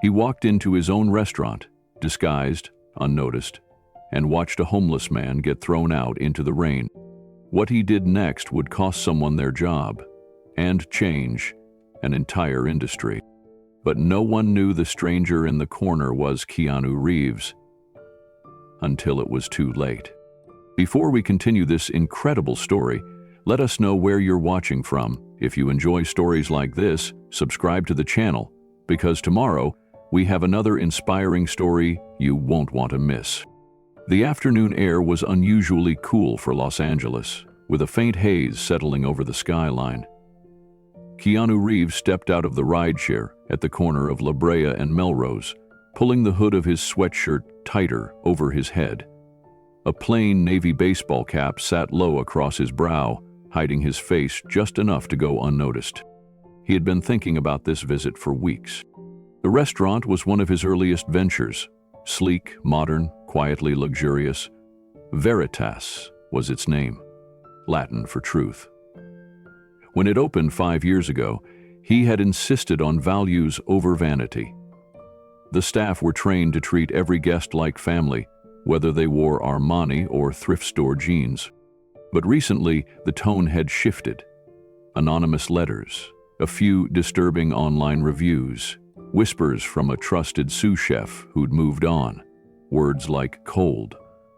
He walked into his own restaurant, disguised, unnoticed, and watched a homeless man get thrown out into the rain. What he did next would cost someone their job and change an entire industry. But no one knew the stranger in the corner was Keanu Reeves until it was too late. Before we continue this incredible story, let us know where you're watching from. If you enjoy stories like this, subscribe to the channel, because tomorrow we have another inspiring story you won't want to miss. The afternoon air was unusually cool for Los Angeles, with a faint haze settling over the skyline. Keanu Reeves stepped out of the rideshare at the corner of La Brea and Melrose, pulling the hood of his sweatshirt tighter over his head. A plain navy baseball cap sat low across his brow, hiding his face just enough to go unnoticed. He had been thinking about this visit for weeks. The restaurant was one of his earliest ventures, sleek, modern, quietly luxurious. Veritas was its name, Latin for truth. When it opened 5 years ago, he had insisted on values over vanity. The staff were trained to treat every guest like family, whether they wore Armani or thrift store jeans. But recently, the tone had shifted. Anonymous letters, a few disturbing online reviews, whispers from a trusted sous chef who'd moved on, words like cold,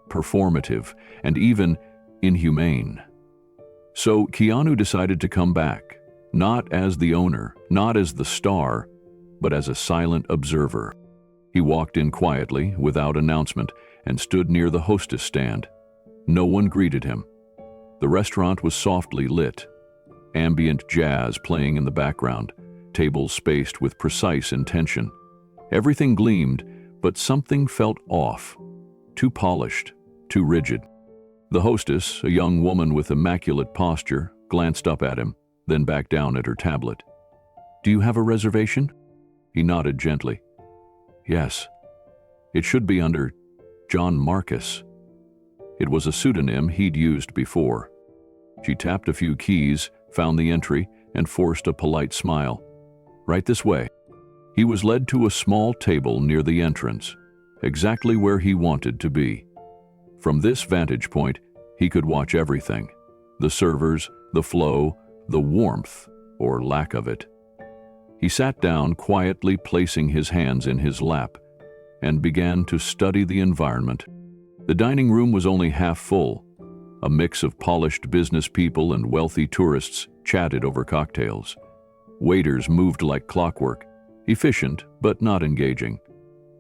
performative, and even inhumane. So Keanu decided to come back, not as the owner, not as the star, but as a silent observer. He walked in quietly, without announcement, and stood near the hostess stand. No one greeted him. The restaurant was softly lit, ambient jazz playing in the background, tables spaced with precise intention. Everything gleamed, but something felt off, too polished, too rigid. The hostess, a young woman with immaculate posture, glanced up at him, then back down at her tablet. "Do you have a reservation?" He nodded gently. "Yes. It should be under John Marcus." It was a pseudonym he'd used before. She tapped a few keys, found the entry, and forced a polite smile. "Right this way." He was led to a small table near the entrance, exactly where he wanted to be. From this vantage point, he could watch everything: the servers, the flow, the warmth, or lack of it. He sat down, quietly placing his hands in his lap, and began to study the environment. The dining room was only half full. A mix of polished business people and wealthy tourists chatted over cocktails. Waiters moved like clockwork, efficient but not engaging.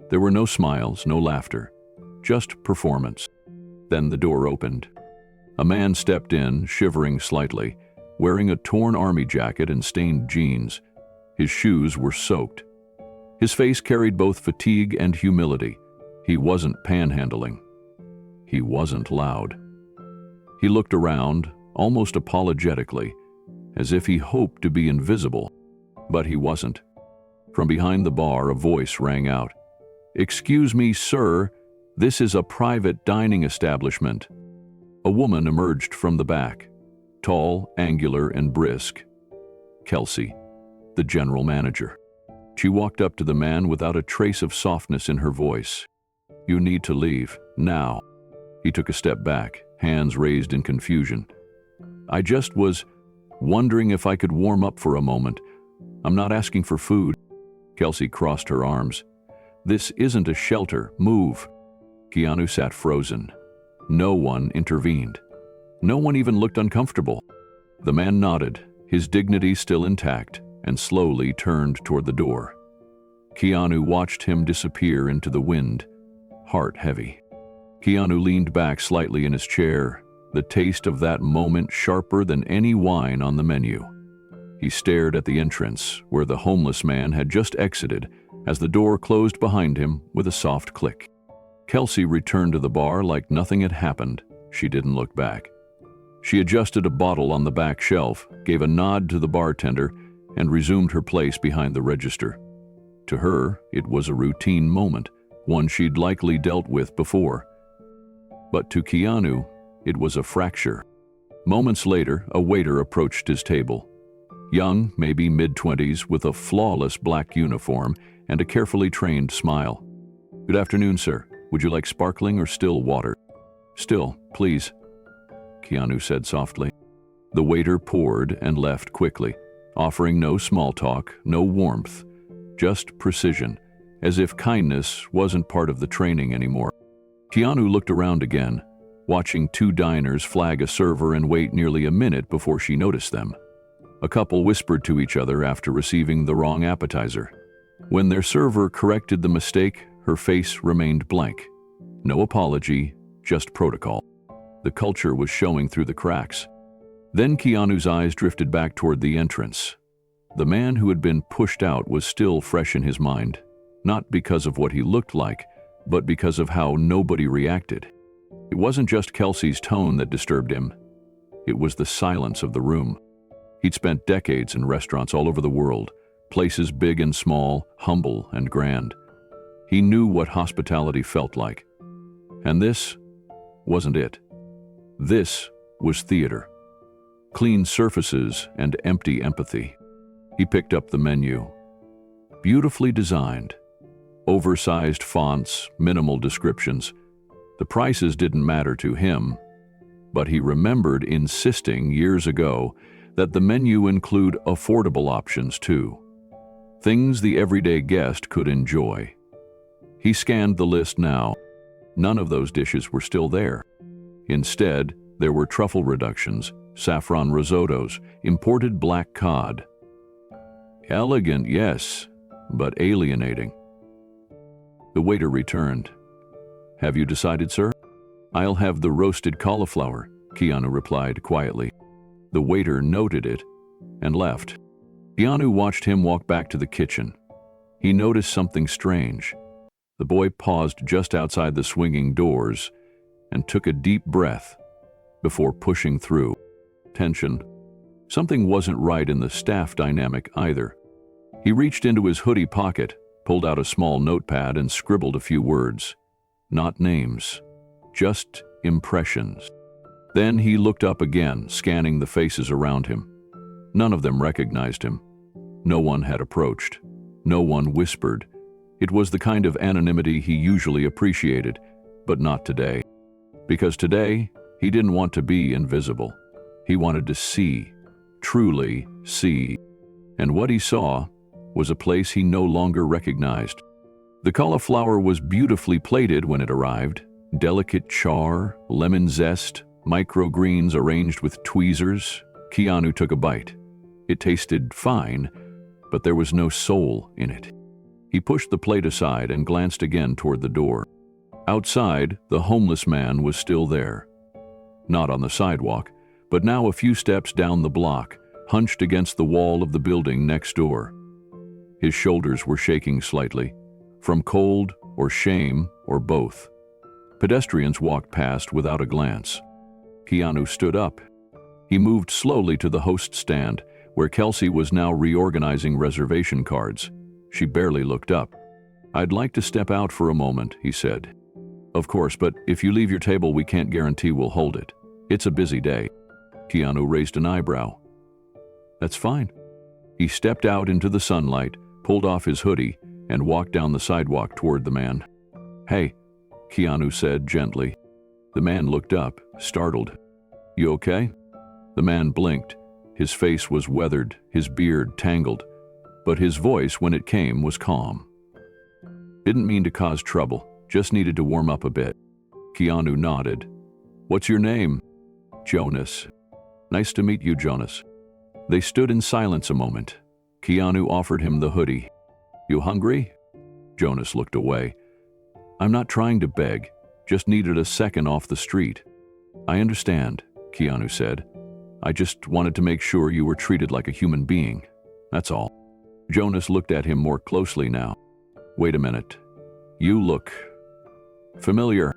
There were no smiles, no laughter, just performance. Then the door opened. A man stepped in, shivering slightly, wearing a torn army jacket and stained jeans. His shoes were soaked. His face carried both fatigue and humility. He wasn't panhandling. He wasn't loud. He looked around, almost apologetically, as if he hoped to be invisible, but he wasn't. From behind the bar, a voice rang out. "Excuse me, sir, this is a private dining establishment." A woman emerged from the back, tall, angular, and brisk. Kelsey, the general manager. She walked up to the man without a trace of softness in her voice. "You need to leave, now." He took a step back, hands raised in confusion. "I just was wondering if I could warm up for a moment. I'm not asking for food." Kelsey crossed her arms. "This isn't a shelter. Move." Keanu sat frozen. No one intervened. No one even looked uncomfortable. The man nodded, his dignity still intact, and slowly turned toward the door. Keanu watched him disappear into the wind, heart heavy. Keanu leaned back slightly in his chair, the taste of that moment sharper than any wine on the menu. He stared at the entrance, where the homeless man had just exited, as the door closed behind him with a soft click. Kelsey returned to the bar like nothing had happened. She didn't look back. She adjusted a bottle on the back shelf, gave a nod to the bartender, and resumed her place behind the register. To her, it was a routine moment, one she'd likely dealt with before. But to Keanu, it was a fracture. Moments later, a waiter approached his table. Young, maybe mid-20s, with a flawless black uniform and a carefully trained smile. "Good afternoon, sir. Would you like sparkling or still water?" "Still, please," Keanu said softly. The waiter poured and left quickly, offering no small talk, no warmth, just precision, as if kindness wasn't part of the training anymore. Keanu looked around again, watching two diners flag a server and wait nearly a minute before she noticed them. A couple whispered to each other after receiving the wrong appetizer. When their server corrected the mistake, her face remained blank. No apology, just protocol. The culture was showing through the cracks. Then Keanu's eyes drifted back toward the entrance. The man who had been pushed out was still fresh in his mind, not because of what he looked like, but because of how nobody reacted. It wasn't just Kelsey's tone that disturbed him. It was the silence of the room. He'd spent decades in restaurants all over the world, places big and small, humble and grand. He knew what hospitality felt like. And this wasn't it. This was theater. Clean surfaces and empty empathy. He picked up the menu. Beautifully designed. Oversized fonts, minimal descriptions. The prices didn't matter to him, but he remembered insisting years ago that the menu include affordable options too. Things the everyday guest could enjoy. He scanned the list now. None of those dishes were still there. Instead, there were truffle reductions, saffron risottos, imported black cod. Elegant, yes, but alienating. The waiter returned. "Have you decided, sir?" "I'll have the roasted cauliflower," Keanu replied quietly. The waiter noted it and left. Keanu watched him walk back to the kitchen. He noticed something strange. The boy paused just outside the swinging doors and took a deep breath before pushing through. Tension. Something wasn't right in the staff dynamic either. He reached into his hoodie pocket, pulled out a small notepad and scribbled a few words. Not names, just impressions. Then he looked up again, scanning the faces around him. None of them recognized him. No one had approached. No one whispered. It was the kind of anonymity he usually appreciated, but not today. Because today, he didn't want to be invisible. He wanted to see, truly see. And what he saw was a place he no longer recognized. The cauliflower was beautifully plated when it arrived. Delicate char, lemon zest, microgreens arranged with tweezers. Keanu took a bite. It tasted fine, but there was no soul in it. He pushed the plate aside and glanced again toward the door. Outside, the homeless man was still there. Not on the sidewalk, but now a few steps down the block, hunched against the wall of the building next door. His shoulders were shaking slightly, from cold or shame or both. Pedestrians walked past without a glance. Keanu stood up. He moved slowly to the host stand, where Kelsey was now reorganizing reservation cards. She barely looked up. "I'd like to step out for a moment," he said. "Of course, but if you leave your table, we can't guarantee we'll hold it. It's a busy day." Keanu raised an eyebrow. "That's fine." He stepped out into the sunlight, pulled off his hoodie, and walked down the sidewalk toward the man. "Hey," Keanu said gently. The man looked up, startled. "You okay?" The man blinked. His face was weathered, his beard tangled, but his voice, when it came, was calm. "Didn't mean to cause trouble, just needed to warm up a bit." Keanu nodded. "What's your name?" "Jonas." "Nice to meet you, Jonas." They stood in silence a moment. Keanu offered him the hoodie. "You hungry?" Jonas looked away. "I'm not trying to beg, just needed a second off the street." "I understand," Keanu said. "I just wanted to make sure you were treated like a human being. That's all." Jonas looked at him more closely now. "Wait a minute. You look familiar."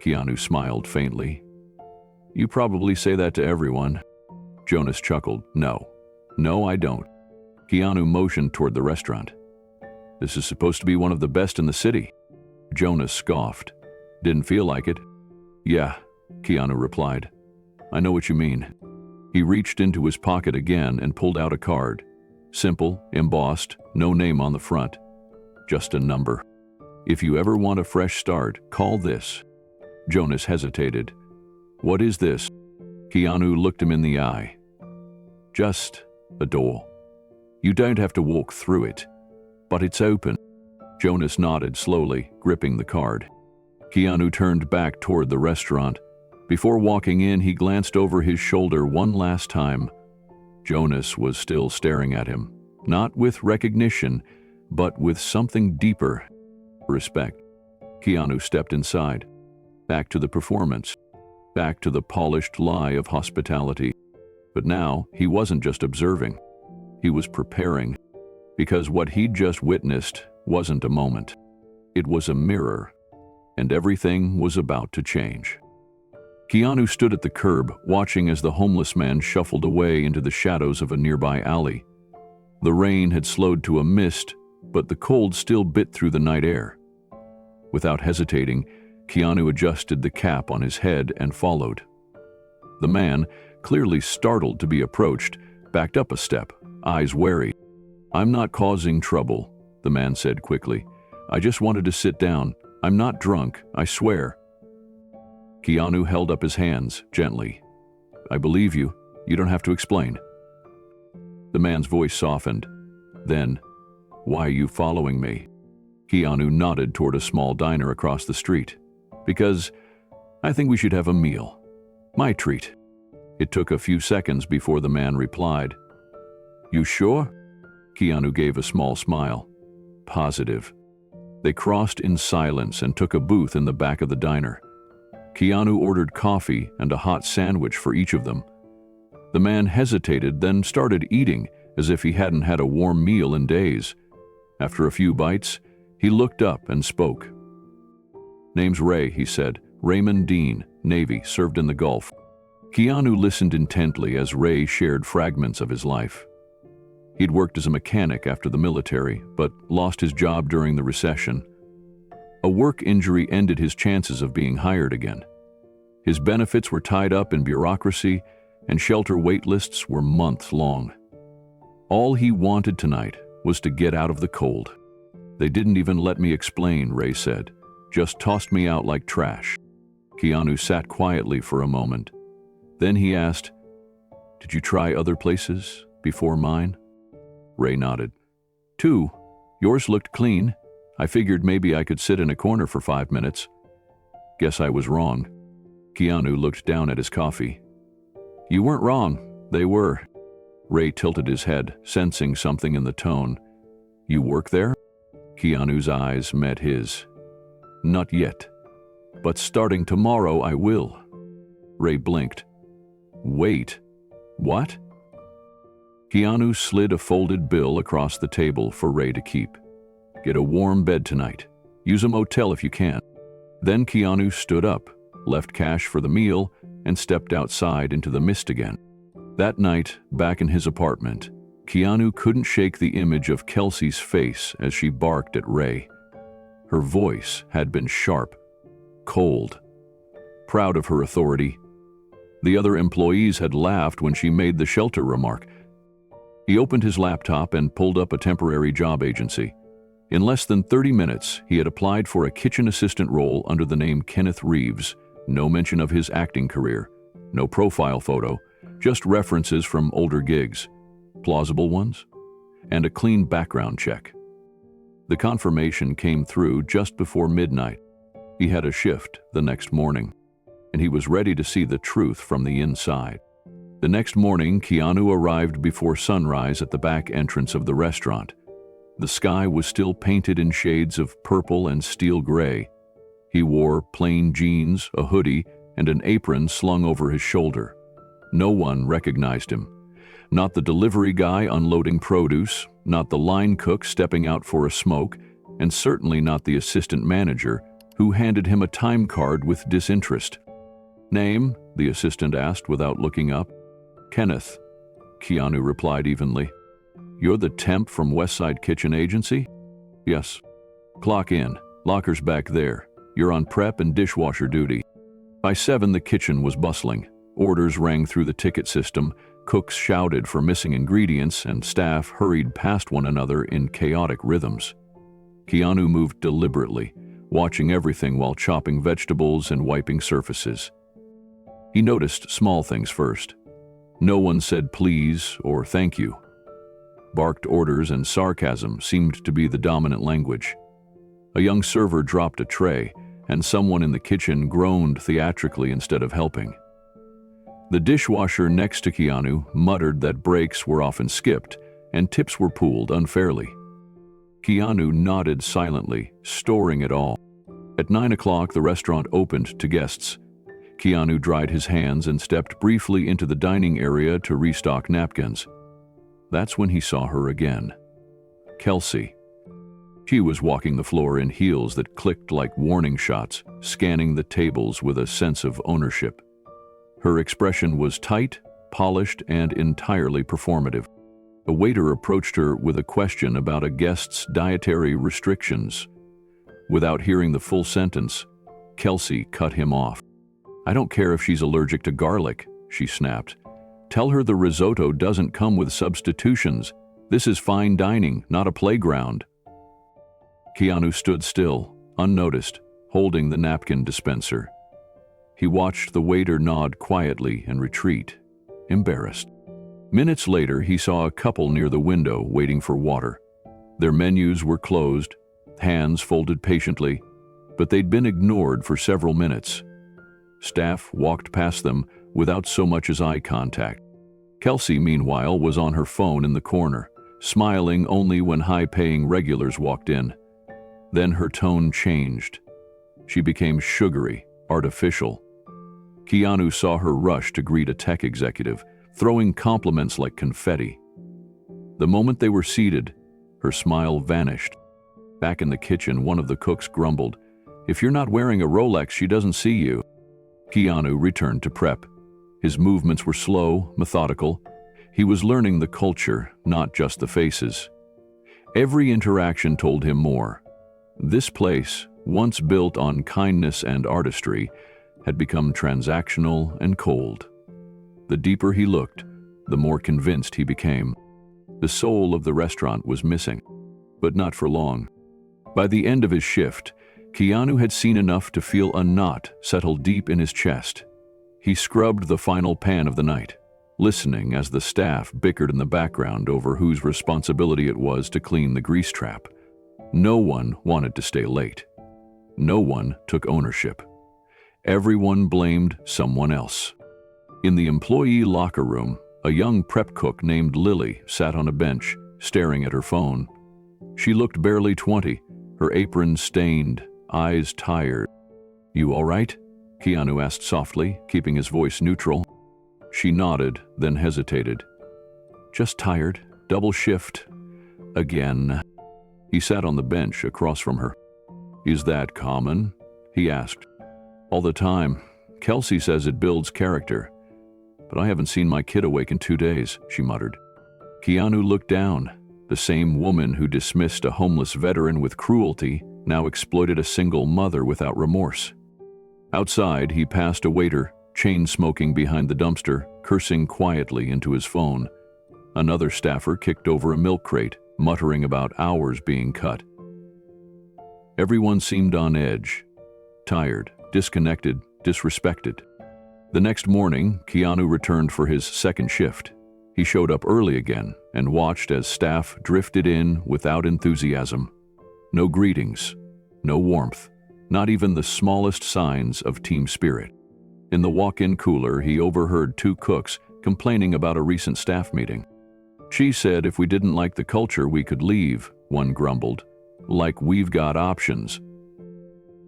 Keanu smiled faintly. "You probably say that to everyone." Jonas chuckled. No, I don't." Keanu motioned toward the restaurant. "This is supposed to be one of the best in the city." Jonas scoffed. "Didn't feel like it." "Yeah," Keanu replied. "I know what you mean." He reached into his pocket again and pulled out a card. Simple, embossed, no name on the front. Just a number. If you ever want a fresh start, call this. Jonas hesitated. What is this? Keanu looked him in the eye. Just a door. You don't have to walk through it, but it's open. Jonas nodded slowly, gripping the card. Keanu turned back toward the restaurant. Before walking in, he glanced over his shoulder one last time. Jonas was still staring at him, not with recognition, but with something deeper. Respect. Keanu stepped inside, back to the performance, back to the polished lie of hospitality. But now, he wasn't just observing. He was preparing, because what he'd just witnessed wasn't a moment. It was a mirror, and everything was about to change. Keanu stood at the curb, watching as the homeless man shuffled away into the shadows of a nearby alley. The rain had slowed to a mist, but the cold still bit through the night air. Without hesitating, Keanu adjusted the cap on his head and followed. The man, clearly startled to be approached, backed up a step, eyes wary. "I'm not causing trouble," the man said quickly. "I just wanted to sit down. I'm not drunk, I swear." Keanu held up his hands, gently. "I believe you. You don't have to explain." The man's voice softened. Then, "Why are you following me?" Keanu nodded toward a small diner across the street. "Because I think we should have a meal. My treat." It took a few seconds before the man replied. "You sure?" Keanu gave a small smile. "Positive." They crossed in silence and took a booth in the back of the diner. Keanu ordered coffee and a hot sandwich for each of them. The man hesitated, then started eating as if he hadn't had a warm meal in days. After a few bites, he looked up and spoke. "Name's Ray," he said. "Raymond Dean, Navy, served in the Gulf." Keanu listened intently as Ray shared fragments of his life. He'd worked as a mechanic after the military, but lost his job during the recession. A work injury ended his chances of being hired again. His benefits were tied up in bureaucracy, and shelter wait lists were months long. All he wanted tonight was to get out of the cold. "They didn't even let me explain," Ray said. "Just tossed me out like trash." Keanu sat quietly for a moment. Then he asked, "Did you try other places before mine?" Ray nodded. "2. Yours looked clean. I figured maybe I could sit in a corner for 5 minutes. Guess I was wrong." Keanu looked down at his coffee. "You weren't wrong. They were." Ray tilted his head, sensing something in the tone. "You work there?" Keanu's eyes met his. "Not yet. But starting tomorrow I will." Ray blinked. "Wait. What?" Keanu slid a folded bill across the table for Ray to keep. "Get a warm bed tonight. Use a motel if you can." Then Keanu stood up, left cash for the meal, and stepped outside into the mist again. That night, back in his apartment, Keanu couldn't shake the image of Kelsey's face as she barked at Ray. Her voice had been sharp, cold, proud of her authority. The other employees had laughed when she made the shelter remark. He opened his laptop and pulled up a temporary job agency. In less than 30 minutes, he had applied for a kitchen assistant role under the name Kenneth Reeves. No mention of his acting career, no profile photo, just references from older gigs, plausible ones, and a clean background check. The confirmation came through just before midnight. He had a shift the next morning, and he was ready to see the truth from the inside. The next morning, Keanu arrived before sunrise at the back entrance of the restaurant. The sky was still painted in shades of purple and steel gray. He wore plain jeans, a hoodie, and an apron slung over his shoulder. No one recognized him. Not the delivery guy unloading produce, not the line cook stepping out for a smoke, and certainly not the assistant manager, who handed him a time card with disinterest. "Name?" the assistant asked without looking up. "Kenneth," Keanu replied evenly. "You're the temp from Westside Kitchen Agency?" "Yes." "Clock in. Locker's back there. You're on prep and dishwasher duty." By 7, the kitchen was bustling. Orders rang through the ticket system, cooks shouted for missing ingredients, and staff hurried past one another in chaotic rhythms. Keanu moved deliberately, watching everything while chopping vegetables and wiping surfaces. He noticed small things first. No one said please or thank you. Barked orders and sarcasm seemed to be the dominant language. A young server dropped a tray, and someone in the kitchen groaned theatrically instead of helping. The dishwasher next to Keanu muttered that breaks were often skipped and tips were pooled unfairly. Keanu nodded silently, storing it all. At 9 o'clock, the restaurant opened to guests. Keanu dried his hands and stepped briefly into the dining area to restock napkins. That's when he saw her again. Kelsey. She was walking the floor in heels that clicked like warning shots, scanning the tables with a sense of ownership. Her expression was tight, polished, and entirely performative. A waiter approached her with a question about a guest's dietary restrictions. Without hearing the full sentence, Kelsey cut him off. "I don't care if she's allergic to garlic," she snapped. "Tell her the risotto doesn't come with substitutions. This is fine dining, not a playground." Keanu stood still, unnoticed, holding the napkin dispenser. He watched the waiter nod quietly and retreat, embarrassed. Minutes later, he saw a couple near the window waiting for water. Their menus were closed, hands folded patiently, but they'd been ignored for several minutes. Staff walked past them without so much as eye contact. Kelsey, meanwhile, was on her phone in the corner, smiling only when high-paying regulars walked in. Then her tone changed. She became sugary, artificial. Keanu saw her rush to greet a tech executive, throwing compliments like confetti. The moment they were seated, her smile vanished. Back in the kitchen, one of the cooks grumbled, "If you're not wearing a Rolex, she doesn't see you." Keanu returned to prep. His movements were slow, methodical. He was learning the culture, not just the faces. Every interaction told him more. This place, once built on kindness and artistry, had become transactional and cold. The deeper he looked, the more convinced he became. The soul of the restaurant was missing, but not for long. By the end of his shift, Keanu had seen enough to feel a knot settle deep in his chest. He scrubbed the final pan of the night, listening as the staff bickered in the background over whose responsibility it was to clean the grease trap. No one wanted to stay late. No one took ownership. Everyone blamed someone else. In the employee locker room, a young prep cook named Lily sat on a bench, staring at her phone. She looked barely 20, her apron stained, eyes tired. "You all right?" Keanu asked softly, keeping his voice neutral. She nodded, then hesitated. "Just tired, double shift. Again." He sat on the bench across from her. "Is that common?" he asked. "All the time. Kelsey says it builds character. But I haven't seen my kid awake in 2 days," she muttered. Keanu looked down. The same woman who dismissed a homeless veteran with cruelty now exploited a single mother without remorse. Outside, he passed a waiter, chain-smoking behind the dumpster, cursing quietly into his phone. Another staffer kicked over a milk crate, muttering about hours being cut. Everyone seemed on edge, tired, disconnected, disrespected. The next morning, Keanu returned for his second shift. He showed up early again and watched as staff drifted in without enthusiasm. No greetings, no warmth, not even the smallest signs of team spirit. In the walk-in cooler, he overheard 2 cooks complaining about a recent staff meeting. "She said if we didn't like the culture, we could leave," one grumbled. "Like we've got options."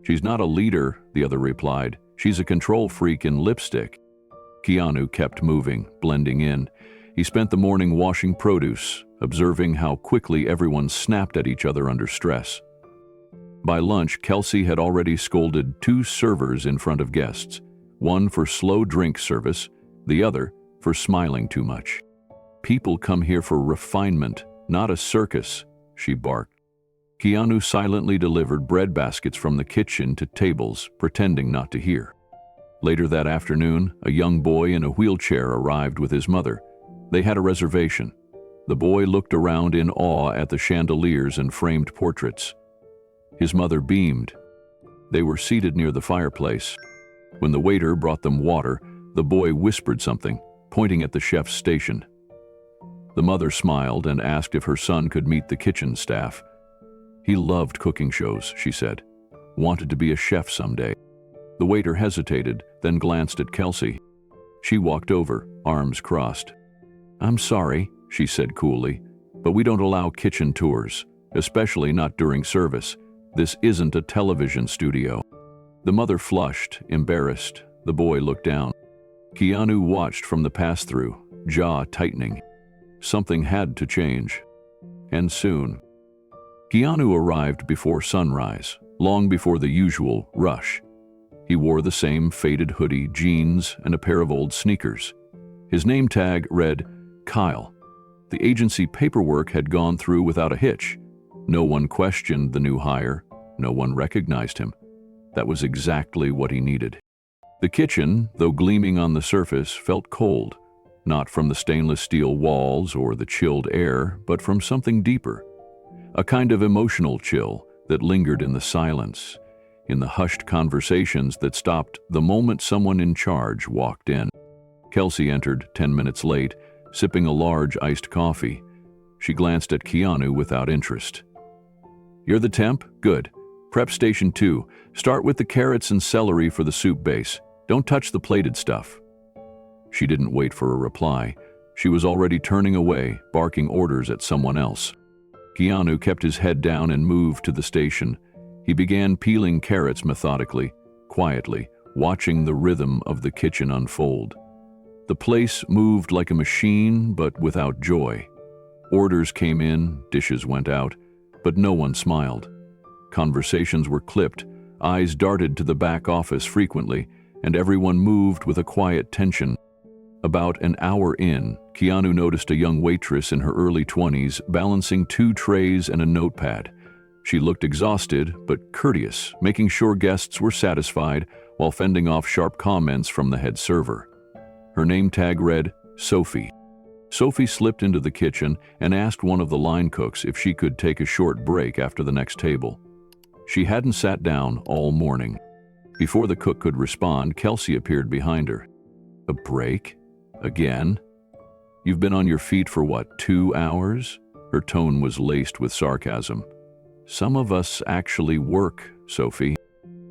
"She's not a leader," the other replied. "She's a control freak in lipstick." Keanu kept moving, blending in. He spent the morning washing produce, observing how quickly everyone snapped at each other under stress. By lunch, Kelsey had already scolded 2 servers in front of guests, one for slow drink service, the other for smiling too much. "People come here for refinement, not a circus," she barked. Keanu silently delivered bread baskets from the kitchen to tables, pretending not to hear. Later that afternoon, a young boy in a wheelchair arrived with his mother. They had a reservation. The boy looked around in awe at the chandeliers and framed portraits. His mother beamed. They were seated near the fireplace. When the waiter brought them water, the boy whispered something, pointing at the chef's station. The mother smiled and asked if her son could meet the kitchen staff. He loved cooking shows, she said. Wanted to be a chef someday. The waiter hesitated, then glanced at Kelsey. She walked over, arms crossed. "I'm sorry," she said coolly, "but we don't allow kitchen tours, especially not during service. This isn't a television studio." The mother flushed, embarrassed. The boy looked down. Keanu watched from the pass-through, jaw tightening. Something had to change. And soon. Keanu arrived before sunrise, long before the usual rush. He wore the same faded hoodie, jeans, and a pair of old sneakers. His name tag read, Kyle. The agency paperwork had gone through without a hitch. No one questioned the new hire. No one recognized him. That was exactly what he needed. The kitchen, though gleaming on the surface, felt cold, not from the stainless steel walls or the chilled air, but from something deeper. A kind of emotional chill that lingered in the silence, in the hushed conversations that stopped the moment someone in charge walked in. Kelsey entered 10 minutes late, sipping a large iced coffee. She glanced at Keanu without interest. "You're the temp? Good. Prep station 2. Start with the carrots and celery for the soup base. Don't touch the plated stuff." She didn't wait for a reply. She was already turning away, barking orders at someone else. Keanu kept his head down and moved to the station. He began peeling carrots methodically, quietly, watching the rhythm of the kitchen unfold. The place moved like a machine, but without joy. Orders came in, dishes went out, but no one smiled. Conversations were clipped, eyes darted to the back office frequently, and everyone moved with a quiet tension. About an hour in, Keanu noticed a young waitress in her early 20s balancing 2 trays and a notepad. She looked exhausted but courteous, making sure guests were satisfied while fending off sharp comments from the head server. Her name tag read, Sophie. Sophie slipped into the kitchen and asked one of the line cooks if she could take a short break after the next table. She hadn't sat down all morning. Before the cook could respond, Kelsey appeared behind her. "A break? Again? You've been on your feet for what, 2 hours?" Her tone was laced with sarcasm. "Some of us actually work, Sophie."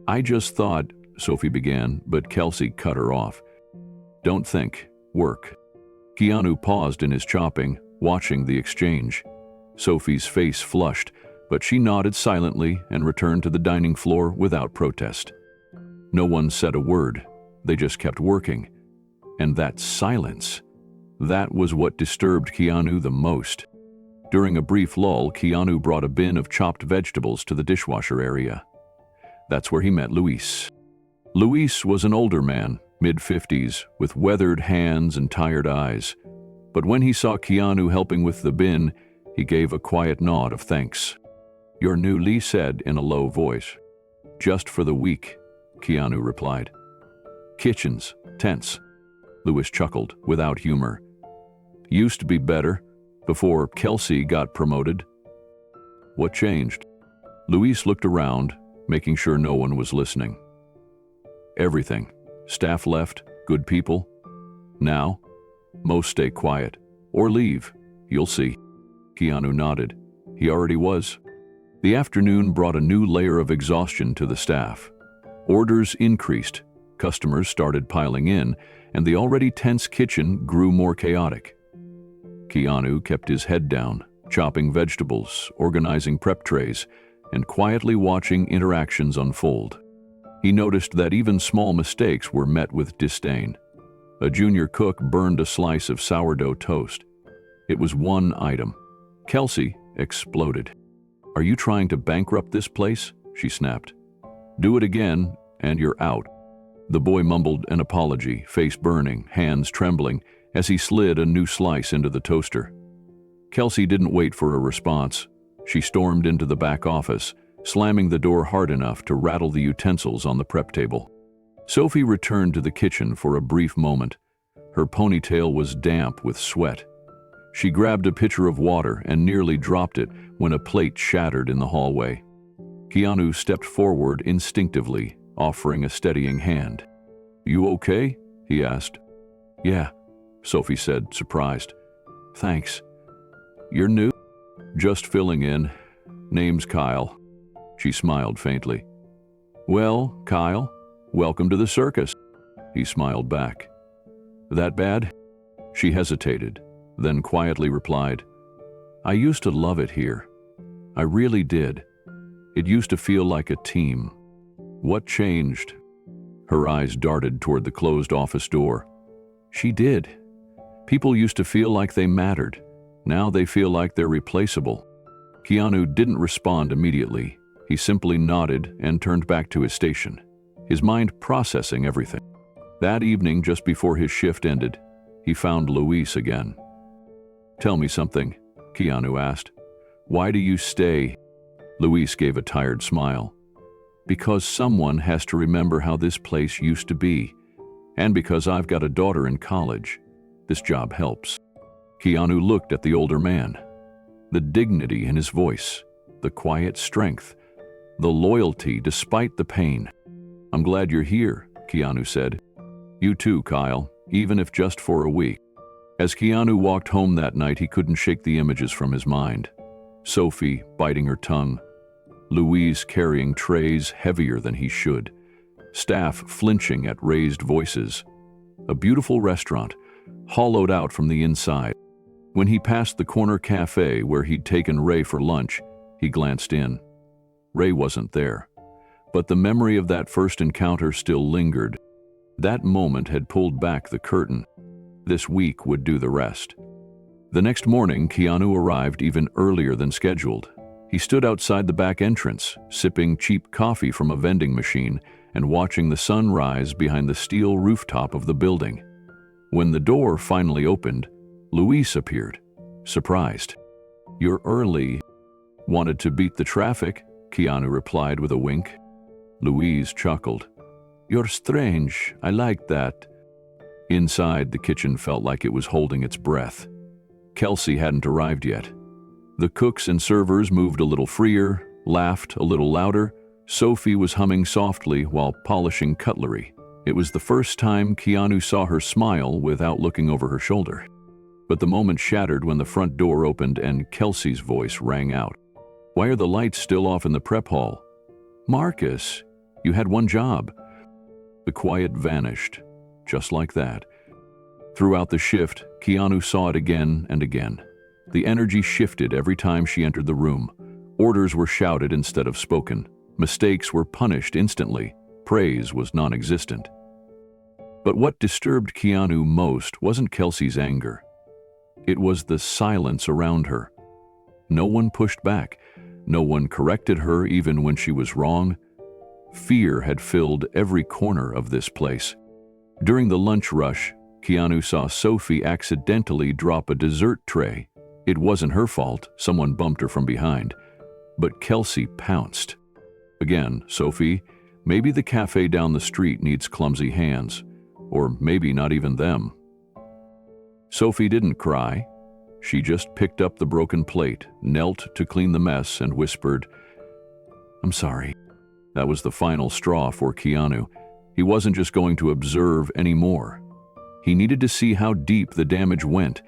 "I just thought," Sophie began, but Kelsey cut her off. "Don't think. Work." Keanu paused in his chopping, watching the exchange. Sophie's face flushed, but she nodded silently and returned to the dining floor without protest. No one said a word. They just kept working. And that silence, that was what disturbed Keanu the most. During a brief lull, Keanu brought a bin of chopped vegetables to the dishwasher area. That's where he met Luis. Luis was an older man, mid-50s, with weathered hands and tired eyes. But when he saw Keanu helping with the bin, he gave a quiet nod of thanks. "You're new," Lee said in a low voice. "Just for the week," Keanu replied. "Kitchens, tense." Luis chuckled, without humor. "Used to be better, before Kelsey got promoted." "What changed?" Luis looked around, making sure no one was listening. "Everything. Staff left, good people. Now, most stay quiet, or leave. You'll see." Keanu nodded. He already was. The afternoon brought a new layer of exhaustion to the staff. Orders increased, customers started piling in, and the already tense kitchen grew more chaotic. Keanu kept his head down, chopping vegetables, organizing prep trays, and quietly watching interactions unfold. He noticed that even small mistakes were met with disdain. A junior cook burned a slice of sourdough toast. It was one item. Kelsey exploded. "Are you trying to bankrupt this place?" she snapped. "Do it again, and you're out." The boy mumbled an apology, face burning, hands trembling, as he slid a new slice into the toaster. Kelsey didn't wait for a response. She stormed into the back office, slamming the door hard enough to rattle the utensils on the prep table. Sophie returned to the kitchen for a brief moment. Her ponytail was damp with sweat. She grabbed a pitcher of water and nearly dropped it when a plate shattered in the hallway. Keanu stepped forward instinctively, offering a steadying hand. "You okay?" he asked. "Yeah," Sophie said, surprised. "Thanks. You're new?" "Just filling in. Name's Kyle." She smiled faintly. "Well, Kyle, welcome to the circus." He smiled back. "That bad?" She hesitated, then quietly replied, "I used to love it here. I really did. It used to feel like a team." "What changed?" Her eyes darted toward the closed office door. "She did. People used to feel like they mattered. Now they feel like they're replaceable." Keanu didn't respond immediately. He simply nodded and turned back to his station, his mind processing everything. That evening, just before his shift ended, he found Luis again. "Tell me something," Keanu asked. "Why do you stay?" Luis gave a tired smile. "Because someone has to remember how this place used to be, and because I've got a daughter in college. This job helps." Keanu looked at the older man. The dignity in his voice, the quiet strength, the loyalty despite the pain. "I'm glad you're here," Keanu said. "You too, Kyle, even if just for a week." As Keanu walked home that night, he couldn't shake the images from his mind. Sophie biting her tongue, Louise carrying trays heavier than he should, staff flinching at raised voices. A beautiful restaurant, hollowed out from the inside. When he passed the corner cafe where he'd taken Ray for lunch, he glanced in. Ray wasn't there, but the memory of that first encounter still lingered. That moment had pulled back the curtain. This week would do the rest. The next morning, Keanu arrived even earlier than scheduled. He stood outside the back entrance, sipping cheap coffee from a vending machine and watching the sun rise behind the steel rooftop of the building. When the door finally opened, Luis appeared, surprised. "You're early." "Wanted to beat the traffic," Keanu replied with a wink. Louise chuckled. "You're strange. I like that." Inside, the kitchen felt like it was holding its breath. Kelsey hadn't arrived yet. The cooks and servers moved a little freer, laughed a little louder. Sophie was humming softly while polishing cutlery. It was the first time Keanu saw her smile without looking over her shoulder. But the moment shattered when the front door opened and Kelsey's voice rang out. "Why are the lights still off in the prep hall?" "Marcus, you had one job." The quiet vanished, just like that. Throughout the shift, Keanu saw it again and again. The energy shifted every time she entered the room. Orders were shouted instead of spoken. Mistakes were punished instantly. Praise was non-existent. But what disturbed Keanu most wasn't Kelsey's anger. It was the silence around her. No one pushed back. No one corrected her even when she was wrong. Fear had filled every corner of this place. During the lunch rush, Keanu saw Sophie accidentally drop a dessert tray. It wasn't her fault, someone bumped her from behind. But Kelsey pounced. Again, Sophie, maybe the cafe down the street needs clumsy hands. Or maybe not even them. Sophie didn't cry. She just picked up the broken plate, knelt to clean the mess, and whispered, "I'm sorry." That was the final straw for Keanu. He wasn't just going to observe anymore. He needed to see how deep the damage went,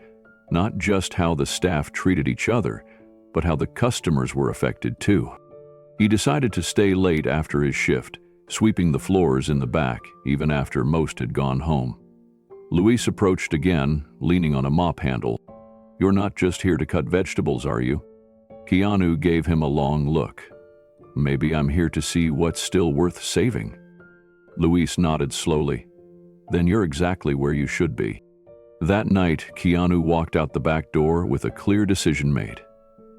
not just how the staff treated each other, but how the customers were affected too. He decided to stay late after his shift, sweeping the floors in the back, even after most had gone home. Luis approached again, leaning on a mop handle. "You're not just here to cut vegetables, are you?" Keanu gave him a long look. "Maybe I'm here to see what's still worth saving." Luis nodded slowly. "Then you're exactly where you should be." That night, Keanu walked out the back door with a clear decision made.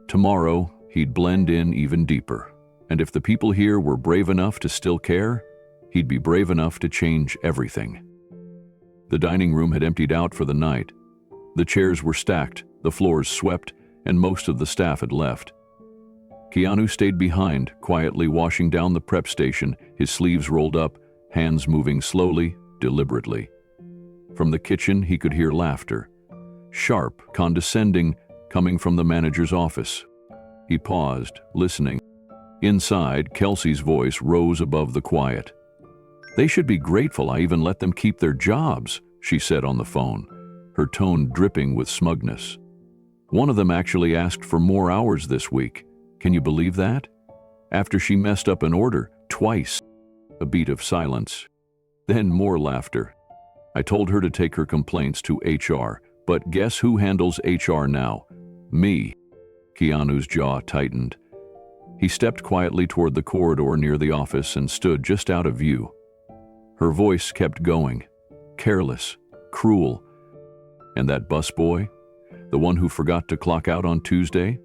Tomorrow, he'd blend in even deeper. And if the people here were brave enough to still care, he'd be brave enough to change everything. The dining room had emptied out for the night. The chairs were stacked, the floors swept, and most of the staff had left. Keanu stayed behind, quietly washing down the prep station, his sleeves rolled up, hands moving slowly, deliberately. From the kitchen, he could hear laughter, sharp, condescending, coming from the manager's office. He paused, listening. Inside, Kelsey's voice rose above the quiet. "They should be grateful I even let them keep their jobs," she said on the phone, her tone dripping with smugness. "One of them actually asked for more hours this week. Can you believe that? After she messed up an order twice." A beat of silence. Then more laughter. "I told her to take her complaints to HR, but guess who handles HR now? Me." Keanu's jaw tightened. He stepped quietly toward the corridor near the office and stood just out of view. Her voice kept going, careless, cruel. "And that busboy, the one who forgot to clock out on Tuesday?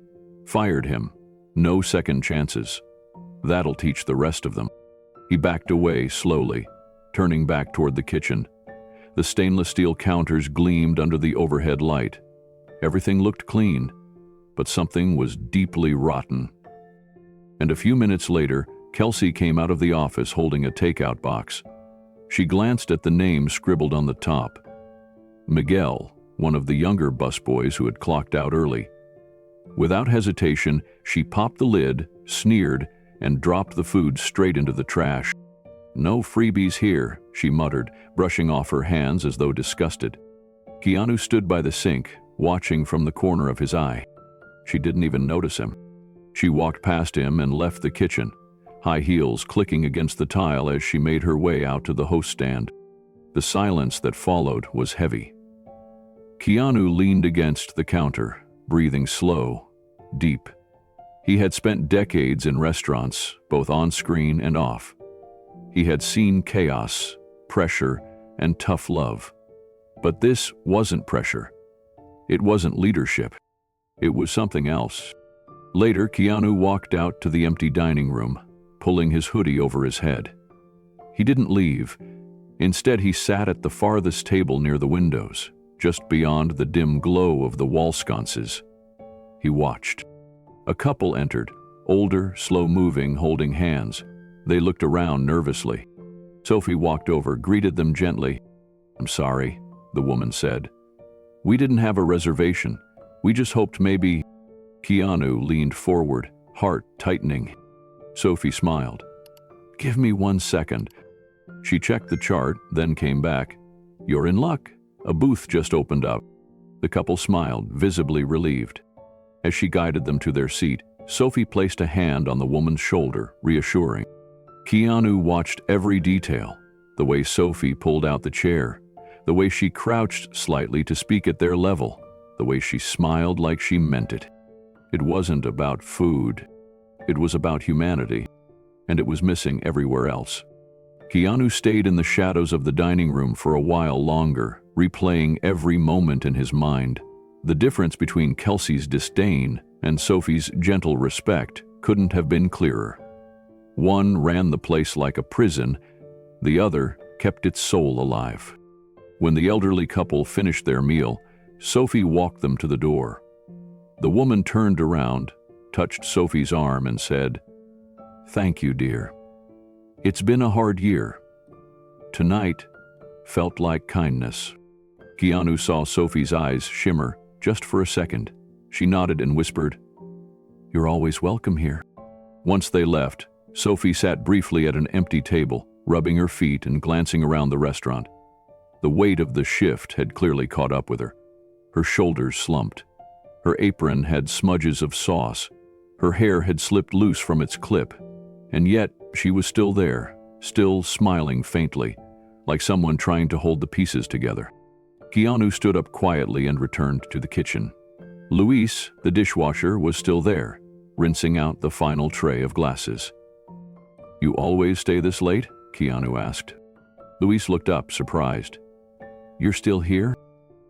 Fired him. No second chances. That'll teach the rest of them." He backed away slowly, turning back toward the kitchen. The stainless steel counters gleamed under the overhead light. Everything looked clean, but something was deeply rotten. And a few minutes later, Kelsey came out of the office holding a takeout box. She glanced at the name scribbled on the top. Miguel, one of the younger busboys who had clocked out early. Without hesitation, she popped the lid, sneered, and dropped the food straight into the trash. "No freebies here," she muttered, brushing off her hands as though disgusted. Keanu stood by the sink, watching from the corner of his eye. She didn't even notice him. She walked past him and left the kitchen, high heels clicking against the tile as she made her way out to the host stand. The silence that followed was heavy. Keanu leaned against the counter, breathing slow, deep. He had spent decades in restaurants, both on screen and off. He had seen chaos, pressure, and tough love. But this wasn't pressure. It wasn't leadership. It was something else. Later, Keanu walked out to the empty dining room, pulling his hoodie over his head. He didn't leave. Instead, he sat at the farthest table near the windows, just beyond the dim glow of the wall sconces. He watched. A couple entered, older, slow-moving, holding hands. They looked around nervously. Sophie walked over, greeted them gently. "I'm sorry," the woman said. "We didn't have a reservation. We just hoped maybe—" Keanu leaned forward, heart tightening. Sophie smiled. "Give me 1 second." She checked the chart, then came back. "You're in luck. A booth just opened up." The couple smiled, visibly relieved. As she guided them to their seat, Sophie placed a hand on the woman's shoulder, reassuring. Keanu watched every detail, the way Sophie pulled out the chair, the way she crouched slightly to speak at their level, the way she smiled like she meant it. It wasn't about food. It was about humanity, and it was missing everywhere else. Keanu stayed in the shadows of the dining room for a while longer, replaying every moment in his mind. The difference between Kelsey's disdain and Sophie's gentle respect couldn't have been clearer. One ran the place like a prison, the other kept its soul alive. When the elderly couple finished their meal, Sophie walked them to the door. The woman turned around, touched Sophie's arm, and said, "Thank you, dear. It's been a hard year. Tonight felt like kindness." Keanu saw Sophie's eyes shimmer just for a second. She nodded and whispered, "You're always welcome here." Once they left, Sophie sat briefly at an empty table, rubbing her feet and glancing around the restaurant. The weight of the shift had clearly caught up with her. Her shoulders slumped. Her apron had smudges of sauce. Her hair had slipped loose from its clip. And yet, she was still there, still smiling faintly, like someone trying to hold the pieces together. Keanu stood up quietly and returned to the kitchen. Luis, the dishwasher, was still there, rinsing out the final tray of glasses. "You always stay this late?" Keanu asked. Luis looked up, surprised. "You're still here?"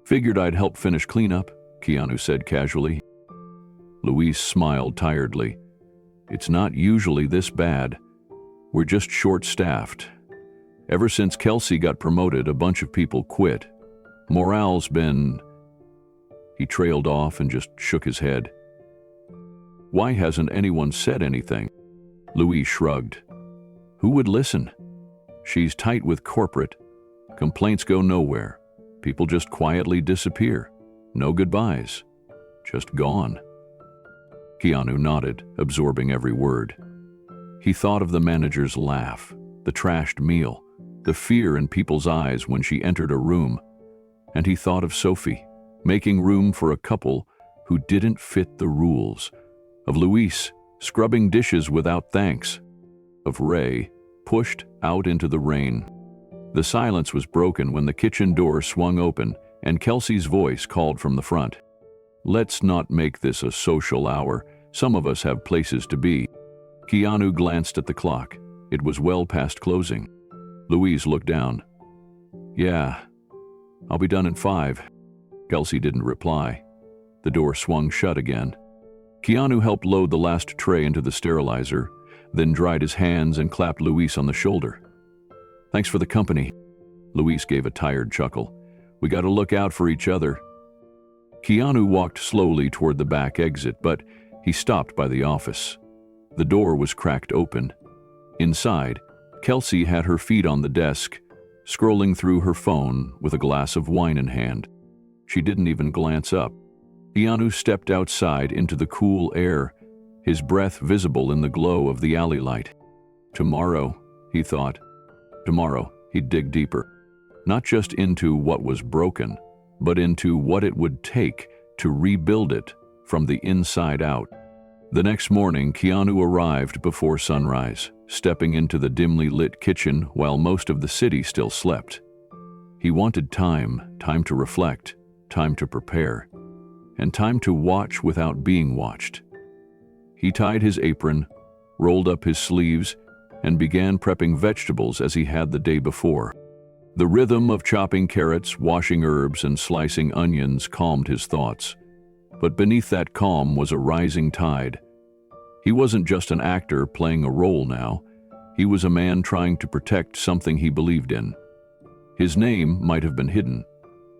"Figured I'd help finish cleanup," Keanu said casually. Luis smiled tiredly. "It's not usually this bad. We're just short-staffed. Ever since Kelsey got promoted, a bunch of people quit. Morale's been—" He trailed off and just shook his head. "Why hasn't anyone said anything?" Luis shrugged. "Who would listen?" She's tight with corporate. Complaints go nowhere. People just quietly disappear. No goodbyes. Just gone. Keanu nodded, absorbing every word. He thought of the manager's laugh, the trashed meal, the fear in people's eyes when she entered a room. And he thought of Sophie, making room for a couple who didn't fit the rules, of Luis, scrubbing dishes without thanks, of Ray, pushed out into the rain. The silence was broken when the kitchen door swung open and Kelsey's voice called from the front. "Let's not make this a social hour. Some of us have places to be." Keanu glanced at the clock. It was well past closing. Louise looked down. "Yeah, I'll be done in 5. Kelsey didn't reply. The door swung shut again. Keanu helped load the last tray into the sterilizer, then dried his hands and clapped Luis on the shoulder. "Thanks for the company." Luis gave a tired chuckle. "We gotta look out for each other." Keanu walked slowly toward the back exit, but he stopped by the office. The door was cracked open. Inside, Kelsey had her feet on the desk, scrolling through her phone with a glass of wine in hand. She didn't even glance up. Keanu stepped outside into the cool air, his breath visible in the glow of the alley light. Tomorrow, he thought. Tomorrow, he'd dig deeper. Not just into what was broken, but into what it would take to rebuild it from the inside out. The next morning, Keanu arrived before sunrise, stepping into the dimly lit kitchen while most of the city still slept. He wanted time to reflect, time to prepare, and time to watch without being watched. He tied his apron, rolled up his sleeves, and began prepping vegetables as he had the day before. The rhythm of chopping carrots, washing herbs, and slicing onions calmed his thoughts. But beneath that calm was a rising tide. He wasn't just an actor playing a role now. He was a man trying to protect something he believed in. His name might have been hidden,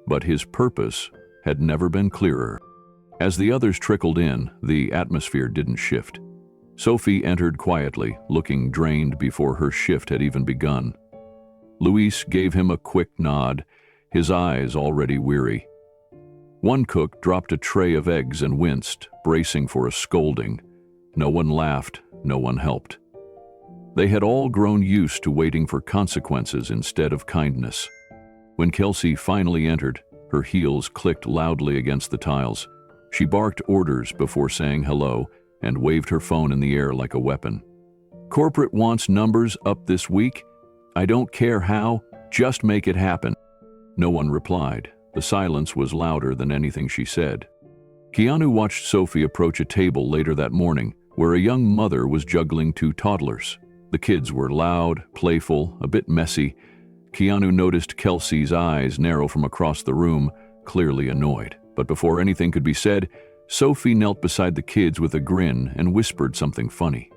but his purpose had never been clearer. As the others trickled in, the atmosphere didn't shift. Sophie entered quietly, looking drained before her shift had even begun. Luis gave him a quick nod, his eyes already weary. One cook dropped a tray of eggs and winced, bracing for a scolding. No one laughed, no one helped. They had all grown used to waiting for consequences instead of kindness. When Kelsey finally entered, her heels clicked loudly against the tiles. She barked orders before saying hello and waved her phone in the air like a weapon. "Corporate wants numbers up this week. I don't care how, just make it happen." No one replied. The silence was louder than anything she said. Keanu watched Sophie approach a table later that morning where a young mother was juggling 2 toddlers. The kids were loud, playful, a bit messy. Keanu noticed Kelsey's eyes narrow from across the room, clearly annoyed. But before anything could be said, Sophie knelt beside the kids with a grin and whispered something funny.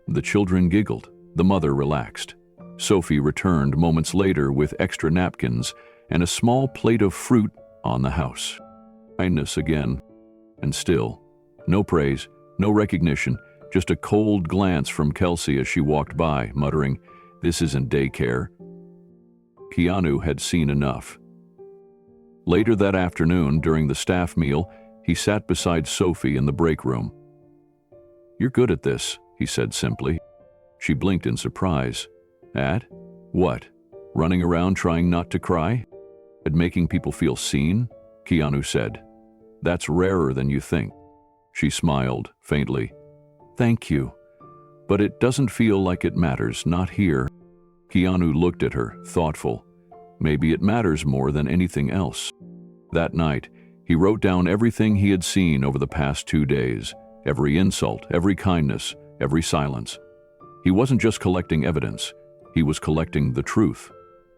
The children giggled. The mother relaxed. Sophie returned moments later with extra napkins and a small plate of fruit on the house. Kindness again. And still, no praise, no recognition, just a cold glance from Kelsey as she walked by, muttering, "This isn't daycare." Keanu had seen enough. Later that afternoon, during the staff meal, he sat beside Sophie in the break room. "You're good at this," he said simply. She blinked in surprise. "At? What? Running around trying not to cry? At making people feel seen?" Keanu said. "That's rarer than you think." She smiled, faintly. "Thank you. But it doesn't feel like it matters, not here." Keanu looked at her, thoughtful. Maybe it matters more than anything else. That night, he wrote down everything he had seen over the past 2 days, every insult, every kindness, every silence. He wasn't just collecting evidence, he was collecting the truth.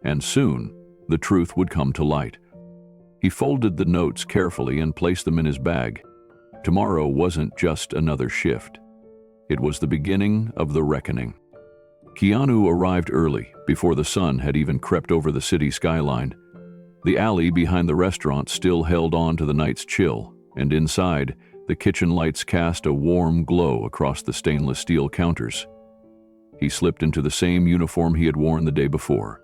And soon, the truth would come to light. He folded the notes carefully and placed them in his bag. Tomorrow wasn't just another shift. It was the beginning of the reckoning. Keanu arrived early, before the sun had even crept over the city skyline. The alley behind the restaurant still held on to the night's chill, and inside, the kitchen lights cast a warm glow across the stainless steel counters. He slipped into the same uniform he had worn the day before.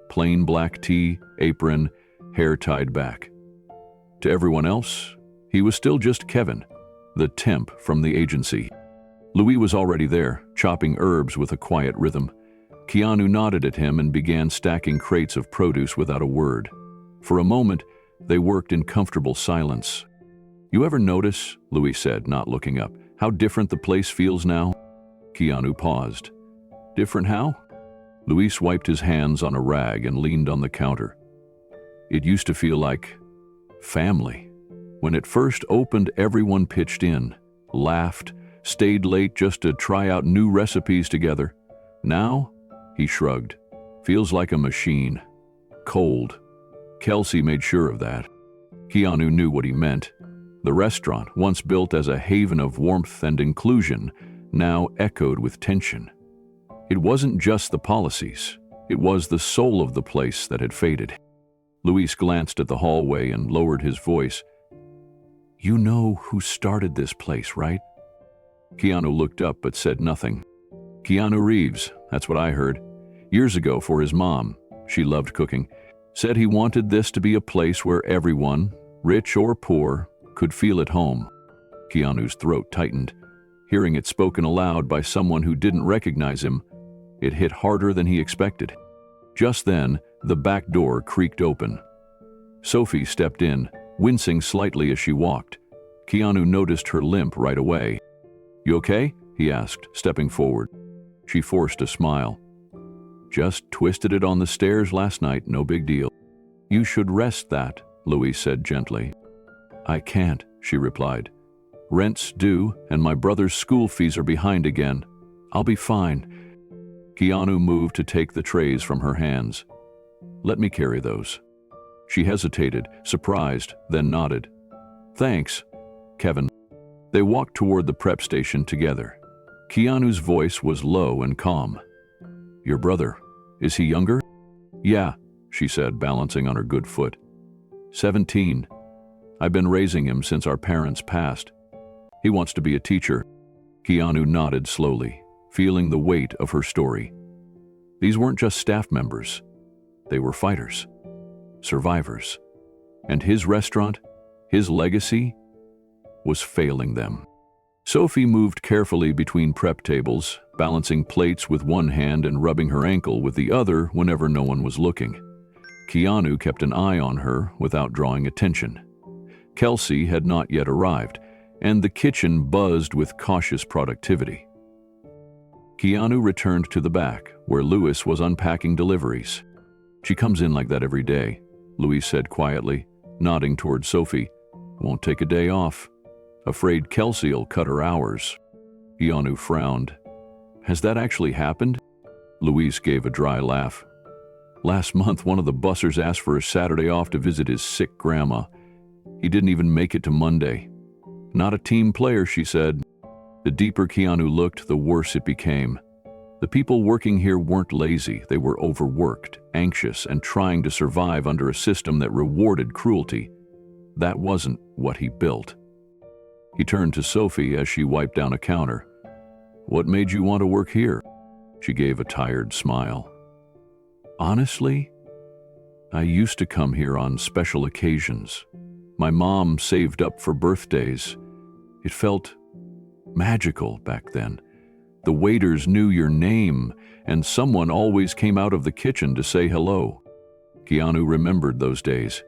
Plain black tee, apron, hair tied back. To everyone else, he was still just Kevin, the temp from the agency. Louis was already there, chopping herbs with a quiet rhythm. Keanu nodded at him and began stacking crates of produce without a word. For a moment, they worked in comfortable silence. "You ever notice," Louis said, not looking up, "how different the place feels now?" Keanu paused. "Different how?" Louis wiped his hands on a rag and leaned on the counter. "It used to feel like family. When it first opened, everyone pitched in, laughed, stayed late just to try out new recipes together. Now," he shrugged, "feels like a machine. Cold." Kelsey made sure of that. Keanu knew what he meant. The restaurant, once built as a haven of warmth and inclusion, now echoed with tension. It wasn't just the policies. It was the soul of the place that had faded. Luis glanced at the hallway and lowered his voice. "You know who started this place, right?" Keanu looked up but said nothing. "Keanu Reeves, that's what I heard. Years ago for his mom. She loved cooking. Said he wanted this to be a place where everyone, rich or poor, could feel at home." Keanu's throat tightened. Hearing it spoken aloud by someone who didn't recognize him, it hit harder than he expected. Just then, the back door creaked open. Sophie stepped in, wincing slightly as she walked. Keanu noticed her limp right away. "You okay?" he asked, stepping forward. She forced a smile. "Just twisted it on the stairs last night, no big deal." "You should rest that," Louis said gently. "I can't," she replied. "Rent's due, and my brother's school fees are behind again. I'll be fine." Keanu moved to take the trays from her hands. "Let me carry those." She hesitated, surprised, then nodded. "Thanks, Kevin." They walked toward the prep station together. Keanu's voice was low and calm. "Your brother, is he younger?" "Yeah," she said, balancing on her good foot. 17. I've been raising him since our parents passed. He wants to be a teacher." Keanu nodded slowly, feeling the weight of her story. These weren't just staff members. They were fighters, survivors. And his restaurant, his legacy, was failing them. Sophie moved carefully between prep tables, balancing plates with one hand and rubbing her ankle with the other whenever no one was looking. Keanu kept an eye on her without drawing attention. Kelsey had not yet arrived, and the kitchen buzzed with cautious productivity. Keanu returned to the back, where Louis was unpacking deliveries. "She comes in like that every day," Louis said quietly, nodding toward Sophie. "Won't take a day off. Afraid Kelsey'll cut her hours." Keanu frowned. "Has that actually happened?" Louis gave a dry laugh. "Last month, one of the bussers asked for a Saturday off to visit his sick grandma. He didn't even make it to Monday. Not a team player," she said. The deeper Keanu looked, the worse it became. The people working here weren't lazy. They were overworked, anxious, and trying to survive under a system that rewarded cruelty. That wasn't what he built. He turned to Sophie as she wiped down a counter. "What made you want to work here?" She gave a tired smile. "Honestly, I used to come here on special occasions. My mom saved up for birthdays. It felt magical back then. The waiters knew your name, and someone always came out of the kitchen to say hello." Keanu remembered those days.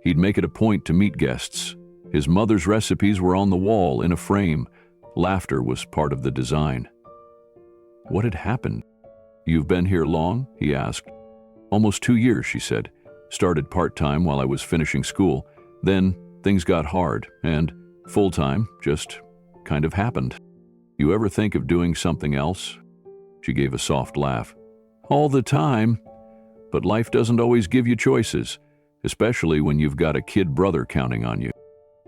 He'd make it a point to meet guests. His mother's recipes were on the wall in a frame. Laughter was part of the design. What had happened? "You've been here long?" he asked. "Almost 2 years," she said. "Started part-time while I was finishing school. Then things got hard, and full-time just kind of happened." "You ever think of doing something else?" She gave a soft laugh. "All the time. But life doesn't always give you choices, especially when you've got a kid brother counting on you."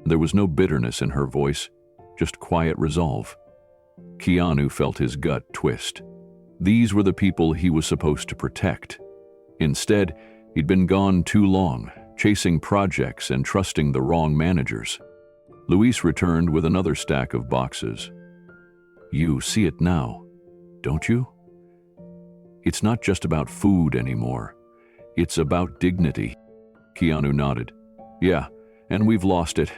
There was no bitterness in her voice, just quiet resolve. Keanu felt his gut twist. These were the people he was supposed to protect. Instead, he'd been gone too long, chasing projects and trusting the wrong managers. Luis returned with another stack of boxes. "You see it now, don't you?" It's not just about food anymore. It's about dignity. Keanu nodded. Yeah, and we've lost it.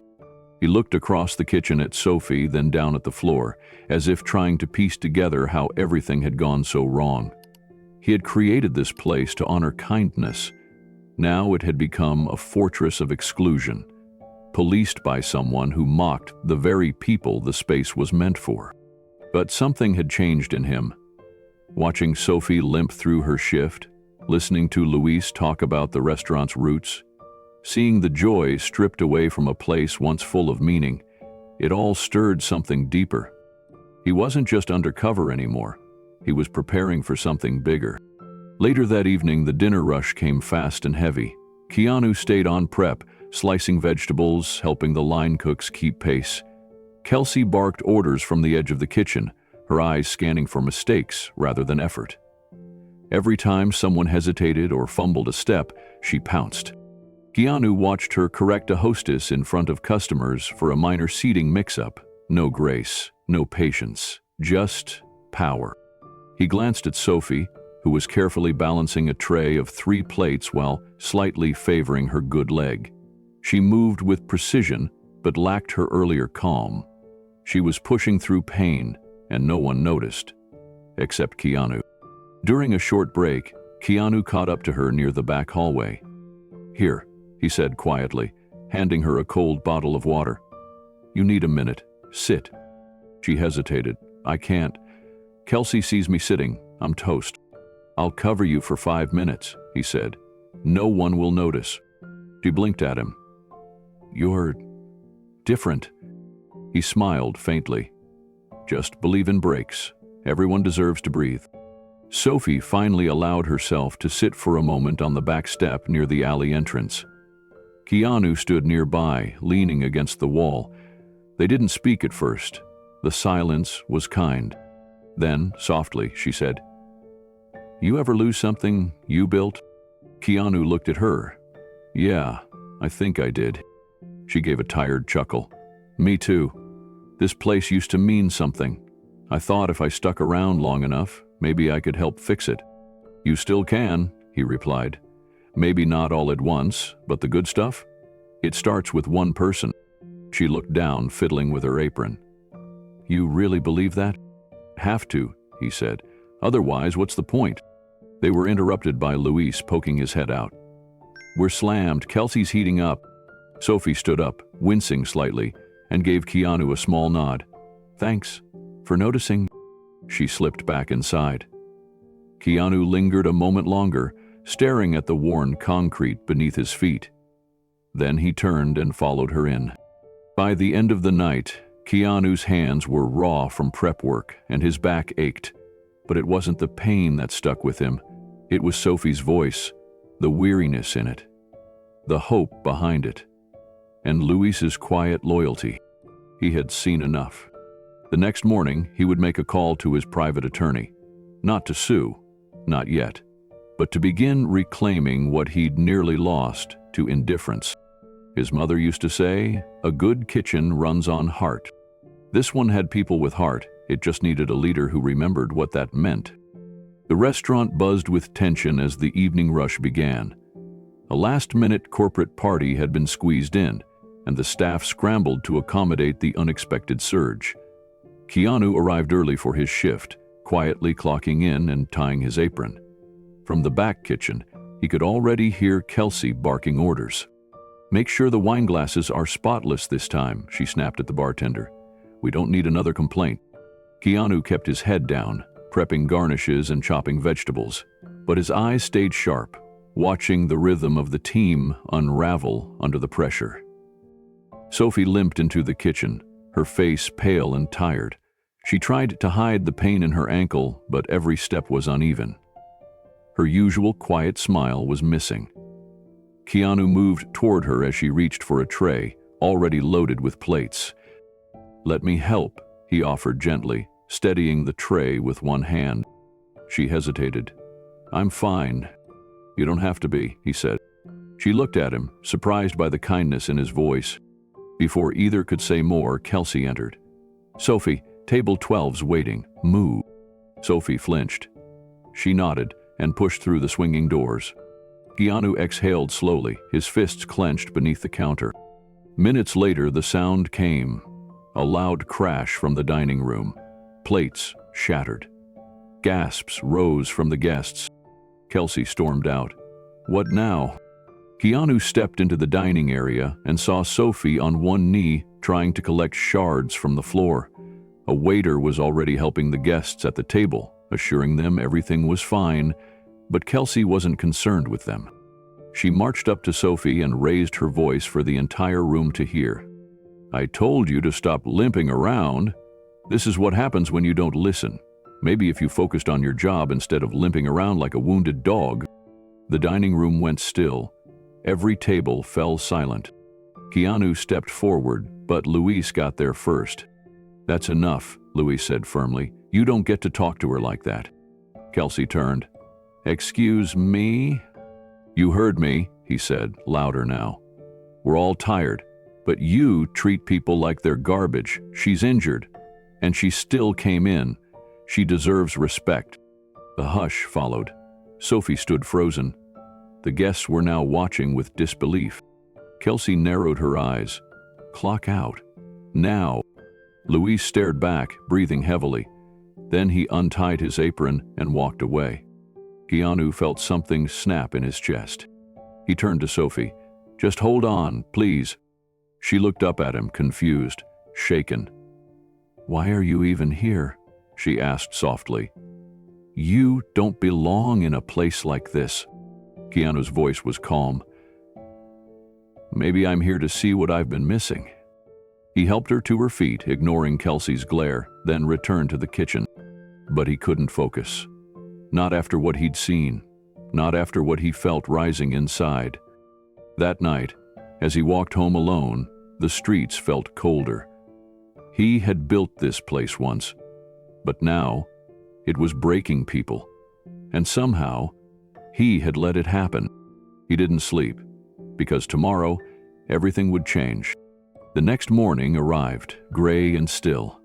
He looked across the kitchen at Sophie, then down at the floor, as if trying to piece together how everything had gone so wrong. He had created this place to honor kindness. Now it had become a fortress of exclusion, policed by someone who mocked the very people the space was meant for. But something had changed in him. Watching Sophie limp through her shift, listening to Luis talk about the restaurant's roots, seeing the joy stripped away from a place once full of meaning, it all stirred something deeper. He wasn't just undercover anymore. He was preparing for something bigger. Later that evening, the dinner rush came fast and heavy. Keanu stayed on prep, slicing vegetables, helping the line cooks keep pace. Kelsey barked orders from the edge of the kitchen, her eyes scanning for mistakes rather than effort. Every time someone hesitated or fumbled a step, she pounced. Keanu watched her correct a hostess in front of customers for a minor seating mix-up. No grace, no patience, just power. He glanced at Sophie, who was carefully balancing a tray of 3 plates while slightly favoring her good leg. She moved with precision, but lacked her earlier calm. She was pushing through pain, and no one noticed, except Keanu. During a short break, Keanu caught up to her near the back hallway. Here, he said quietly, handing her a cold bottle of water. You need a minute. Sit. She hesitated. I can't. Kelsey sees me sitting. I'm toast. I'll cover you for 5 minutes, he said. No one will notice. She blinked at him. You're different. He smiled faintly. Just believe in breaks. Everyone deserves to breathe. Sophie finally allowed herself to sit for a moment on the back step near the alley entrance. Keanu stood nearby, leaning against the wall. They didn't speak at first. The silence was kind. Then, softly, she said, You ever lose something you built? Keanu looked at her. Yeah, I think I did. She gave a tired chuckle. Me too. This place used to mean something. I thought if I stuck around long enough, maybe I could help fix it. You still can, he replied. Maybe not all at once, but the good stuff? It starts with one person. She looked down, fiddling with her apron. You really believe that? Have to, he said. Otherwise, what's the point? They were interrupted by Luis poking his head out. We're slammed. Kelsey's heating up. Sophie stood up, wincing slightly, and gave Keanu a small nod. Thanks for noticing. She slipped back inside. Keanu lingered a moment longer, staring at the worn concrete beneath his feet. Then he turned and followed her in. By the end of the night, Keanu's hands were raw from prep work and his back ached. But it wasn't the pain that stuck with him. It was Sophie's voice, the weariness in it, the hope behind it, and Luis's quiet loyalty. He had seen enough. The next morning, he would make a call to his private attorney. Not to sue, not yet, but to begin reclaiming what he'd nearly lost to indifference. His mother used to say, a good kitchen runs on heart. This one had people with heart. It just needed a leader who remembered what that meant. The restaurant buzzed with tension as the evening rush began. A last-minute corporate party had been squeezed in, and the staff scrambled to accommodate the unexpected surge. Keanu arrived early for his shift, quietly clocking in and tying his apron. From the back kitchen, he could already hear Kelsey barking orders. Make sure the wine glasses are spotless this time, she snapped at the bartender. We don't need another complaint. Keanu kept his head down, prepping garnishes and chopping vegetables, but his eyes stayed sharp, watching the rhythm of the team unravel under the pressure. Sophie limped into the kitchen, her face pale and tired. She tried to hide the pain in her ankle, but every step was uneven. Her usual quiet smile was missing. Keanu moved toward her as she reached for a tray, already loaded with plates. Let me help, he offered gently, steadying the tray with one hand. She hesitated. I'm fine. You don't have to be, he said. She looked at him, surprised by the kindness in his voice. Before either could say more, Kelsey entered. Sophie, table 12's waiting. Move. Sophie flinched. She nodded, and pushed through the swinging doors. Keanu exhaled slowly, his fists clenched beneath the counter. Minutes later, the sound came. A loud crash from the dining room. Plates shattered. Gasps rose from the guests. Kelsey stormed out. What now? Keanu stepped into the dining area and saw Sophie on one knee trying to collect shards from the floor. A waiter was already helping the guests at the table, assuring them everything was fine, but Kelsey wasn't concerned with them. She marched up to Sophie and raised her voice for the entire room to hear. I told you to stop limping around. This is what happens when you don't listen. Maybe if you focused on your job instead of limping around like a wounded dog. The dining room went still. Every table fell silent. Keanu stepped forward, but Luis got there first. That's enough, Luis said firmly. You don't get to talk to her like that. Kelsey turned. Excuse me? You heard me, he said, louder now. We're all tired, but you treat people like they're garbage. She's injured, and she still came in. She deserves respect. The hush followed. Sophie stood frozen. The guests were now watching with disbelief. Kelsey narrowed her eyes. Clock out. Now. Luis stared back, breathing heavily. Then he untied his apron and walked away. Keanu felt something snap in his chest. He turned to Sophie. Just hold on, please. She looked up at him, confused, shaken. Why are you even here? She asked softly. You don't belong in a place like this. Keanu's voice was calm. Maybe I'm here to see what I've been missing. He helped her to her feet, ignoring Kelsey's glare, then returned to the kitchen. But he couldn't focus. Not after what he'd seen. Not after what he felt rising inside. That night, as he walked home alone, the streets felt colder. He had built this place once, but now it was breaking people. And somehow, he had let it happen. He didn't sleep, because tomorrow, everything would change. The next morning arrived, gray and still.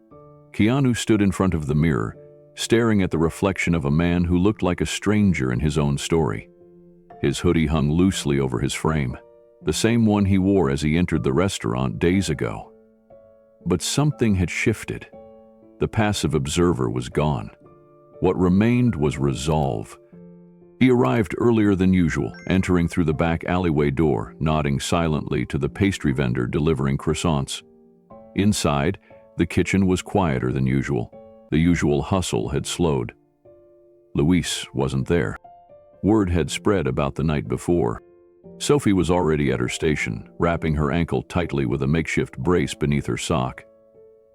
Keanu stood in front of the mirror, staring at the reflection of a man who looked like a stranger in his own story. His hoodie hung loosely over his frame, the same one he wore as he entered the restaurant days ago. But something had shifted. The passive observer was gone. What remained was resolve. He arrived earlier than usual, entering through the back alleyway door, nodding silently to the pastry vendor delivering croissants. Inside, the kitchen was quieter than usual. The usual hustle had slowed. Luis wasn't there. Word had spread about the night before. Sophie was already at her station, wrapping her ankle tightly with a makeshift brace beneath her sock.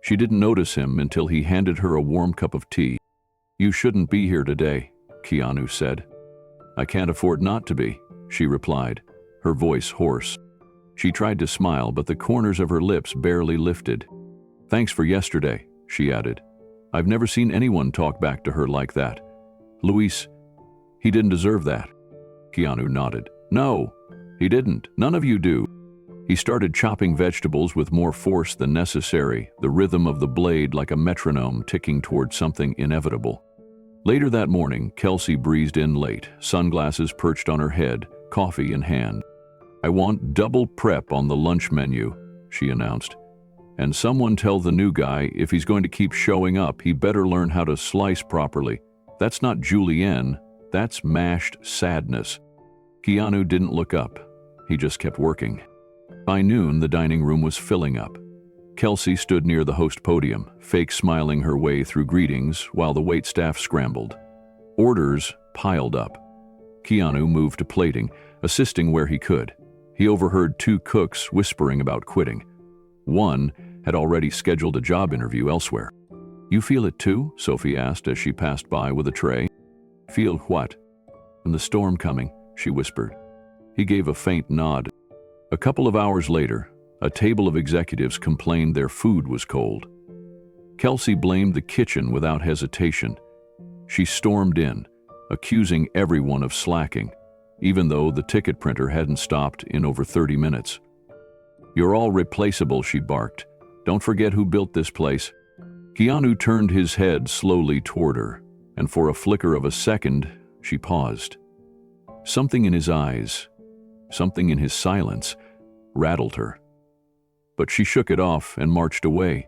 She didn't notice him until he handed her a warm cup of tea. You shouldn't be here today, Keanu said. I can't afford not to be, she replied, her voice hoarse. She tried to smile, but the corners of her lips barely lifted. Thanks for yesterday, she added. I've never seen anyone talk back to her like that. Luis, he didn't deserve that. Keanu nodded. No, he didn't. None of you do. He started chopping vegetables with more force than necessary, the rhythm of the blade like a metronome ticking toward something inevitable. Later that morning, Kelsey breezed in late, sunglasses perched on her head, coffee in hand. I want double prep on the lunch menu, she announced. And someone tell the new guy if he's going to keep showing up, he better learn how to slice properly. That's not julienne, that's mashed sadness. Keanu didn't look up. He just kept working. By noon, the dining room was filling up. Kelsey stood near the host podium, fake smiling her way through greetings while the waitstaff scrambled. Orders piled up. Keanu moved to plating, assisting where he could. He overheard two cooks whispering about quitting. One had already scheduled a job interview elsewhere. You feel it too? Sophie asked as she passed by with a tray. Feel what? And the storm coming, she whispered. He gave a faint nod. A couple of hours later, a table of executives complained their food was cold. Kelsey blamed the kitchen without hesitation. She stormed in, accusing everyone of slacking, even though the ticket printer hadn't stopped in over 30 minutes. You're all replaceable, she barked. Don't forget who built this place. Keanu turned his head slowly toward her, and for a flicker of a second, She paused. Something in his eyes, something in his silence, rattled her. But she shook it off and marched away.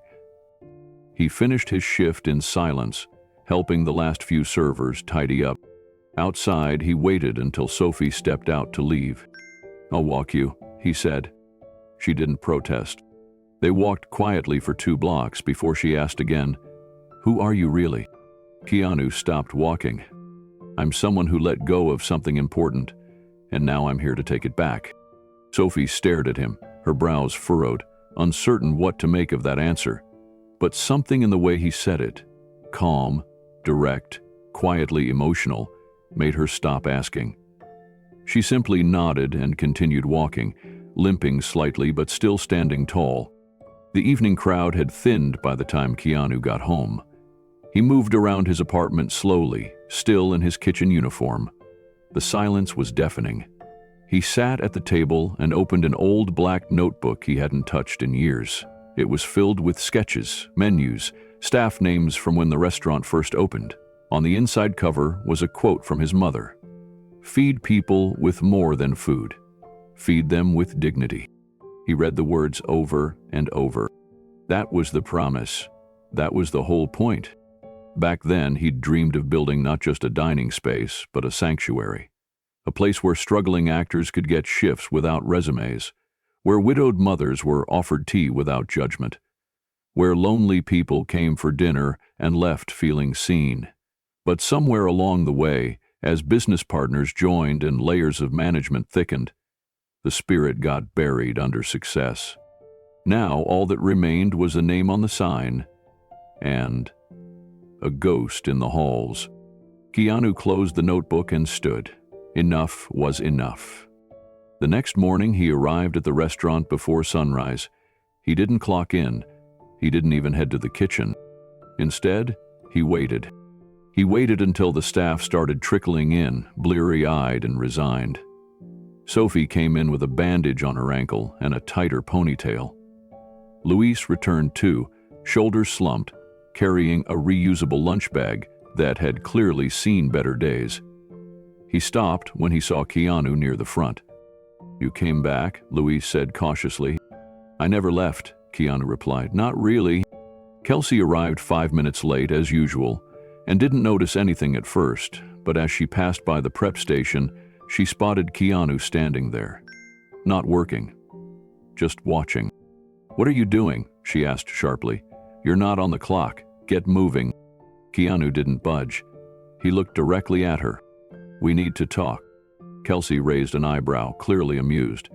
He finished his shift in silence, helping the last few servers tidy up. Outside, he waited until Sophie stepped out to leave. "I'll walk you," he said. She didn't protest. They walked quietly for 2 blocks before she asked again, "Who are you really?" Keanu stopped walking. "I'm someone who let go of something important, and now I'm here to take it back." Sophie stared at him, her brows furrowed, uncertain what to make of that answer. But something in the way he said it, calm, direct, quietly emotional, made her stop asking. She simply nodded and continued walking, limping slightly but still standing tall. The evening crowd had thinned by the time Keanu got home. He moved around his apartment slowly, still in his kitchen uniform. The silence was deafening. He sat at the table and opened an old black notebook he hadn't touched in years. It was filled with sketches, menus, staff names from when the restaurant first opened. On the inside cover was a quote from his mother. "Feed people with more than food. Feed them with dignity." He read the words over and over. That was the promise. That was the whole point. Back then, he'd dreamed of building not just a dining space, but a sanctuary. A place where struggling actors could get shifts without resumes, where widowed mothers were offered tea without judgment, where lonely people came for dinner and left feeling seen. But somewhere along the way, as business partners joined and layers of management thickened, the spirit got buried under success. Now all that remained was a name on the sign and a ghost in the halls. Keanu closed the notebook and stood. Enough was enough. The next morning he arrived at the restaurant before sunrise. He didn't clock in. He didn't even head to the kitchen. Instead, he waited. He waited until the staff started trickling in, bleary-eyed and resigned. Sophie came in with a bandage on her ankle and a tighter ponytail. Luis returned too, shoulders slumped, carrying a reusable lunch bag that had clearly seen better days. He stopped when he saw Keanu near the front. "You came back," Luis said cautiously. "I never left," Keanu replied. "Not really." Kelsey arrived 5 minutes late as usual and didn't notice anything at first, but as she passed by the prep station, she spotted Keanu standing there. Not working, just watching. "What are you doing?" she asked sharply. "You're not on the clock. Get moving." Keanu didn't budge. He looked directly at her. "We need to talk." Kelsey raised an eyebrow, clearly amused.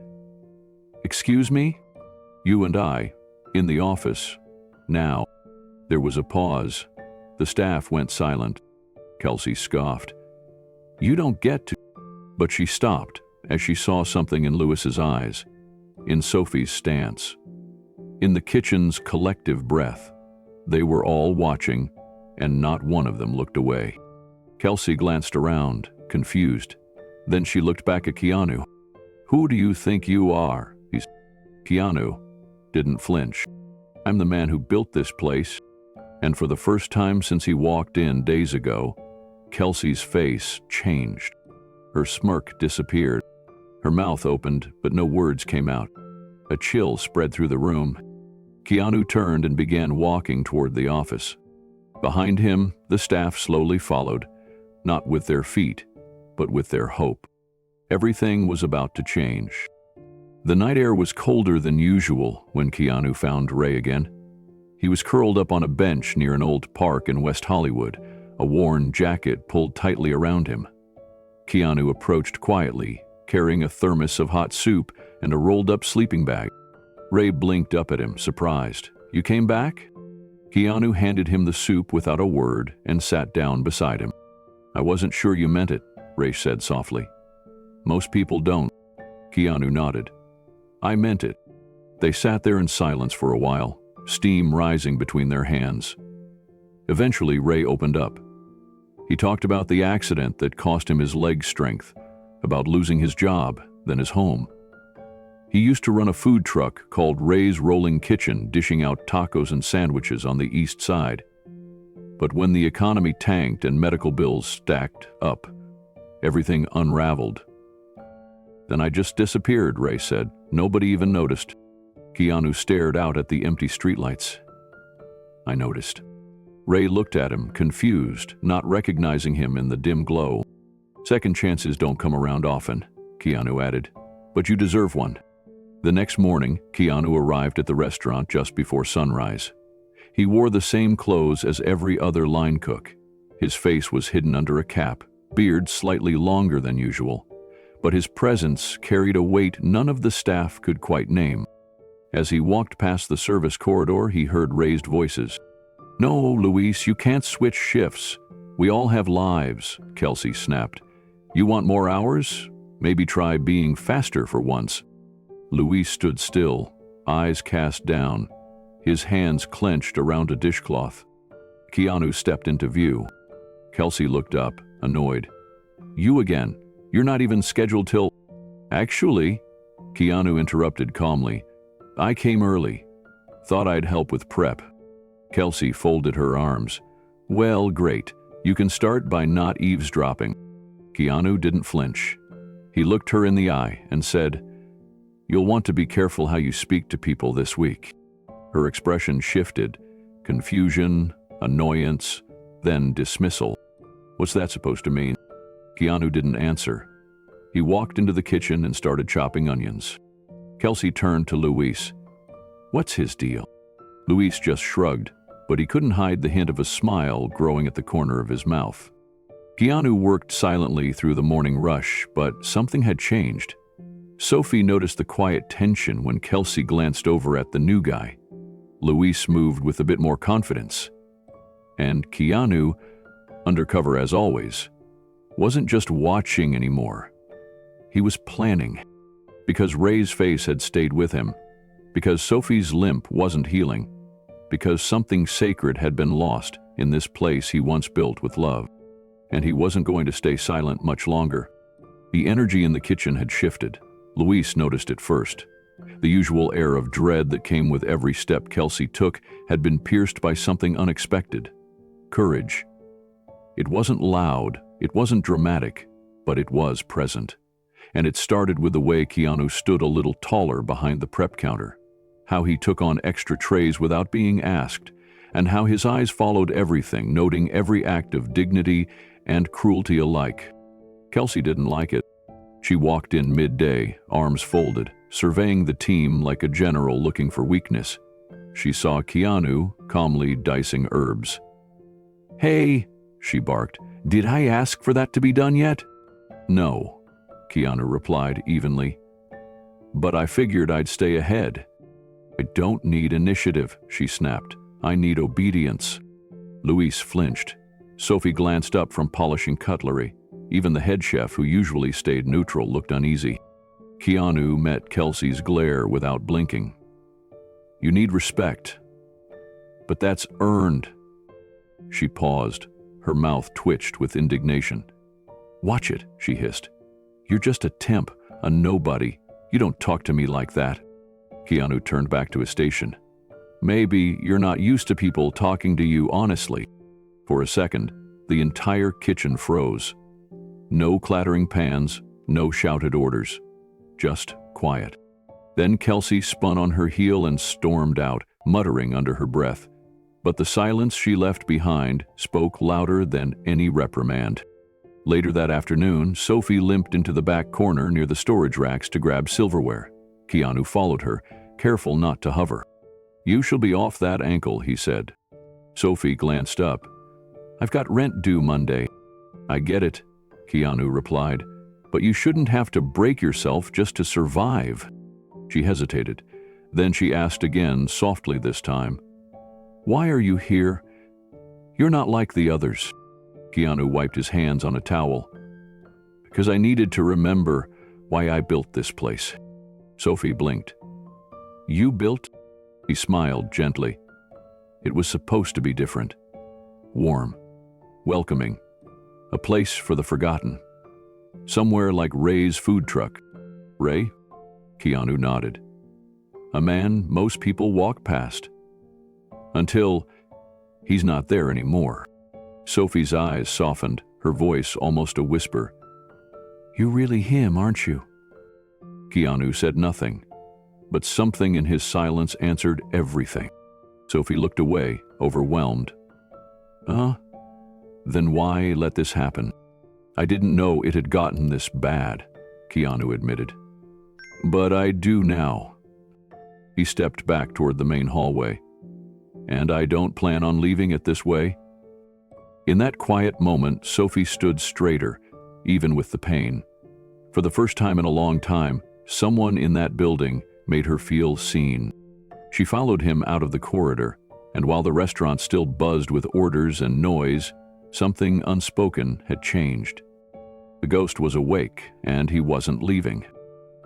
"Excuse me? You and I, in the office, now." There was a pause. The staff went silent. Kelsey scoffed. "You don't get to..." But she stopped as she saw something in Louis's eyes, in Sophie's stance, in the kitchen's collective breath. They were all watching, and not one of them looked away. Kelsey glanced around, confused. Then she looked back at Keanu. "Who do you think you are?" Keanu didn't flinch. "I'm the man who built this place." And for the first time since he walked in days ago, Kelsey's face changed. Her smirk disappeared. Her mouth opened, but no words came out. A chill spread through the room. Keanu turned and began walking toward the office. Behind him, the staff slowly followed, not with their feet, but with their hope. Everything was about to change. The night air was colder than usual when Keanu found Ray again. He was curled up on a bench near an old park in West Hollywood, a worn jacket pulled tightly around him. Keanu approached quietly, carrying a thermos of hot soup and a rolled-up sleeping bag. Ray blinked up at him, surprised. "You came back?" Keanu handed him the soup without a word and sat down beside him. "I wasn't sure you meant it," Ray said softly. "Most people don't." Keanu nodded. "I meant it." They sat there in silence for a while, steam rising between their hands. Eventually, Ray opened up. He talked about the accident that cost him his leg strength, about losing his job, then his home. He used to run a food truck called Ray's Rolling Kitchen, dishing out tacos and sandwiches on the East Side. But when the economy tanked and medical bills stacked up, Everything unraveled. "Then I just disappeared," Ray said. "Nobody even noticed." Keanu stared out at the empty streetlights. "I noticed." Ray looked at him, confused, not recognizing him in the dim glow. "Second chances don't come around often," Keanu added, "but you deserve one." The next morning, Keanu arrived at the restaurant just before sunrise. He wore the same clothes as every other line cook. His face was hidden under a cap, beard slightly longer than usual, but his presence carried a weight none of the staff could quite name. As he walked past the service corridor, he heard raised voices. "No, Luis, you can't switch shifts. We all have lives," Kelsey snapped. "You want more hours? Maybe try being faster for once." Luis stood still, eyes cast down, his hands clenched around a dishcloth. Keanu stepped into view. Kelsey looked up, annoyed. "You again? You're not even scheduled till—" "Actually," Keanu interrupted calmly, "I came early. Thought I'd help with prep." Kelsey folded her arms. "Well, great. You can start by not eavesdropping." Keanu didn't flinch. He looked her in the eye and said, "You'll want to be careful how you speak to people this week." Her expression shifted, confusion, annoyance, then dismissal. "What's that supposed to mean?" Keanu didn't answer. He walked into the kitchen and started chopping onions. Kelsey turned to Luis. "What's his deal?" Luis just shrugged, but he couldn't hide the hint of a smile growing at the corner of his mouth. Keanu worked silently through the morning rush, but something had changed. Sophie noticed the quiet tension when Kelsey glanced over at the new guy. Luis moved with a bit more confidence. And Keanu, undercover as always, wasn't just watching anymore. He was planning. Because Ray's face had stayed with him, because Sophie's limp wasn't healing, because something sacred had been lost in this place he once built with love. And he wasn't going to stay silent much longer. The energy in the kitchen had shifted. Luis noticed it first. The usual air of dread that came with every step Kelsey took had been pierced by something unexpected. Courage. It wasn't loud, it wasn't dramatic, but it was present. And it started with the way Keanu stood a little taller behind the prep counter, how he took on extra trays without being asked, and how his eyes followed everything, noting every act of dignity and cruelty alike. Kelsey didn't like it. She walked in midday, arms folded, surveying the team like a general looking for weakness. She saw Keanu calmly dicing herbs. "Hey," she barked, "did I ask for that to be done yet?" "No," Keanu replied evenly. "But I figured I'd stay ahead." "I don't need initiative," she snapped. "I need obedience." Luis flinched. Sophie glanced up from polishing cutlery. Even the head chef, who usually stayed neutral, looked uneasy. Keanu met Kelsey's glare without blinking. "You need respect. But that's earned." She paused. Her mouth twitched with indignation. "Watch it," she hissed. "You're just a temp, a nobody. You don't talk to me like that." Keanu turned back to his station. "Maybe you're not used to people talking to you honestly." For a second, the entire kitchen froze. No clattering pans, no shouted orders. Just quiet. Then Kelsey spun on her heel and stormed out, muttering under her breath. But the silence she left behind spoke louder than any reprimand. Later that afternoon, Sophie limped into the back corner near the storage racks to grab silverware. Keanu followed her, careful not to hover. "You shall be off that ankle," he said. Sophie glanced up. "I've got rent due Monday." "I get it," Keanu replied, "but you shouldn't have to break yourself just to survive." She hesitated. Then she asked again, softly this time, "Why are you here? You're not like the others." Keanu wiped his hands on a towel. "Because I needed to remember why I built this place." Sophie blinked. "You built?" He smiled gently. "It was supposed to be different. Warm. Welcoming. A place for the forgotten. Somewhere like Ray's food truck." "Ray?" Keanu nodded. "A man most people walk past. Until he's not there anymore." Sophie's eyes softened, her voice almost a whisper. "You really him, aren't you?" Keanu said nothing, but something in his silence answered everything. Sophie looked away, overwhelmed. Then why let this happen? I didn't know it had gotten this bad, Keanu admitted. But I do now. He stepped back toward the main hallway. And I don't plan on leaving it this way. In that quiet moment, Sophie stood straighter, even with the pain. For the first time in a long time, someone in that building made her feel seen. She followed him out of the corridor, and while the restaurant still buzzed with orders and noise, something unspoken had changed. The ghost was awake, and he wasn't leaving.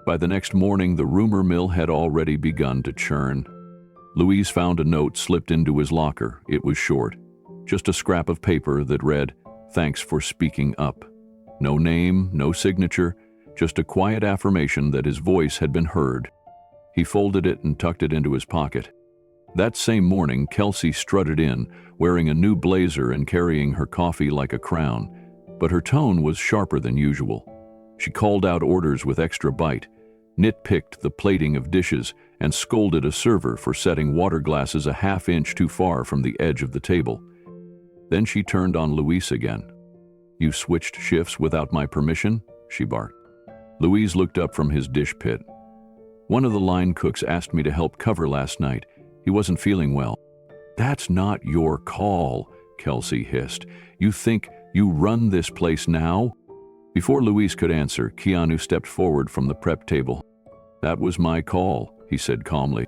By the next morning, the rumor mill had already begun to churn. Louise found a note slipped into his locker. It was short, just a scrap of paper that read, "Thanks for speaking up." No name, no signature, just a quiet affirmation that his voice had been heard. He folded it and tucked it into his pocket. That same morning, Kelsey strutted in, wearing a new blazer and carrying her coffee like a crown, but her tone was sharper than usual. She called out orders with extra bite, nitpicked the plating of dishes, and scolded a server for setting water glasses a half-inch too far from the edge of the table. Then she turned on Louise again. "You switched shifts without my permission?" she barked. Louise looked up from his dish pit. "One of the line cooks asked me to help cover last night. He wasn't feeling well." "That's not your call," Kelsey hissed. "You think you run this place now?" Before Louise could answer, Keanu stepped forward from the prep table. "That was my call," he said calmly.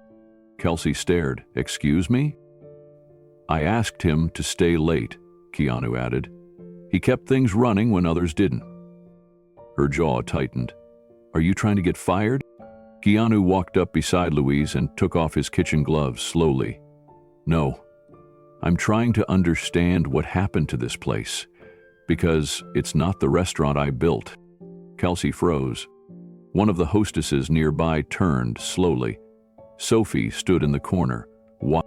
Kelsey stared. "Excuse me?" "I asked him to stay late," Keanu added. "He kept things running when others didn't." Her jaw tightened. "Are you trying to get fired?" Keanu walked up beside Louise and took off his kitchen gloves slowly. "No. I'm trying to understand what happened to this place, because it's not the restaurant I built." Kelsey froze. One of the hostesses nearby turned slowly. Sophie stood in the corner. "What?"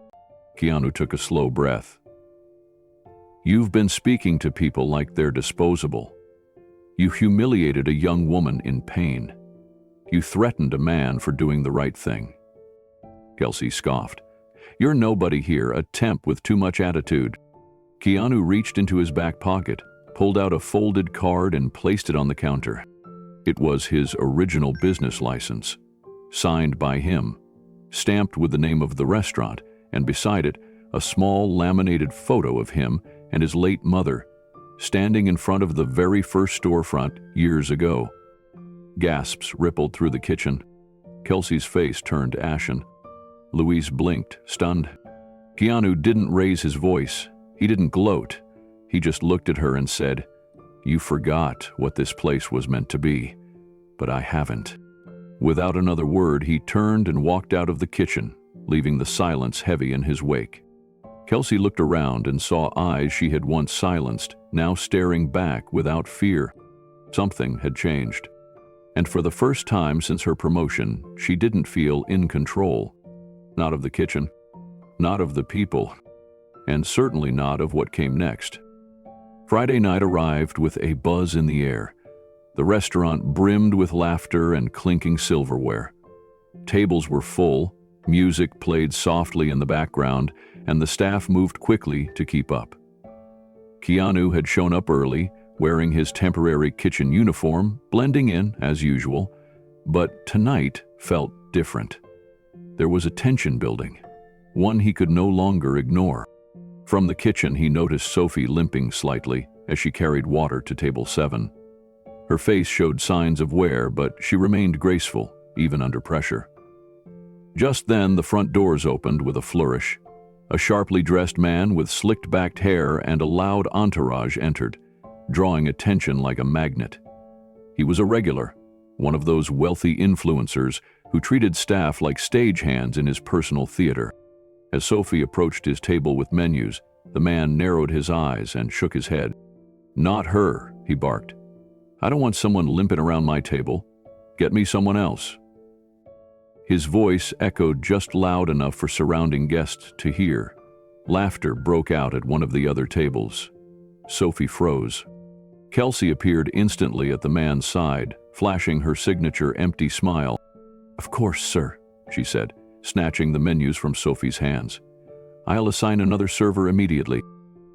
Keanu took a slow breath. "You've been speaking to people like they're disposable. You humiliated a young woman in pain. You threatened a man for doing the right thing." Kelsey scoffed. "You're nobody here, a temp with too much attitude." Keanu reached into his back pocket, pulled out a folded card and placed it on the counter. It was his original business license, signed by him, stamped with the name of the restaurant, and beside it, a small laminated photo of him and his late mother, standing in front of the very first storefront years ago. Gasps rippled through the kitchen. Kelsey's face turned ashen. Louise blinked, stunned. Keanu didn't raise his voice. He didn't gloat. He just looked at her and said, "You forgot what this place was meant to be, but I haven't." Without another word, he turned and walked out of the kitchen, leaving the silence heavy in his wake. Kelsey looked around and saw eyes she had once silenced, now staring back without fear. Something had changed. And for the first time since her promotion, she didn't feel in control. Not of the kitchen, not of the people, and certainly not of what came next. Friday night arrived with a buzz in the air. The restaurant brimmed with laughter and clinking silverware. Tables were full, music played softly in the background, and the staff moved quickly to keep up. Keanu had shown up early, wearing his temporary kitchen uniform, blending in as usual, but tonight felt different. There was a tension building, one he could no longer ignore. From the kitchen, he noticed Sophie limping slightly as she carried water to table 7. Her face showed signs of wear, but she remained graceful, even under pressure. Just then, the front doors opened with a flourish. A sharply dressed man with slicked-backed hair and a loud entourage entered, drawing attention like a magnet. He was a regular, one of those wealthy influencers who treated staff like stagehands in his personal theater. As Sophie approached his table with menus, the man narrowed his eyes and shook his head. "Not her," he barked. "I don't want someone limping around my table. Get me someone else." His voice echoed just loud enough for surrounding guests to hear. Laughter broke out at one of the other tables. Sophie froze. Kelsey appeared instantly at the man's side, flashing her signature empty smile. "Of course, sir," she said, snatching the menus from Sophie's hands. "I'll assign another server immediately."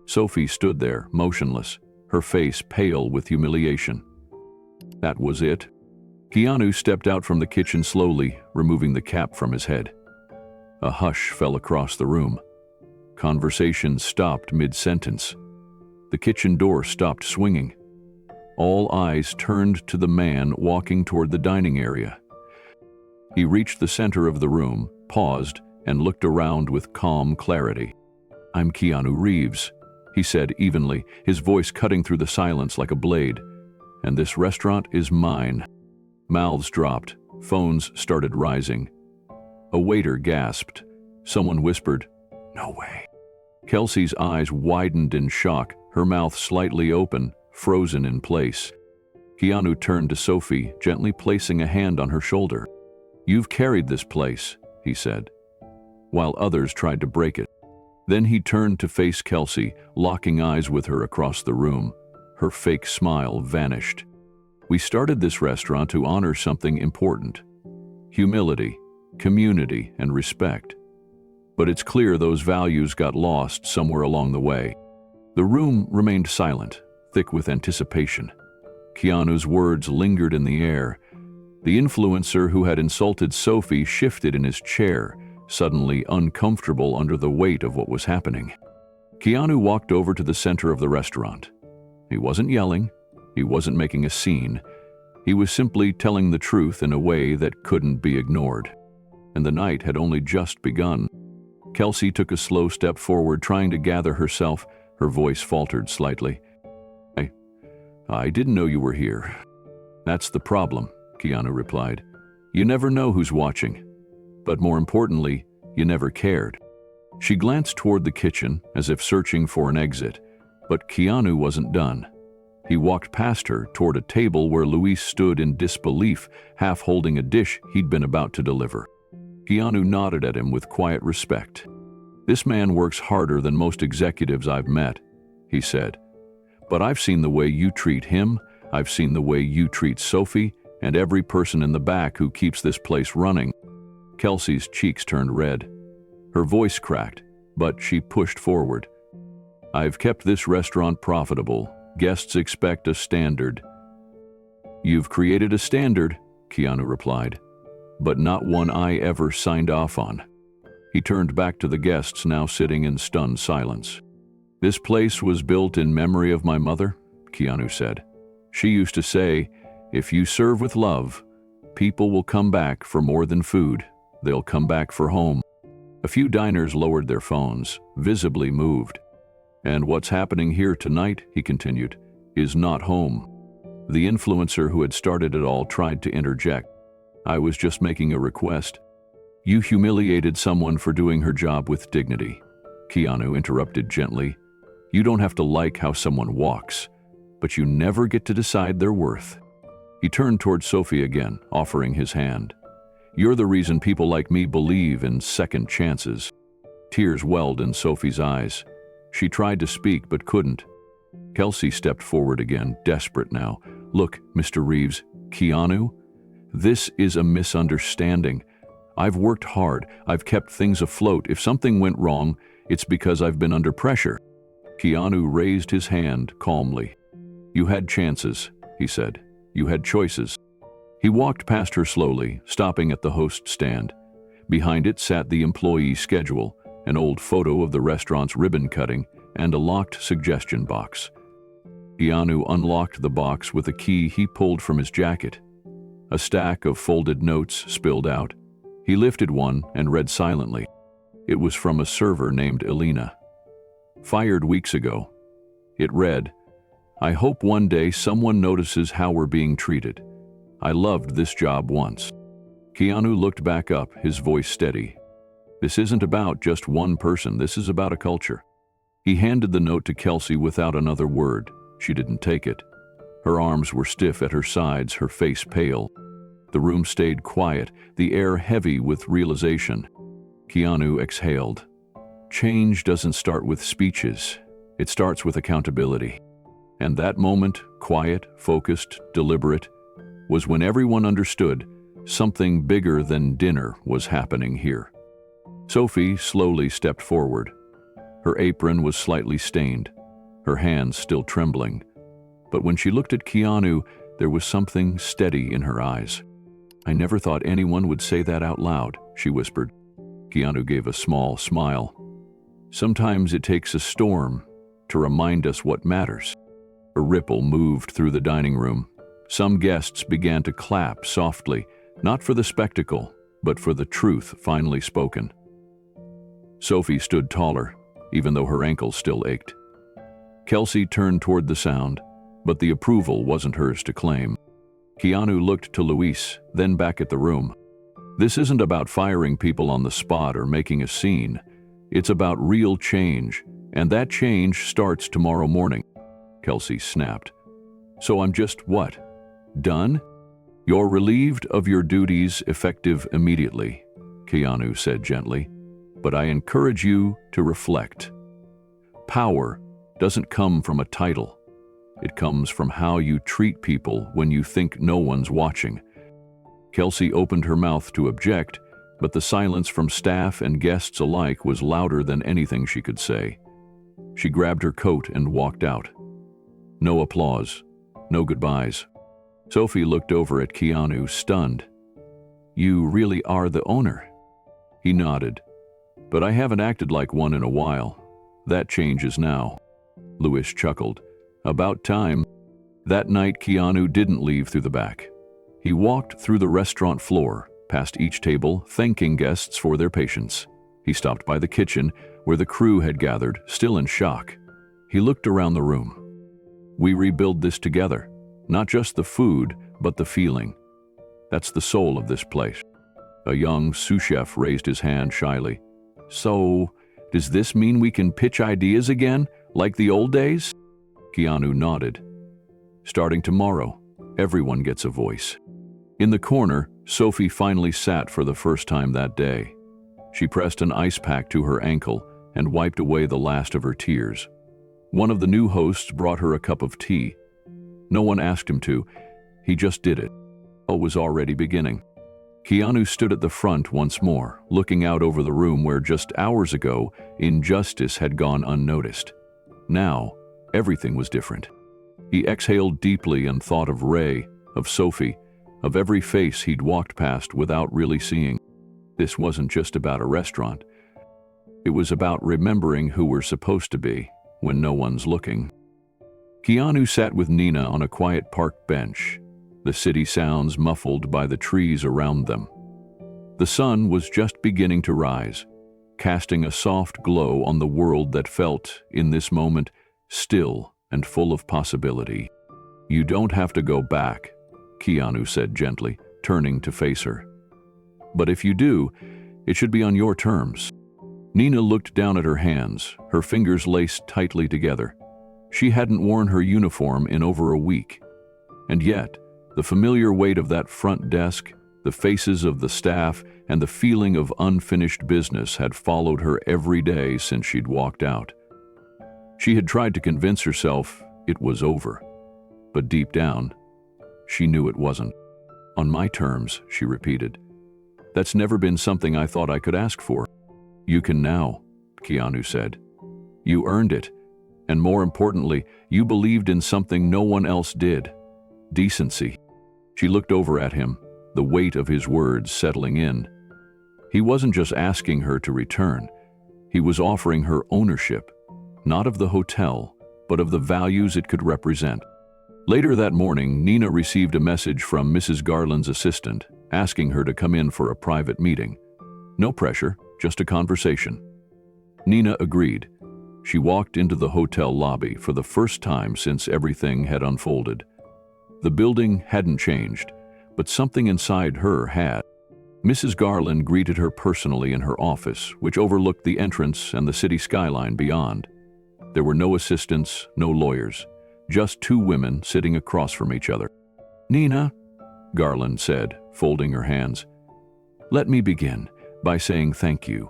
Sophie stood there, motionless, her face pale with humiliation. That was it. Keanu stepped out from the kitchen slowly, removing the cap from his head. A hush fell across the room. Conversation stopped mid-sentence. The kitchen door stopped swinging. All eyes turned to the man walking toward the dining area. He reached the center of the room, paused, and looked around with calm clarity. "I'm Keanu Reeves," he said evenly, his voice cutting through the silence like a blade. "And this restaurant is mine." Mouths dropped, phones started rising. A waiter gasped. Someone whispered, "No way." Kelsey's eyes widened in shock, her mouth slightly open, frozen in place. Keanu turned to Sophie, gently placing a hand on her shoulder. "You've carried this place," he said, while others tried to break it. Then he turned to face Kelsey, locking eyes with her across the room. Her fake smile vanished. "We started this restaurant to honor something important: humility, community, and respect. But it's clear those values got lost somewhere along the way." The room remained silent, thick with anticipation. Keanu's words lingered in the air. The influencer who had insulted Sophie shifted in his chair, suddenly uncomfortable under the weight of what was happening. Keanu walked over to the center of the restaurant. He wasn't yelling. He wasn't making a scene. He was simply telling the truth in a way that couldn't be ignored. And the night had only just begun. Kelsey took a slow step forward, trying to gather herself. Her voice faltered slightly. I didn't know you were here." "That's the problem," Keanu replied. "You never know who's watching. But more importantly, you never cared." She glanced toward the kitchen, as if searching for an exit, but Keanu wasn't done. He walked past her toward a table where Luis stood in disbelief, half holding a dish he'd been about to deliver. Keanu nodded at him with quiet respect. "This man works harder than most executives I've met," he said. "But I've seen the way you treat him, I've seen the way you treat Sophie, and every person in the back who keeps this place running." Kelsey's cheeks turned red. Her voice cracked, but she pushed forward. "I've kept this restaurant profitable. Guests expect a standard." "You've created a standard," Keanu replied, "but not one I ever signed off on." He turned back to the guests now sitting in stunned silence. "This place was built in memory of my mother," Keanu said. "She used to say, if you serve with love, people will come back for more than food. They'll come back for home." A few diners lowered their phones, visibly moved. "And what's happening here tonight," he continued, "is not home." The influencer who had started it all tried to interject. "I was just making a request." "You humiliated someone for doing her job with dignity," Keanu interrupted gently. "You don't have to like how someone walks, but you never get to decide their worth." He turned toward Sophie again, offering his hand. "You're the reason people like me believe in second chances." Tears welled in Sophie's eyes. She tried to speak but couldn't. Kelsey stepped forward again, desperate now. "Look, Mr. Reeves, Keanu, this is a misunderstanding. I've worked hard. I've kept things afloat. If something went wrong, it's because I've been under pressure." Keanu raised his hand calmly. "You had chances," he said. "You had choices." He walked past her slowly, stopping at the host stand. Behind it sat the employee schedule, an old photo of the restaurant's ribbon cutting, and a locked suggestion box. Keanu unlocked the box with a key he pulled from his jacket. A stack of folded notes spilled out. He lifted one and read silently. It was from a server named Elena. "Fired weeks ago." It read, "I hope one day someone notices how we're being treated. I loved this job once." Keanu looked back up, his voice steady. "This isn't about just one person, this is about a culture." He handed the note to Kelsey without another word. She didn't take it. Her arms were stiff at her sides, her face pale. The room stayed quiet, the air heavy with realization. Keanu exhaled. Change doesn't start with speeches. It starts with accountability. And that moment, quiet, focused, deliberate, was when everyone understood something bigger than dinner was happening here. Sophie slowly stepped forward. Her apron was slightly stained, her hands still trembling. But when she looked at Keanu, there was something steady in her eyes. "I never thought anyone would say that out loud," she whispered. Keanu gave a small smile. "Sometimes it takes a storm to remind us what matters." A ripple moved through the dining room. Some guests began to clap softly, not for the spectacle, but for the truth finally spoken. Sophie stood taller, even though her ankles still ached. Kelsey turned toward the sound, but the approval wasn't hers to claim. Keanu looked to Luis, then back at the room. "This isn't about firing people on the spot or making a scene. It's about real change, and that change starts tomorrow morning." Kelsey snapped. "So I'm just what? Done?" "You're relieved of your duties effective immediately," Keanu said gently. "But I encourage you to reflect. Power doesn't come from a title. It comes from how you treat people when you think no one's watching." Kelsey opened her mouth to object, but the silence from staff and guests alike was louder than anything she could say. She grabbed her coat and walked out. No applause, no goodbyes. Sophie looked over at Keanu, stunned. "You really are the owner?" He nodded. "But I haven't acted like one in a while. That changes now." Luis chuckled. "About time." That night, Keanu didn't leave through the back. He walked through the restaurant floor, past each table, thanking guests for their patience. He stopped by the kitchen, where the crew had gathered, still in shock. He looked around the room. "We rebuild this together. Not just the food, but the feeling. That's the soul of this place." A young sous chef raised his hand shyly. "So, does this mean we can pitch ideas again, like the old days?" Keanu nodded. "Starting tomorrow, everyone gets a voice." In the corner, Sophie finally sat for the first time that day. She pressed an ice pack to her ankle and wiped away the last of her tears. One of the new hosts brought her a cup of tea. No one asked him to. He just did it. It was already beginning. Keanu stood at the front once more, looking out over the room where just hours ago injustice had gone unnoticed. Now, everything was different. He exhaled deeply and thought of Ray, of Sophie, of every face he'd walked past without really seeing. This wasn't just about a restaurant. It was about remembering who we're supposed to be when no one's looking. Keanu sat with Nina on a quiet park bench, the city sounds muffled by the trees around them. The sun was just beginning to rise, casting a soft glow on the world that felt, in this moment, still and full of possibility. "You don't have to go back," Keanu said gently, turning to face her. "But if you do, it should be on your terms." Nina looked down at her hands, her fingers laced tightly together. She hadn't worn her uniform in over a week. And yet, the familiar weight of that front desk, the faces of the staff, and the feeling of unfinished business had followed her every day since she'd walked out. She had tried to convince herself it was over. But deep down, she knew it wasn't. "On my terms," she repeated. "That's never been something I thought I could ask for." "You can now," Keanu said. "You earned it. And more importantly, you believed in something no one else did. Decency." She looked over at him, the weight of his words settling in. He wasn't just asking her to return. He was offering her ownership, not of the hotel, but of the values it could represent. Later that morning, Nina received a message from Mrs. Garland's assistant, asking her to come in for a private meeting. No pressure, just a conversation. Nina agreed. She walked into the hotel lobby for the first time since everything had unfolded. The building hadn't changed, but something inside her had. Mrs. Garland greeted her personally in her office, which overlooked the entrance and the city skyline beyond. There were no assistants, no lawyers, just two women sitting across from each other. "Nina," Garland said, folding her hands, "let me begin by saying thank you.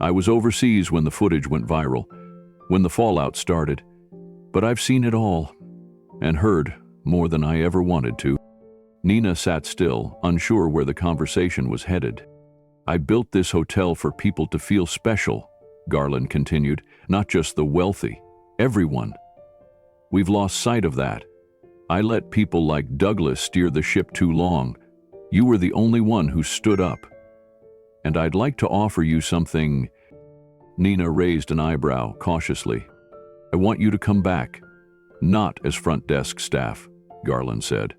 I was overseas when the footage went viral, when the fallout started, but I've seen it all. and heard more than I ever wanted to. Nina sat still, unsure where the conversation was headed. I built this hotel for people to feel special, Garland continued, not just the wealthy, everyone. We've lost sight of that. I let people like Douglas steer the ship too long. You were the only one who stood up. And I'd like to offer you something. Nina raised an eyebrow cautiously. I want you to come back. Not as front desk staff, Garland said,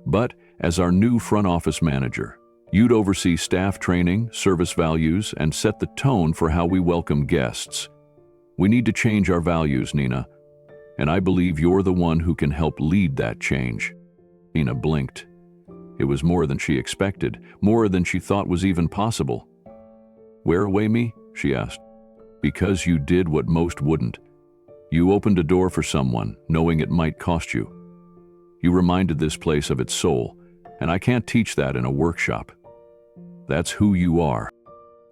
but as our new front office manager. You'd oversee staff training, service values, and set the tone for how we welcome guests. We need to change our values, Nina, and I believe you're the one who can help lead that change. Nina blinked. It was more than she expected, more than she thought was even possible. Where away me? She asked. Because you did what most wouldn't. You opened a door for someone, knowing it might cost you. You reminded this place of its soul, and I can't teach that in a workshop. That's who you are.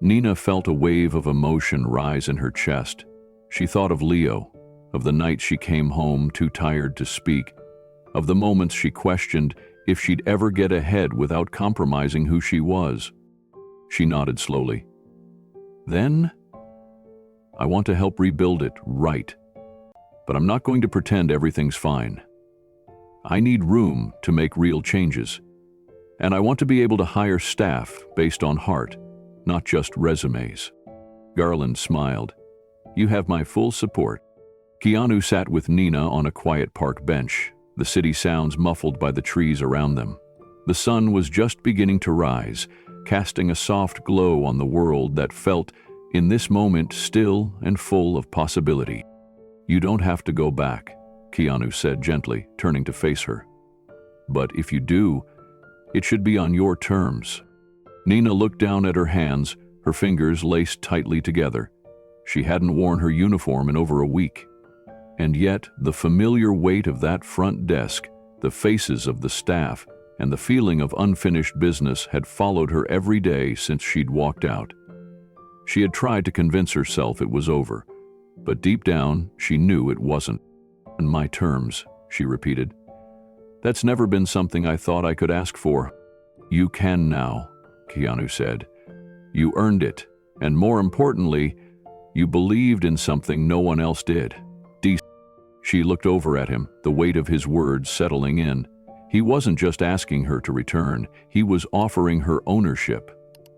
Nina felt a wave of emotion rise in her chest. She thought of Leo, of the nights she came home too tired to speak, of the moments she questioned if she'd ever get ahead without compromising who she was. She nodded slowly. Then, I want to help rebuild it right. But I'm not going to pretend everything's fine. I need room to make real changes. And I want to be able to hire staff based on heart, not just resumes. Garland smiled. You have my full support. Keanu sat with Nina on a quiet park bench, the city sounds muffled by the trees around them. The sun was just beginning to rise, casting a soft glow on the world that felt, in this moment, still and full of possibility. You don't have to go back, Keanu said gently, turning to face her. But if you do, it should be on your terms. Nina looked down at her hands, her fingers laced tightly together. She hadn't worn her uniform in over a week. And yet, the familiar weight of that front desk, the faces of the staff, and the feeling of unfinished business had followed her every day since she'd walked out. She had tried to convince herself it was over, but deep down, she knew it wasn't. On my terms, she repeated. That's never been something I thought I could ask for. You can now, Keanu said. You earned it, and more importantly, you believed in something no one else did. She looked over at him, the weight of his words settling in. He wasn't just asking her to return, he was offering her ownership,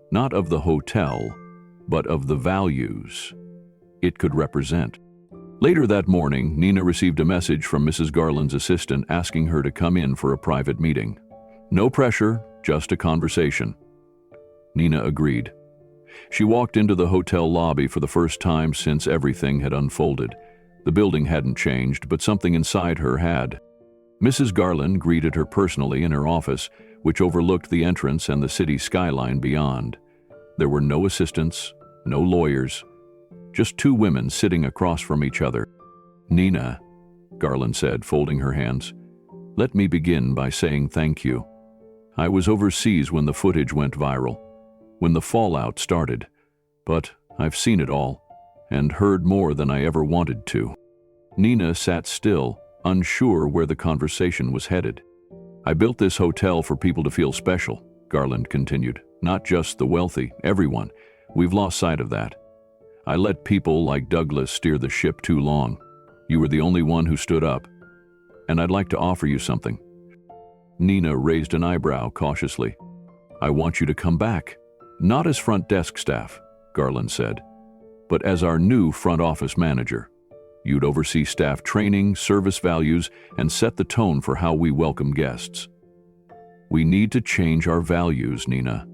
not of the hotel, but of the values it could represent. Later that morning, Nina received a message from Mrs. Garland's assistant asking her to come in for a private meeting. No pressure, just a conversation. Nina agreed. She walked into the hotel lobby for the first time since everything had unfolded. The building hadn't changed, but something inside her had. Mrs. Garland greeted her personally in her office, which overlooked the entrance and the city skyline beyond. There were no assistants, no lawyers, just two women sitting across from each other. Nina, Garland said, folding her hands, let me begin by saying thank you. I was overseas when the footage went viral, when the fallout started, but I've seen it all and heard more than I ever wanted to. Nina sat still, unsure where the conversation was headed. I built this hotel for people to feel special, Garland continued, not just the wealthy, everyone. We've lost sight of that. I let people like Douglas steer the ship too long. You were the only one who stood up. And I'd like to offer you something. Nina raised an eyebrow cautiously. I want you to come back. Not as front desk staff, Garland said, but as our new front office manager. You'd oversee staff training, service values, and set the tone for how we welcome guests. We need to change our values, Nina.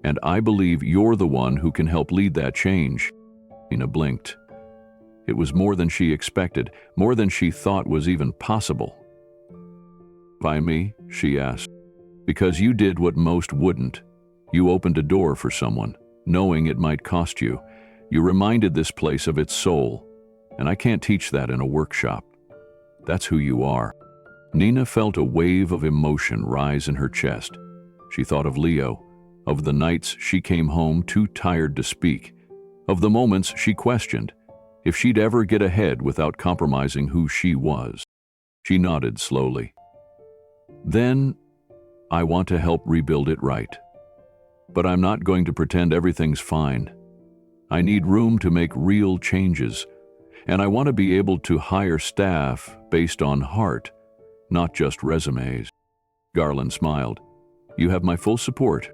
And I believe you're the one who can help lead that change. Nina blinked. It was more than she expected, more than she thought was even possible. By me? She asked. Because you did what most wouldn't. You opened a door for someone, knowing it might cost you. You reminded this place of its soul, and I can't teach that in a workshop. That's who you are. Nina felt a wave of emotion rise in her chest. She thought of Leo, of the nights she came home too tired to speak, of the moments she questioned if she'd ever get ahead without compromising who she was. She nodded slowly. Then, I want to help rebuild it right. But I'm not going to pretend everything's fine. I need room to make real changes, and I want to be able to hire staff based on heart, not just resumes. Garland smiled. You have my full support.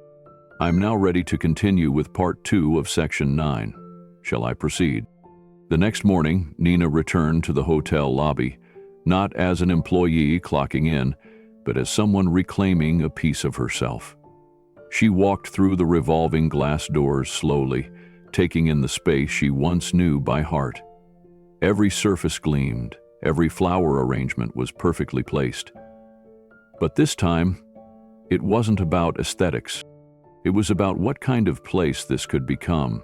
I'm now ready to continue with part 2 of section 9. Shall I proceed? The next morning, Nina returned to the hotel lobby, not as an employee clocking in, but as someone reclaiming a piece of herself. She walked through the revolving glass doors slowly, taking in the space she once knew by heart. Every surface gleamed, every flower arrangement was perfectly placed. But this time, it wasn't about aesthetics. It was about what kind of place this could become.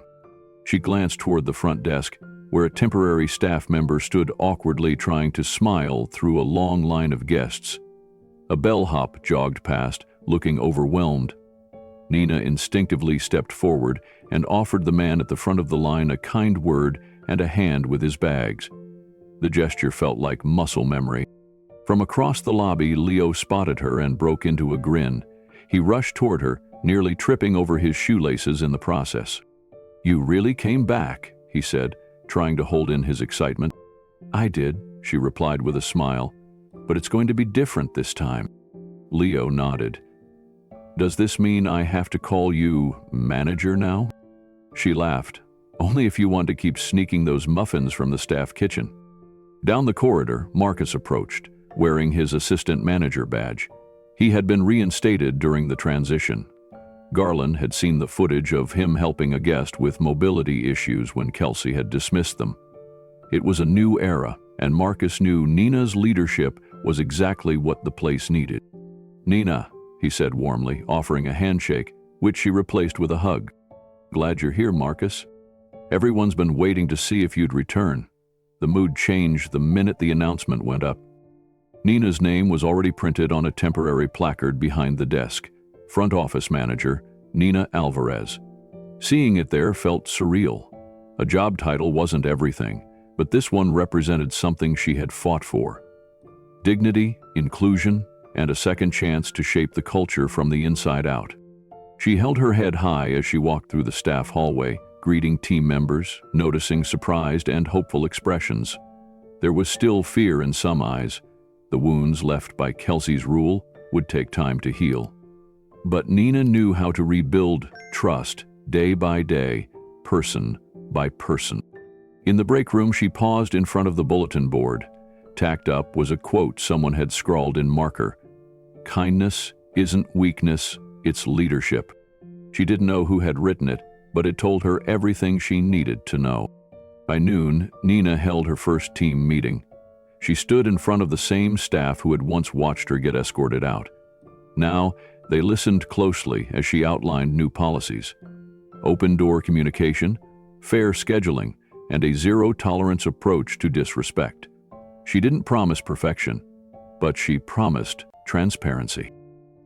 She glanced toward the front desk, where a temporary staff member stood awkwardly trying to smile through a long line of guests. A bellhop jogged past, looking overwhelmed. Nina instinctively stepped forward and offered the man at the front of the line a kind word and a hand with his bags. The gesture felt like muscle memory. From across the lobby, Leo spotted her and broke into a grin. He rushed toward her, nearly tripping over his shoelaces in the process. You really came back, he said, trying to hold in his excitement. I did, she replied with a smile, but it's going to be different this time. Leo nodded. Does this mean I have to call you manager now? She laughed. Only if you want to keep sneaking those muffins from the staff kitchen. Down the corridor, Marcus approached, wearing his assistant manager badge. He had been reinstated during the transition. Garland had seen the footage of him helping a guest with mobility issues when Kelsey had dismissed them. It was a new era, and Marcus knew Nina's leadership was exactly what the place needed. Nina, he said warmly, offering a handshake, which she replaced with a hug. Glad you're here, Marcus. Everyone's been waiting to see if you'd return. The mood changed the minute the announcement went up. Nina's name was already printed on a temporary placard behind the desk. Front office manager, Nina Alvarez. Seeing it there felt surreal. A job title wasn't everything, but this one represented something she had fought for. Dignity, inclusion, and a second chance to shape the culture from the inside out. She held her head high as she walked through the staff hallway, greeting team members, noticing surprised and hopeful expressions. There was still fear in some eyes. The wounds left by Kelsey's rule would take time to heal. But Nina knew how to rebuild trust day by day, person by person. In the break room, she paused in front of the bulletin board. Tacked up was a quote someone had scrawled in marker. Kindness isn't weakness, it's leadership. She didn't know who had written it, but it told her everything she needed to know. By noon, Nina held her first team meeting. She stood in front of the same staff who had once watched her get escorted out. Now, they listened closely as she outlined new policies. Open-door communication, fair scheduling, and a zero-tolerance approach to disrespect. She didn't promise perfection, but she promised transparency.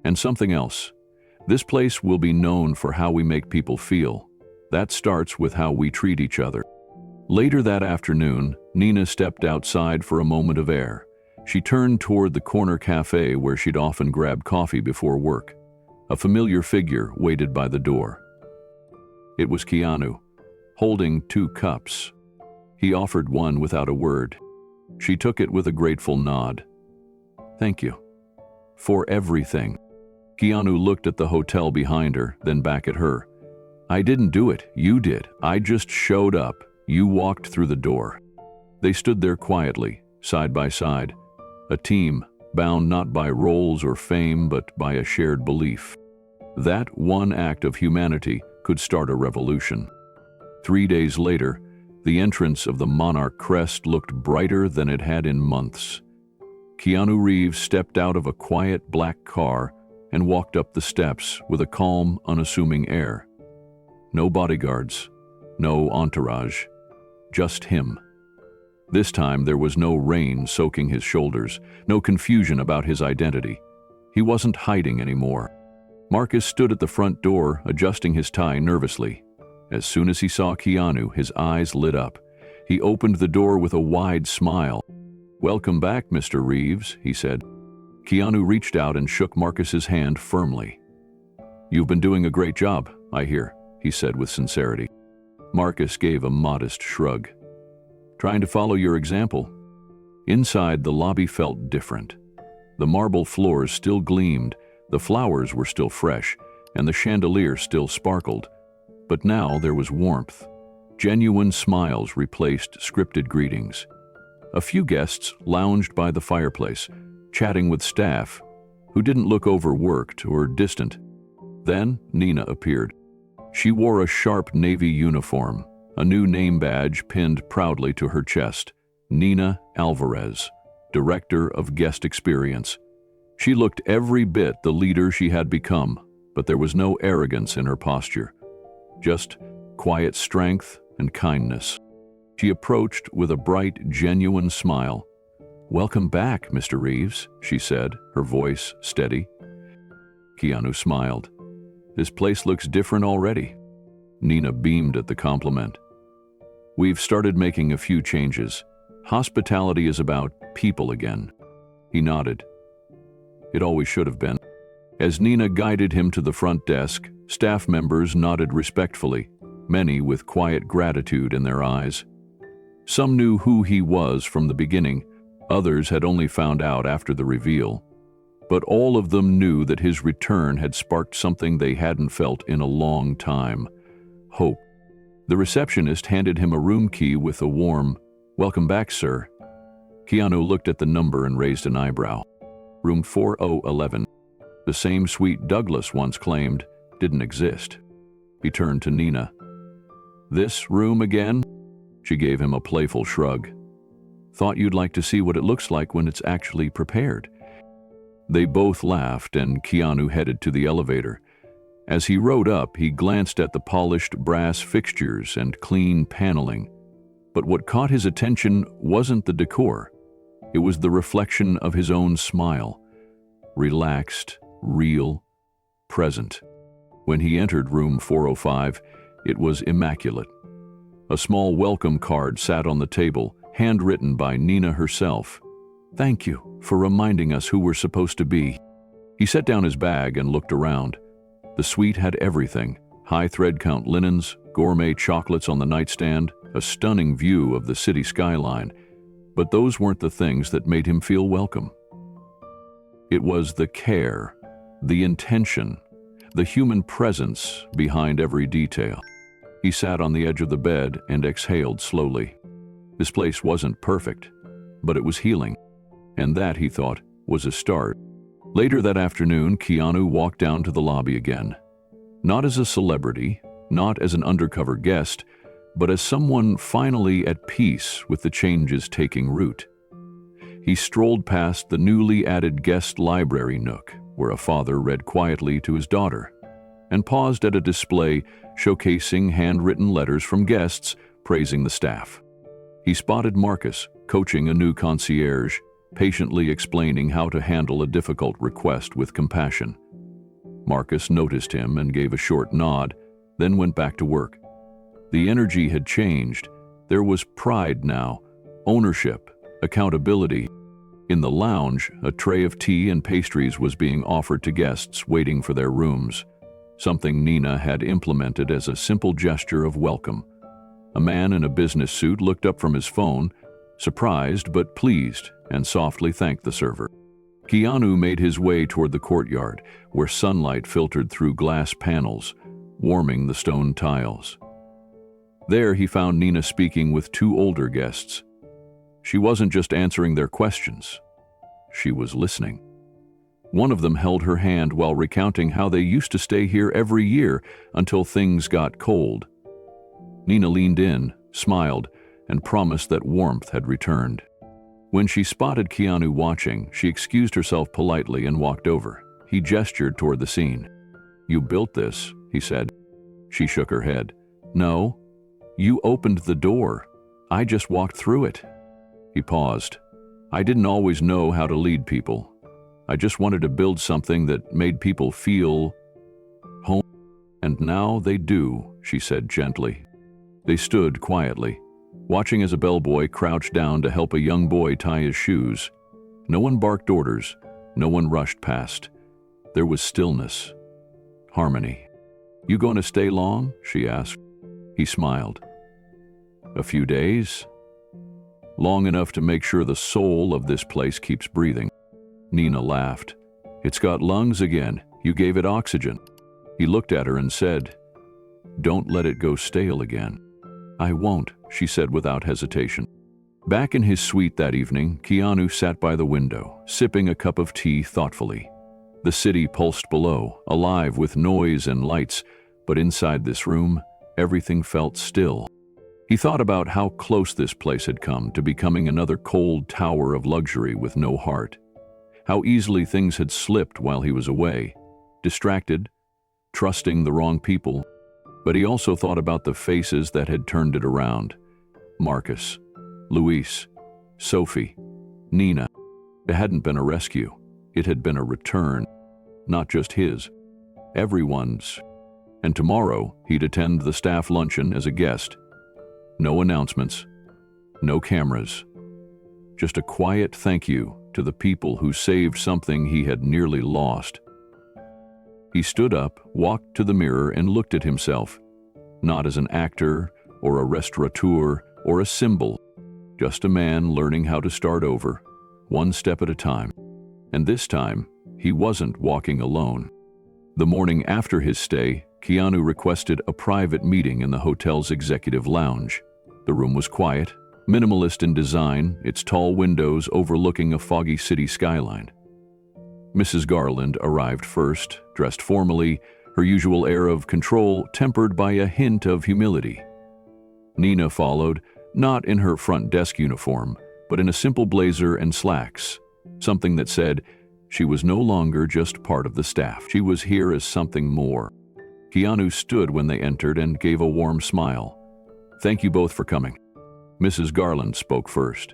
And something else. This place will be known for how we make people feel. That starts with how we treat each other. Later that afternoon, Nina stepped outside for a moment of air. She turned toward the corner cafe where she'd often grab coffee before work. A familiar figure waited by the door. It was Keanu, holding 2 cups. He offered one without a word. She took it with a grateful nod. Thank you. For everything. Keanu looked at the hotel behind her, then back at her. I didn't do it, you did. I just showed up. You walked through the door. They stood there quietly, side by side. A team, bound not by roles or fame, but by a shared belief. That one act of humanity could start a revolution. 3 days later, the entrance of the Monarch crest looked brighter than it had in months. Keanu Reeves stepped out of a quiet black car and walked up the steps with a calm, unassuming air. No bodyguards, no entourage, just him. This time there was no rain soaking his shoulders, no confusion about his identity. He wasn't hiding anymore. Marcus stood at the front door, adjusting his tie nervously. As soon as he saw Keanu, his eyes lit up. He opened the door with a wide smile. "Welcome back, Mr. Reeves," he said. Keanu reached out and shook Marcus's hand firmly. "You've been doing a great job, I hear," he said with sincerity. Marcus gave a modest shrug. "Trying to follow your example." Inside, the lobby felt different. The marble floors still gleamed, the flowers were still fresh, and the chandelier still sparkled. But now there was warmth. Genuine smiles replaced scripted greetings. A few guests lounged by the fireplace, chatting with staff, who didn't look overworked or distant. Then Nina appeared. She wore a sharp navy uniform, a new name badge pinned proudly to her chest. Nina Alvarez, Director of Guest Experience. She looked every bit the leader she had become, but there was no arrogance in her posture. Just quiet strength and kindness. She approached with a bright, genuine smile. "Welcome back, Mr. Reeves," she said, her voice steady. Keanu smiled. "This place looks different already." Nina beamed at the compliment. "We've started making a few changes. Hospitality is about people again." He nodded. "It always should have been." As Nina guided him to the front desk, staff members nodded respectfully, many with quiet gratitude in their eyes. Some knew who he was from the beginning, others had only found out after the reveal. But all of them knew that his return had sparked something they hadn't felt in a long time: hope. The receptionist handed him a room key with a warm, "Welcome back, sir." Keanu looked at the number and raised an eyebrow. Room 4011. The same suite Douglas once claimed didn't exist. He turned to Nina. "This room again?" She gave him a playful shrug. "Thought you'd like to see what it looks like when it's actually prepared." They both laughed, and Keanu headed to the elevator. As he rode up, he glanced at the polished brass fixtures and clean paneling. But what caught his attention wasn't the decor. It was the reflection of his own smile. Relaxed, real, present. When he entered room 405, it was immaculate. A small welcome card sat on the table, handwritten by Nina herself. "Thank you for reminding us who we're supposed to be." He set down his bag and looked around. The suite had everything: high thread count linens, gourmet chocolates on the nightstand, a stunning view of the city skyline. But those weren't the things that made him feel welcome. It was the care, the intention, the human presence behind every detail. He sat on the edge of the bed and exhaled slowly. This place wasn't perfect, but it was healing. And that, he thought, was a start. Later that afternoon, Keanu walked down to the lobby again. Not as a celebrity, not as an undercover guest, but as someone finally at peace with the changes taking root. He strolled past the newly added guest library nook, where a father read quietly to his daughter, and paused at a display showcasing handwritten letters from guests praising the staff. He spotted Marcus coaching a new concierge, patiently explaining how to handle a difficult request with compassion. Marcus noticed him and gave a short nod, then went back to work. The energy had changed. There was pride now, ownership, accountability. In the lounge, a tray of tea and pastries was being offered to guests waiting for their rooms, something Nina had implemented as a simple gesture of welcome. A man in a business suit looked up from his phone, surprised but pleased, and softly thanked the server. Keanu made his way toward the courtyard, where sunlight filtered through glass panels, warming the stone tiles. There he found Nina speaking with two older guests. She wasn't just answering their questions. She was listening. One of them held her hand while recounting how they used to stay here every year until things got cold. Nina leaned in, smiled, and promised that warmth had returned. When she spotted Keanu watching, she excused herself politely and walked over. He gestured toward the scene. "You built this," he said. She shook her head. "No, you opened the door. I just walked through it." He paused. "I didn't always know how to lead people. I just wanted to build something that made people feel home. And now they do," she said gently. They stood quietly, watching as a bellboy crouched down to help a young boy tie his shoes. No one barked orders, no one rushed past. There was stillness, harmony. "You going to stay long?" she asked. He smiled. "A few days? Long enough to make sure the soul of this place keeps breathing." Nina laughed. "It's got lungs again. You gave it oxygen." He looked at her and said, "Don't let it go stale again." "I won't," she said without hesitation. Back in his suite that evening, Keanu sat by the window, sipping a cup of tea thoughtfully. The city pulsed below, alive with noise and lights, but inside this room, everything felt still. He thought about how close this place had come to becoming another cold tower of luxury with no heart. How easily things had slipped while he was away, distracted, trusting the wrong people. But he also thought about the faces that had turned it around. Marcus, Luis, Sophie, Nina. It hadn't been a rescue. It had been a return. Not just his, everyone's. And tomorrow, he'd attend the staff luncheon as a guest. No announcements, no cameras. Just a quiet thank you to the people who saved something he had nearly lost. He stood up, walked to the mirror, and looked at himself, not as an actor or a restaurateur or a symbol, just a man learning how to start over, one step at a time. And this time, he wasn't walking alone. The morning after his stay, Keanu requested a private meeting in the hotel's executive lounge. The room was quiet, minimalist in design, its tall windows overlooking a foggy city skyline. Mrs. Garland arrived first, dressed formally, her usual air of control tempered by a hint of humility. Nina followed, not in her front desk uniform, but in a simple blazer and slacks, something that said she was no longer just part of the staff. She was here as something more. Keanu stood when they entered and gave a warm smile. "Thank you both for coming." Mrs. Garland spoke first.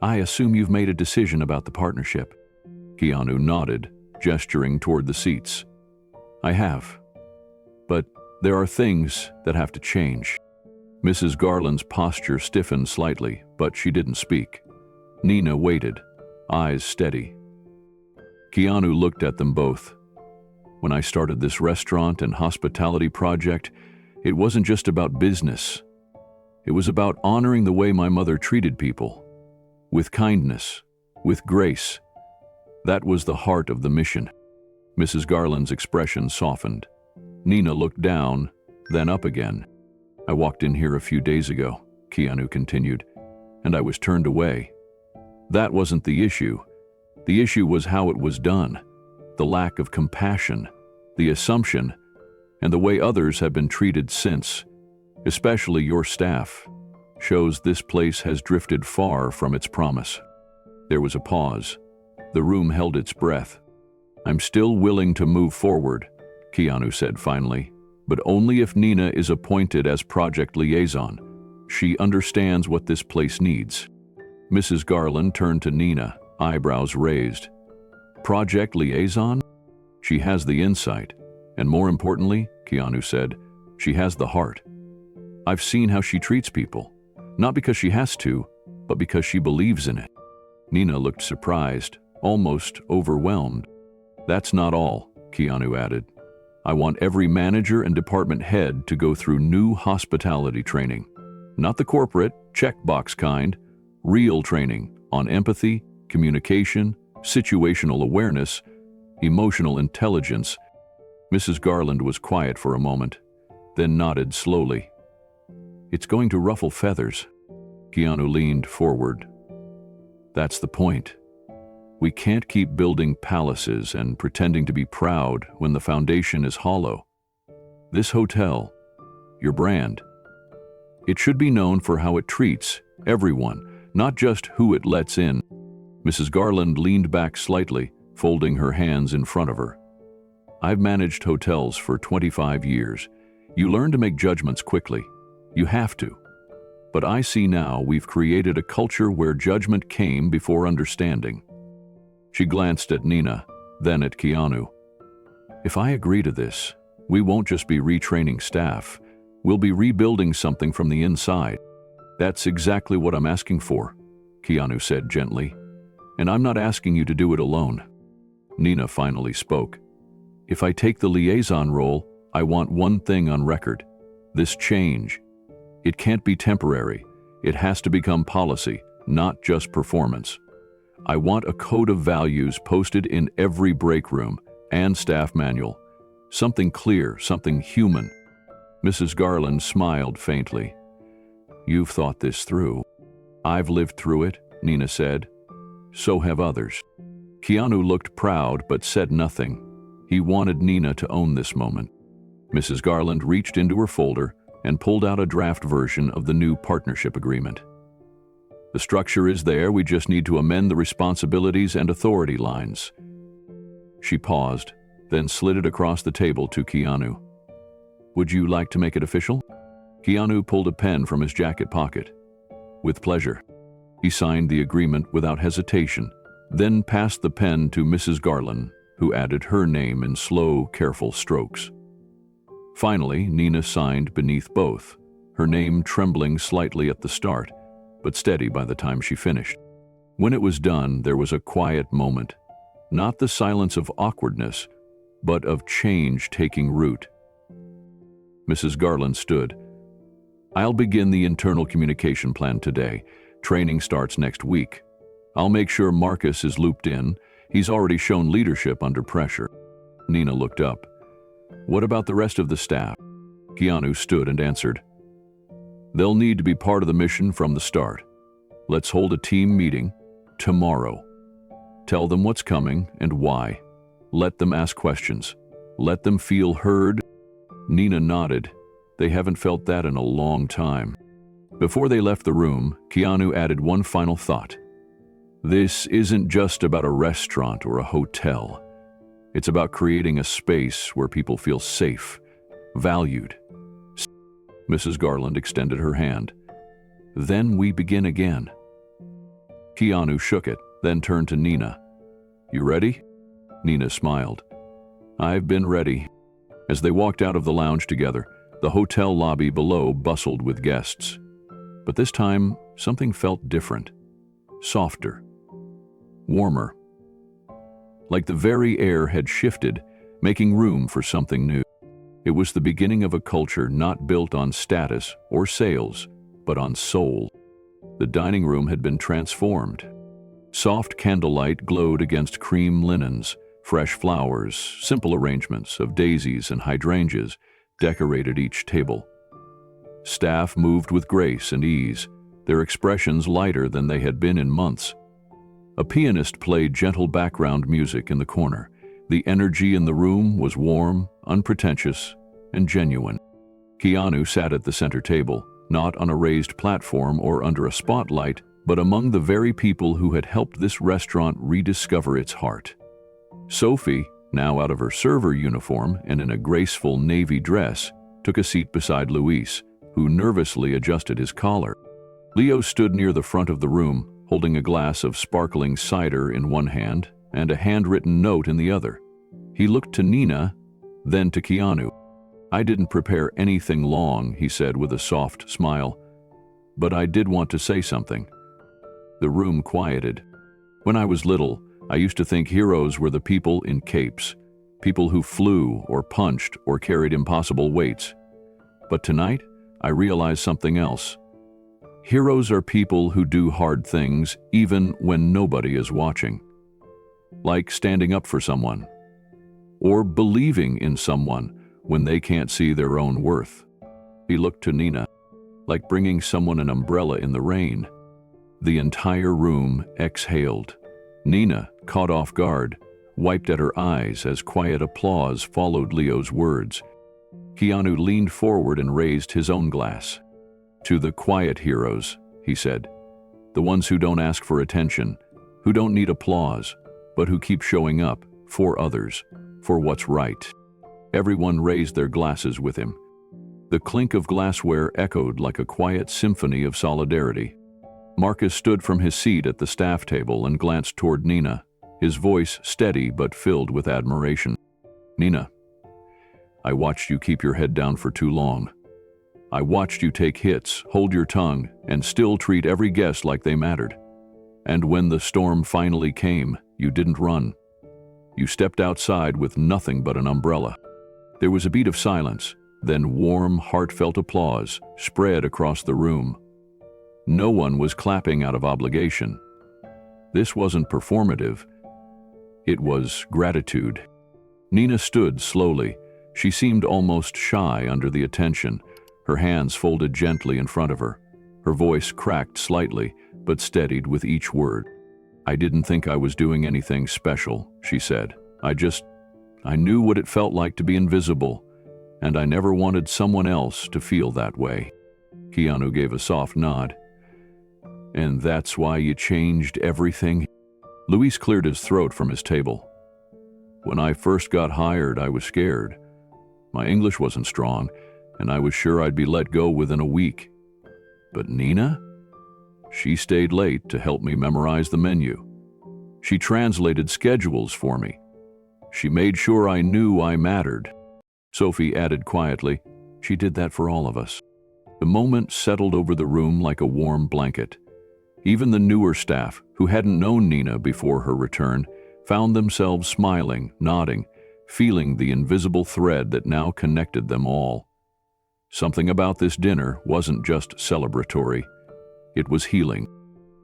"I assume you've made a decision about the partnership." Keanu nodded, gesturing toward the seats. "I have. But there are things that have to change." Mrs. Garland's posture stiffened slightly, but she didn't speak. Nina waited, eyes steady. Keanu looked at them both. "When I started this restaurant and hospitality project, it wasn't just about business. It was about honoring the way my mother treated people, with kindness, with grace. That was the heart of the mission." Mrs. Garland's expression softened. Nina looked down, then up again. "I walked in here a few days ago," Keanu continued, "and I was turned away. That wasn't the issue. The issue was how it was done, the lack of compassion, the assumption, and the way others have been treated since, especially your staff, shows this place has drifted far from its promise." There was a pause. The room held its breath. "I'm still willing to move forward," Keanu said finally, "but only if Nina is appointed as project liaison. She understands what this place needs." Mrs. Garland turned to Nina, eyebrows raised. "Project liaison? She has the insight. And more importantly," Keanu said, "she has the heart. I've seen how she treats people, not because she has to, but because she believes in it." Nina looked surprised, almost overwhelmed. "That's not all," Keanu added. "I want every manager and department head to go through new hospitality training. Not the corporate, checkbox kind, real training on empathy, communication, situational awareness, emotional intelligence." Mrs. Garland was quiet for a moment, then nodded slowly. "It's going to ruffle feathers." Keanu leaned forward. "That's the point. We can't keep building palaces and pretending to be proud when the foundation is hollow. This hotel, your brand, it should be known for how it treats everyone, not just who it lets in." Mrs. Garland leaned back slightly, folding her hands in front of her. "I've managed hotels for 25 years. You learn to make judgments quickly. You have to. But I see now we've created a culture where judgment came before understanding." She glanced at Nina, then at Keanu. "If I agree to this, we won't just be retraining staff. We'll be rebuilding something from the inside." That's exactly what I'm asking for, Keanu said gently. And I'm not asking you to do it alone. Nina finally spoke. If I take the liaison role, I want one thing on record. This change. It can't be temporary. It has to become policy, not just performance. I want a code of values posted in every break room and staff manual. Something clear, something human. Mrs. Garland smiled faintly. You've thought this through. I've lived through it, Nina said. So have others. Keanu looked proud but said nothing. He wanted Nina to own this moment. Mrs. Garland reached into her folder and pulled out a draft version of the new partnership agreement. The structure is there, we just need to amend the responsibilities and authority lines. She paused, then slid it across the table to Keanu. Would you like to make it official? Keanu pulled a pen from his jacket pocket. With pleasure. He signed the agreement without hesitation, then passed the pen to Mrs. Garland, who added her name in slow, careful strokes. Finally, Nina signed beneath both, her name trembling slightly at the start, but steady by the time she finished. When it was done, there was a quiet moment, not the silence of awkwardness, but of change taking root. Mrs. Garland stood. I'll begin the internal communication plan today. Training starts next week. I'll make sure Marcus is looped in. He's already shown leadership under pressure. Nina looked up. What about the rest of the staff? Keanu stood and answered. They'll need to be part of the mission from the start. Let's hold a team meeting tomorrow. Tell them what's coming and why. Let them ask questions. Let them feel heard. Nina nodded. They haven't felt that in a long time. Before they left the room, Keanu added one final thought. This isn't just about a restaurant or a hotel. It's about creating a space where people feel safe, valued. Mrs. Garland extended her hand. Then we begin again. Keanu shook it, then turned to Nina. You ready? Nina smiled. I've been ready. As they walked out of the lounge together, the hotel lobby below bustled with guests. But this time, something felt different. Softer. Warmer. Like the very air had shifted, making room for something new. It was the beginning of a culture not built on status or sales, but on soul. The dining room had been transformed. Soft candlelight glowed against cream linens, fresh flowers, simple arrangements of daisies and hydrangeas decorated each table. Staff moved with grace and ease, their expressions lighter than they had been in months. A pianist played gentle background music in the corner. The energy in the room was warm, unpretentious, and genuine. Keanu sat at the center table, not on a raised platform or under a spotlight, but among the very people who had helped this restaurant rediscover its heart. Sophie, now out of her server uniform and in a graceful navy dress, took a seat beside Luis, who nervously adjusted his collar. Leo stood near the front of the room, holding a glass of sparkling cider in one hand and a handwritten note in the other. He looked to Nina, then to Keanu. I didn't prepare anything long, he said with a soft smile, but I did want to say something. The room quieted. When I was little, I used to think heroes were the people in capes, people who flew or punched or carried impossible weights. But tonight, I realized something else. Heroes are people who do hard things even when nobody is watching. Like standing up for someone, or believing in someone when they can't see their own worth. He looked to Nina, like bringing someone an umbrella in the rain. The entire room exhaled. Nina, caught off guard, wiped at her eyes as quiet applause followed Leo's words. Keanu leaned forward and raised his own glass. To the quiet heroes, he said, the ones who don't ask for attention, who don't need applause, but who keep showing up for others, for what's right. Everyone raised their glasses with him. The clink of glassware echoed like a quiet symphony of solidarity. Marcus stood from his seat at the staff table and glanced toward Nina, his voice steady but filled with admiration. Nina, I watched you keep your head down for too long. I watched you take hits, hold your tongue, and still treat every guest like they mattered. And when the storm finally came, you didn't run. You stepped outside with nothing but an umbrella. There was a beat of silence, then warm, heartfelt applause spread across the room. No one was clapping out of obligation. This wasn't performative. It was gratitude. Nina stood slowly. She seemed almost shy under the attention, her hands folded gently in front of her. Her voice cracked slightly, but steadied with each word. I didn't think I was doing anything special, she said. I knew what it felt like to be invisible, and I never wanted someone else to feel that way. Keanu gave a soft nod. And that's why you changed everything? Luis cleared his throat from his table. When I first got hired, I was scared. My English wasn't strong, and I was sure I'd be let go within a week. But Nina? She stayed late to help me memorize the menu. She translated schedules for me. She made sure I knew I mattered. Sophie added quietly, she did that for all of us. The moment settled over the room like a warm blanket. Even the newer staff, who hadn't known Nina before her return, found themselves smiling, nodding, feeling the invisible thread that now connected them all. Something about this dinner wasn't just celebratory. It was healing.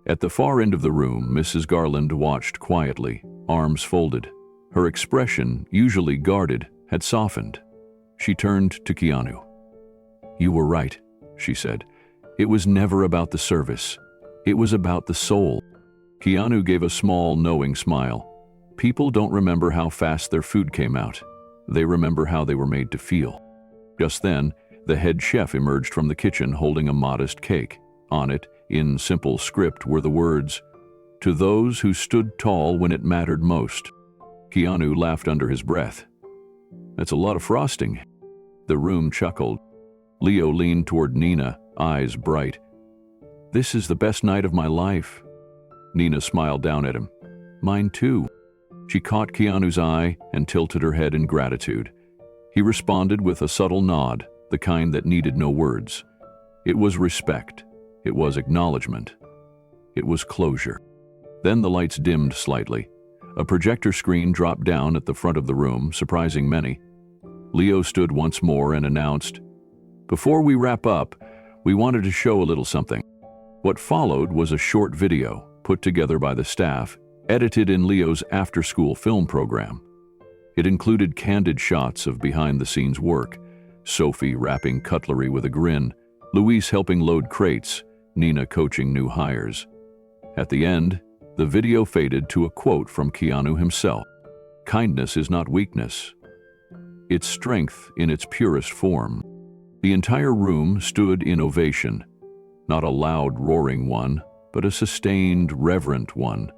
At the far end of the room, Mrs. Garland watched quietly, arms folded. Her expression, usually guarded, had softened. She turned to Keanu. You were right, she said. It was never about the service. It was about the soul. Keanu gave a small, knowing smile. People don't remember how fast their food came out. They remember how they were made to feel. Just then, the head chef emerged from the kitchen holding a modest cake. On it, in simple script, were the words, "To those who stood tall when it mattered most." Keanu laughed under his breath. That's a lot of frosting. The room chuckled. Leo leaned toward Nina, eyes bright. This is the best night of my life. Nina smiled down at him. Mine too. She caught Keanu's eye and tilted her head in gratitude. He responded with a subtle nod, the kind that needed no words. It was respect. It was acknowledgement. It was closure. Then the lights dimmed slightly. A projector screen dropped down at the front of the room, surprising many. Leo stood once more and announced, "Before we wrap up, we wanted to show a little something." What followed was a short video, put together by the staff, edited in Leo's after-school film program. It included candid shots of behind-the-scenes work, Sophie wrapping cutlery with a grin, Luis helping load crates, Nina coaching new hires. At the end, the video faded to a quote from Keanu himself. Kindness is not weakness. It's strength in its purest form. The entire room stood in ovation, not a loud, roaring one, but a sustained, reverent one.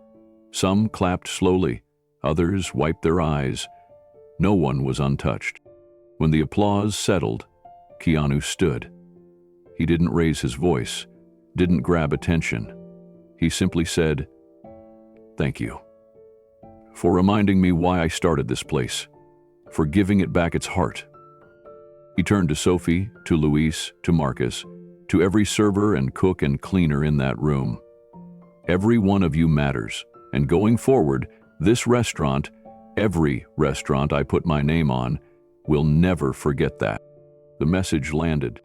Some clapped slowly, others wiped their eyes. No one was untouched. When the applause settled, Keanu stood. He didn't raise his voice, didn't grab attention. He simply said, "Thank you for reminding me why I started this place, for giving it back its heart." He turned to Sophie, to Luis, to Marcus, to every server and cook and cleaner in that room. Every one of you matters, and going forward, this restaurant, every restaurant I put my name on, will never forget that. The message landed.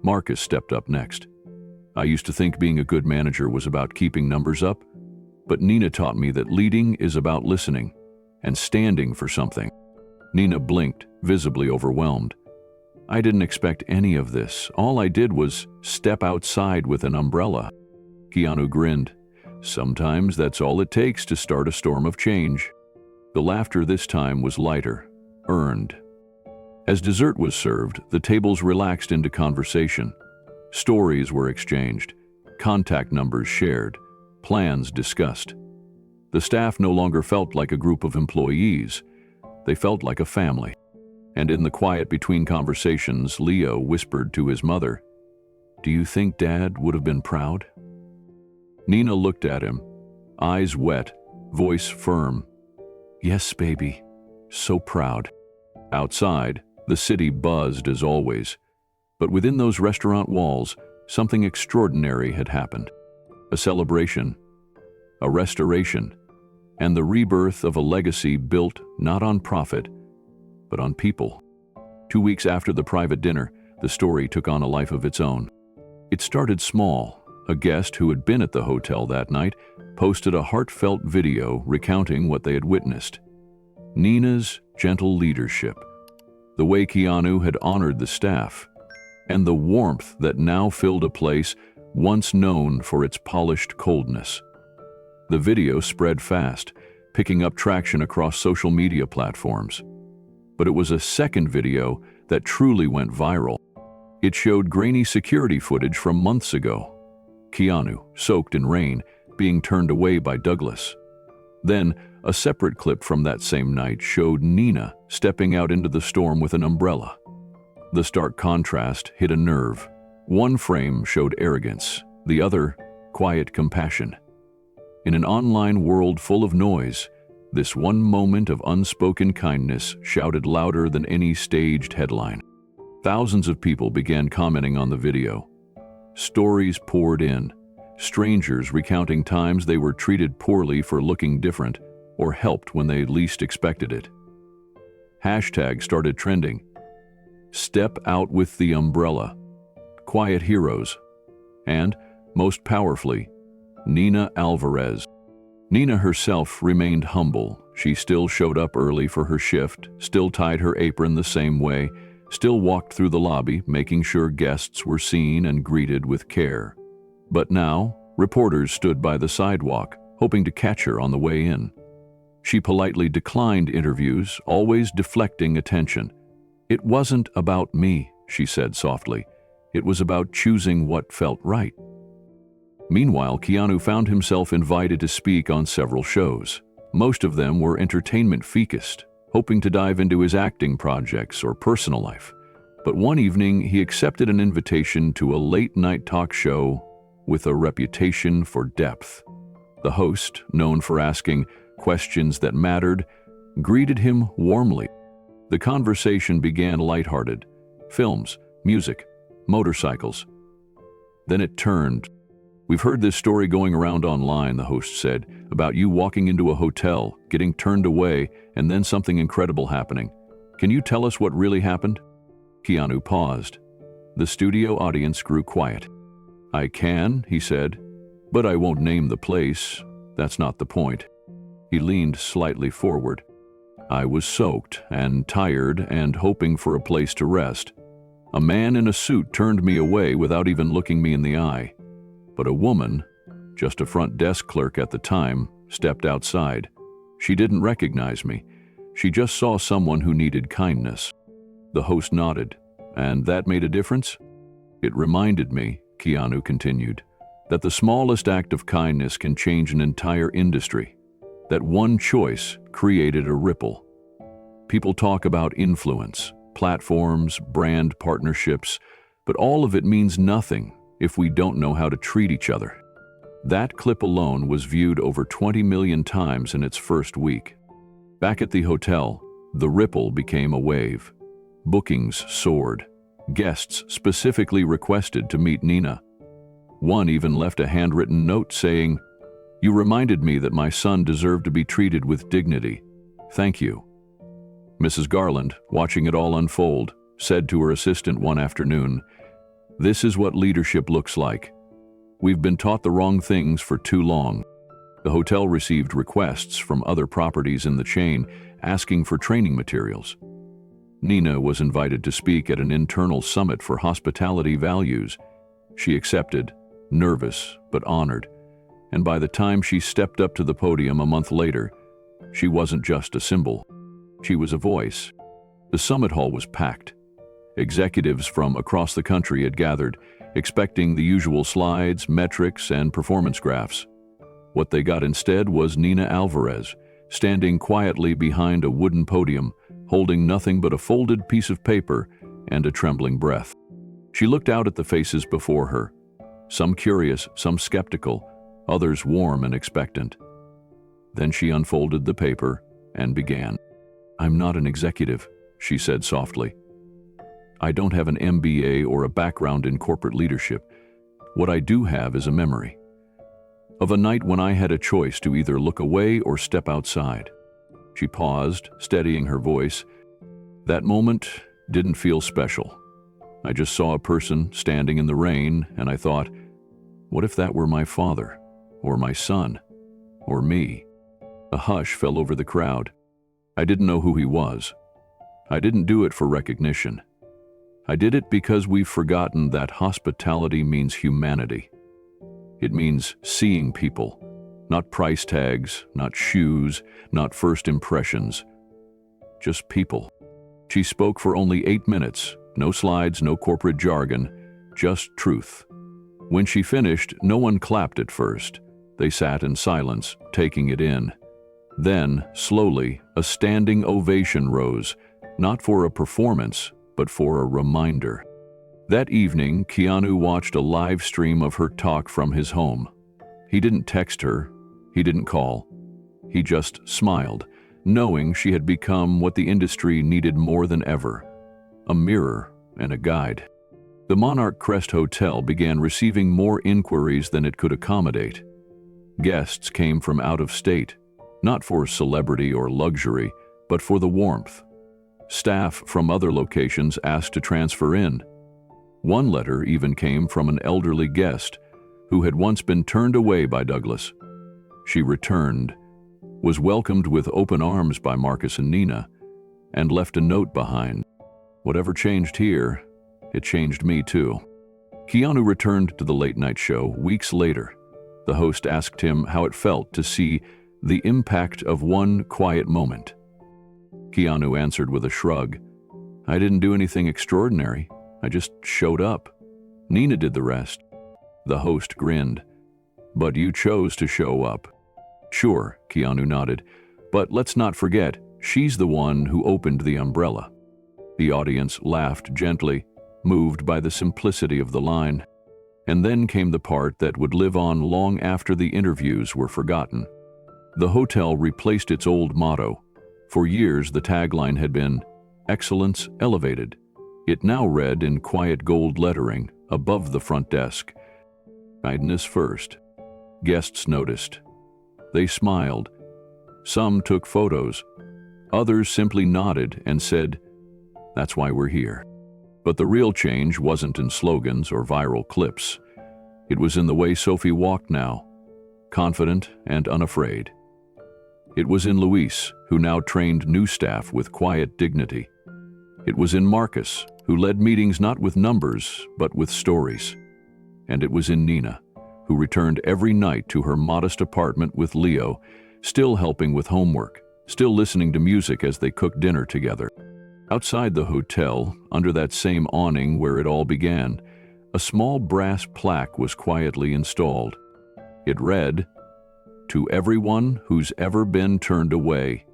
Marcus stepped up next. I used to think being a good manager was about keeping numbers up, but Nina taught me that leading is about listening and standing for something. Nina blinked, visibly overwhelmed. I didn't expect any of this. All I did was step outside with an umbrella. Keanu grinned. Sometimes that's all it takes to start a storm of change. The laughter this time was lighter, earned. As dessert was served, the tables relaxed into conversation. Stories were exchanged, contact numbers shared, plans discussed. The staff no longer felt like a group of employees. They felt like a family. And in the quiet between conversations, Leo whispered to his mother, "Do you think Dad would have been proud?" Nina looked at him, eyes wet, voice firm. "Yes, baby, so proud." Outside, the city buzzed as always. But within those restaurant walls, something extraordinary had happened. A celebration, a restoration, and the rebirth of a legacy built not on profit, but on people. 2 weeks after the private dinner, the story took on a life of its own. It started small. A guest who had been at the hotel that night posted a heartfelt video recounting what they had witnessed. Nina's gentle leadership, the way Keanu had honored the staff, and the warmth that now filled a place once known for its polished coldness. The video spread fast, picking up traction across social media platforms. But it was a second video that truly went viral. It showed grainy security footage from months ago. Keanu, soaked in rain, being turned away by Douglas. Then, a separate clip from that same night showed Nina stepping out into the storm with an umbrella. The stark contrast hit a nerve. One frame showed arrogance, the other, quiet compassion. In an online world full of noise, this one moment of unspoken kindness shouted louder than any staged headline. Thousands of people began commenting on the video. Stories poured in, strangers recounting times they were treated poorly for looking different or helped when they least expected it. Hashtags started trending. Step out with the umbrella, quiet heroes, and, most powerfully, Nina Alvarez. Nina herself remained humble. She still showed up early for her shift, still tied her apron the same way, still walked through the lobby, making sure guests were seen and greeted with care. But now, reporters stood by the sidewalk, hoping to catch her on the way in. She politely declined interviews, always deflecting attention. "It wasn't about me," she said softly. "It was about choosing what felt right." Meanwhile, Keanu found himself invited to speak on several shows. Most of them were entertainment-focused, hoping to dive into his acting projects or personal life. But one evening, he accepted an invitation to a late-night talk show with a reputation for depth. The host, known for asking questions that mattered, greeted him warmly. The conversation began lighthearted: films, music, motorcycles. Then it turned. "We've heard this story going around online," the host said, "about you walking into a hotel, getting turned away, and then something incredible happening. Can you tell us what really happened?" Keanu paused. The studio audience grew quiet. "I can," he said, "but I won't name the place. That's not the point." He leaned slightly forward. "I was soaked and tired and hoping for a place to rest. A man in a suit turned me away without even looking me in the eye. But a woman, just a front desk clerk at the time, stepped outside. She didn't recognize me. She just saw someone who needed kindness." The host nodded. "And that made a difference?" "It reminded me," Keanu continued, "that the smallest act of kindness can change an entire industry. That one choice created a ripple." People talk about influence, platforms, brand partnerships, but all of it means nothing if we don't know how to treat each other. That clip alone was viewed over 20 million times in its first week. Back at the hotel, the ripple became a wave. Bookings soared. Guests specifically requested to meet Nina. One even left a handwritten note saying, "You reminded me that my son deserved to be treated with dignity. Thank you." Mrs. Garland, watching it all unfold, said to her assistant one afternoon, "This is what leadership looks like. We've been taught the wrong things for too long." The hotel received requests from other properties in the chain asking for training materials. Nina was invited to speak at an internal summit for hospitality values. She accepted, nervous but honored, and by the time she stepped up to the podium a month later, she wasn't just a symbol. She was a voice. The summit hall was packed. Executives from across the country had gathered, expecting the usual slides, metrics, and performance graphs. What they got instead was Nina Alvarez, standing quietly behind a wooden podium, holding nothing but a folded piece of paper and a trembling breath. She looked out at the faces before her, some curious, some skeptical, others warm and expectant. Then she unfolded the paper and began. "I'm not an executive," she said softly. I don't have an MBA or a background in corporate leadership. What I do have is a memory of a night when I had a choice to either look away or step outside. She paused, steadying her voice. That moment didn't feel special. I just saw a person standing in the rain, and I thought, what if that were my father, or my son, or me? A hush fell over the crowd. I didn't know who he was. I didn't do it for recognition. I did it because we've forgotten that hospitality means humanity. It means seeing people, not price tags, not shoes, not first impressions. Just people. She spoke for only 8 minutes, no slides, no corporate jargon, just truth. When she finished, no one clapped at first. They sat in silence, taking it in. Then, slowly, a standing ovation rose, not for a performance, but for a reminder. That evening, Keanu watched a live stream of her talk from his home. He didn't text her. He didn't call. He just smiled, knowing she had become what the industry needed more than ever: a mirror and a guide. The Monarch Crest Hotel began receiving more inquiries than it could accommodate. Guests came from out of state, not for celebrity or luxury, but for the warmth. Staff from other locations asked to transfer in. One letter even came from an elderly guest who had once been turned away by Douglas. She returned, was welcomed with open arms by Marcus and Nina, and left a note behind. Whatever changed here, it changed me too. Keanu returned to the late-night show weeks later. The host asked him how it felt to see the impact of one quiet moment. Keanu answered with a shrug. I didn't do anything extraordinary. I just showed up. Nina did the rest. The host grinned. But you chose to show up. Sure, Keanu nodded. But let's not forget, she's the one who opened the umbrella. The audience laughed gently, moved by the simplicity of the line. And then came the part that would live on long after the interviews were forgotten. The hotel replaced its old motto. For years, the tagline had been, "Excellence Elevated." It now read in quiet gold lettering above the front desk, "Kindness first." Guests noticed. They smiled. Some took photos. Others simply nodded and said, "That's why we're here." But the real change wasn't in slogans or viral clips. It was in the way Sophie walked now, confident and unafraid. It was in Luis, who now trained new staff with quiet dignity. It was in Marcus, who led meetings not with numbers, but with stories. And it was in Nina, who returned every night to her modest apartment with Leo, still helping with homework, still listening to music as they cooked dinner together. Outside the hotel, under that same awning where it all began, a small brass plaque was quietly installed. It read, "To everyone who's ever been turned away,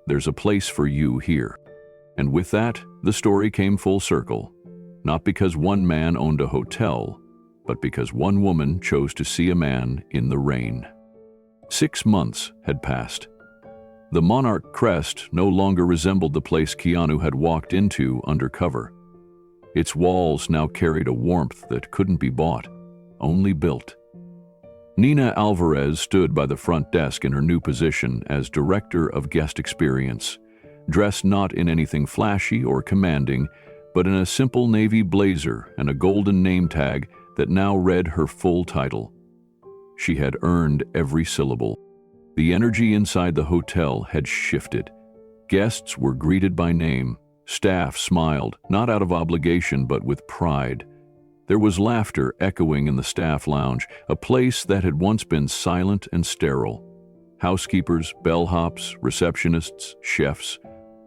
there's a place for you here." And with that, the story came full circle, not because one man owned a hotel, but because one woman chose to see a man in the rain. 6 months had passed. The Monarch Crest no longer resembled the place Keanu had walked into undercover. Its walls now carried a warmth that couldn't be bought, only built. Nina Alvarez stood by the front desk in her new position as Director of Guest Experience, dressed not in anything flashy or commanding, but in a simple navy blazer and a golden name tag that now read her full title. She had earned every syllable. The energy inside the hotel had shifted. Guests were greeted by name. Staff smiled, not out of obligation but with pride. There was laughter echoing in the staff lounge, a place that had once been silent and sterile. Housekeepers, bellhops, receptionists, chefs,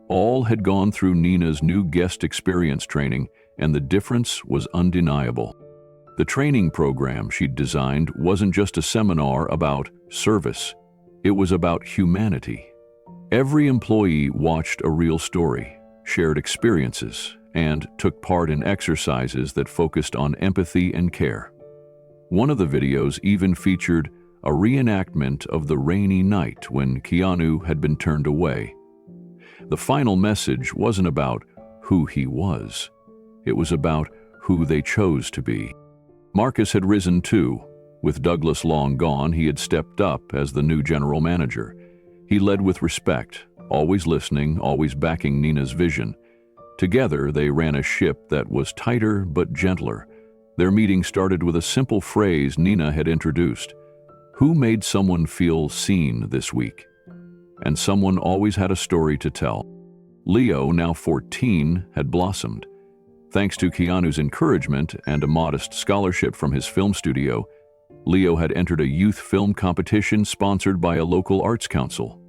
all had gone through Nina's new guest experience training, and the difference was undeniable. The training program she'd designed wasn't just a seminar about service. It was about humanity. Every employee watched a real story, shared experiences, and took part in exercises that focused on empathy and care. One of the videos even featured a reenactment of the rainy night when Keanu had been turned away. The final message wasn't about who he was. It was about who they chose to be. Marcus had risen too. With Douglas long gone, he had stepped up as the new general manager. He led with respect, always listening, always backing Nina's vision. Together, they ran a ship that was tighter but gentler. Their meeting started with a simple phrase Nina had introduced. Who made someone feel seen this week? And someone always had a story to tell. Leo, now 14, had blossomed. Thanks to Keanu's encouragement and a modest scholarship from his film studio, Leo had entered a youth film competition sponsored by a local arts council.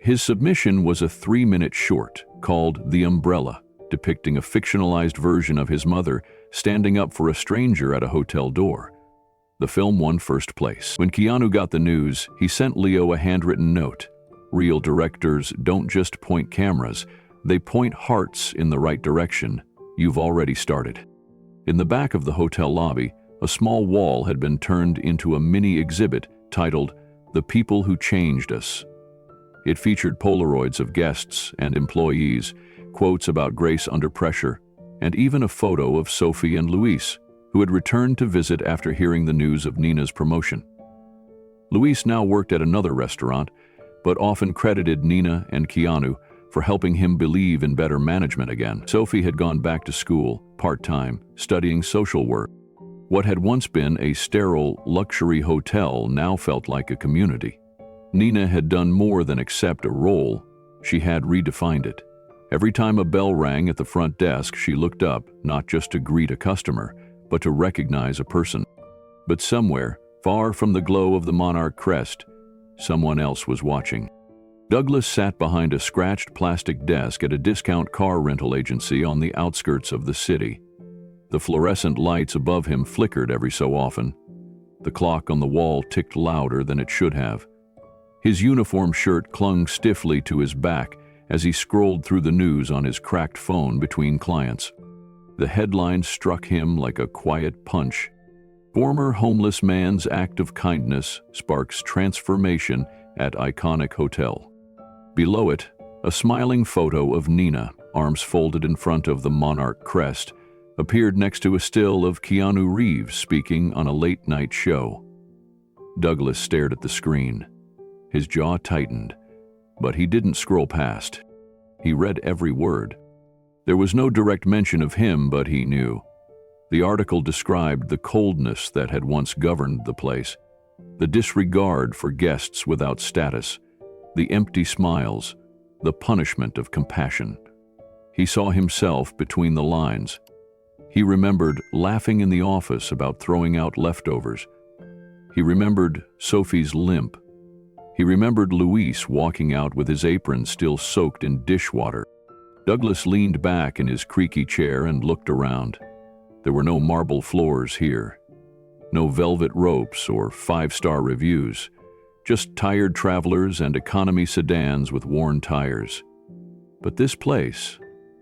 His submission was a 3-minute short called The Umbrella, depicting a fictionalized version of his mother standing up for a stranger at a hotel door. The film won first place. When Keanu got the news, he sent Leo a handwritten note. Real directors don't just point cameras, they point hearts in the right direction. You've already started. In the back of the hotel lobby, a small wall had been turned into a mini exhibit titled The People Who Changed Us. It featured Polaroids of guests and employees, quotes about grace under pressure, and even a photo of Sophie and Luis, who had returned to visit after hearing the news of Nina's promotion. Luis now worked at another restaurant, but often credited Nina and Keanu for helping him believe in better management again. Sophie had gone back to school, part-time, studying social work. What had once been a sterile luxury hotel now felt like a community. Nina had done more than accept a role, she had redefined it. Every time a bell rang at the front desk, she looked up, not just to greet a customer, but to recognize a person. But somewhere, far from the glow of the monarch crest, someone else was watching. Douglas sat behind a scratched plastic desk at a discount car rental agency on the outskirts of the city. The fluorescent lights above him flickered every so often. The clock on the wall ticked louder than it should have. His uniform shirt clung stiffly to his back as he scrolled through the news on his cracked phone between clients. The headline struck him like a quiet punch. Former homeless man's act of kindness sparks transformation at iconic hotel. Below it, a smiling photo of Nina, arms folded in front of the monarch crest, appeared next to a still of Keanu Reeves speaking on a late-night show. Douglas stared at the screen. His jaw tightened, but he didn't scroll past. He read every word. There was no direct mention of him, but he knew. The article described the coldness that had once governed the place, the disregard for guests without status, the empty smiles, the punishment of compassion. He saw himself between the lines. He remembered laughing in the office about throwing out leftovers. He remembered Sophie's limp. He remembered Luis walking out with his apron still soaked in dishwater. Douglas leaned back in his creaky chair and looked around. There were no marble floors here, no velvet ropes or 5-star reviews, just tired travelers and economy sedans with worn tires. But this place,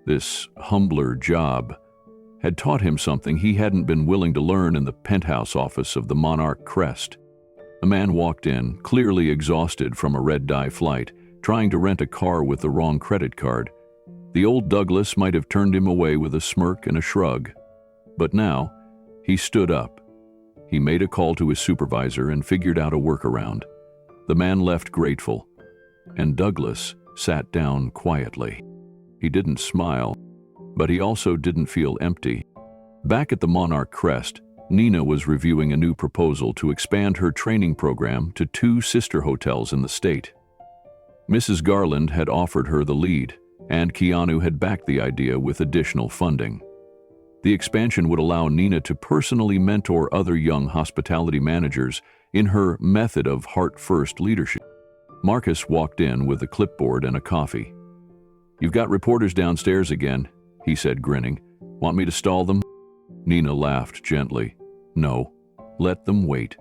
this humbler job, had taught him something he hadn't been willing to learn in the penthouse office of the Monarch Crest. A man walked in, clearly exhausted from a red-dye flight, trying to rent a car with the wrong credit card. The old Douglas might have turned him away with a smirk and a shrug. But now, he stood up. He made a call to his supervisor and figured out a workaround. The man left grateful, and Douglas sat down quietly. He didn't smile, but he also didn't feel empty. Back at the Monarch Crest, Nina was reviewing a new proposal to expand her training program to 2 sister hotels in the state. Mrs. Garland had offered her the lead, and Keanu had backed the idea with additional funding. The expansion would allow Nina to personally mentor other young hospitality managers in her method of heart-first leadership. Marcus walked in with a clipboard and a coffee. "You've got reporters downstairs again," he said, grinning. "Want me to stall them?" Nina laughed gently. "No, let them wait.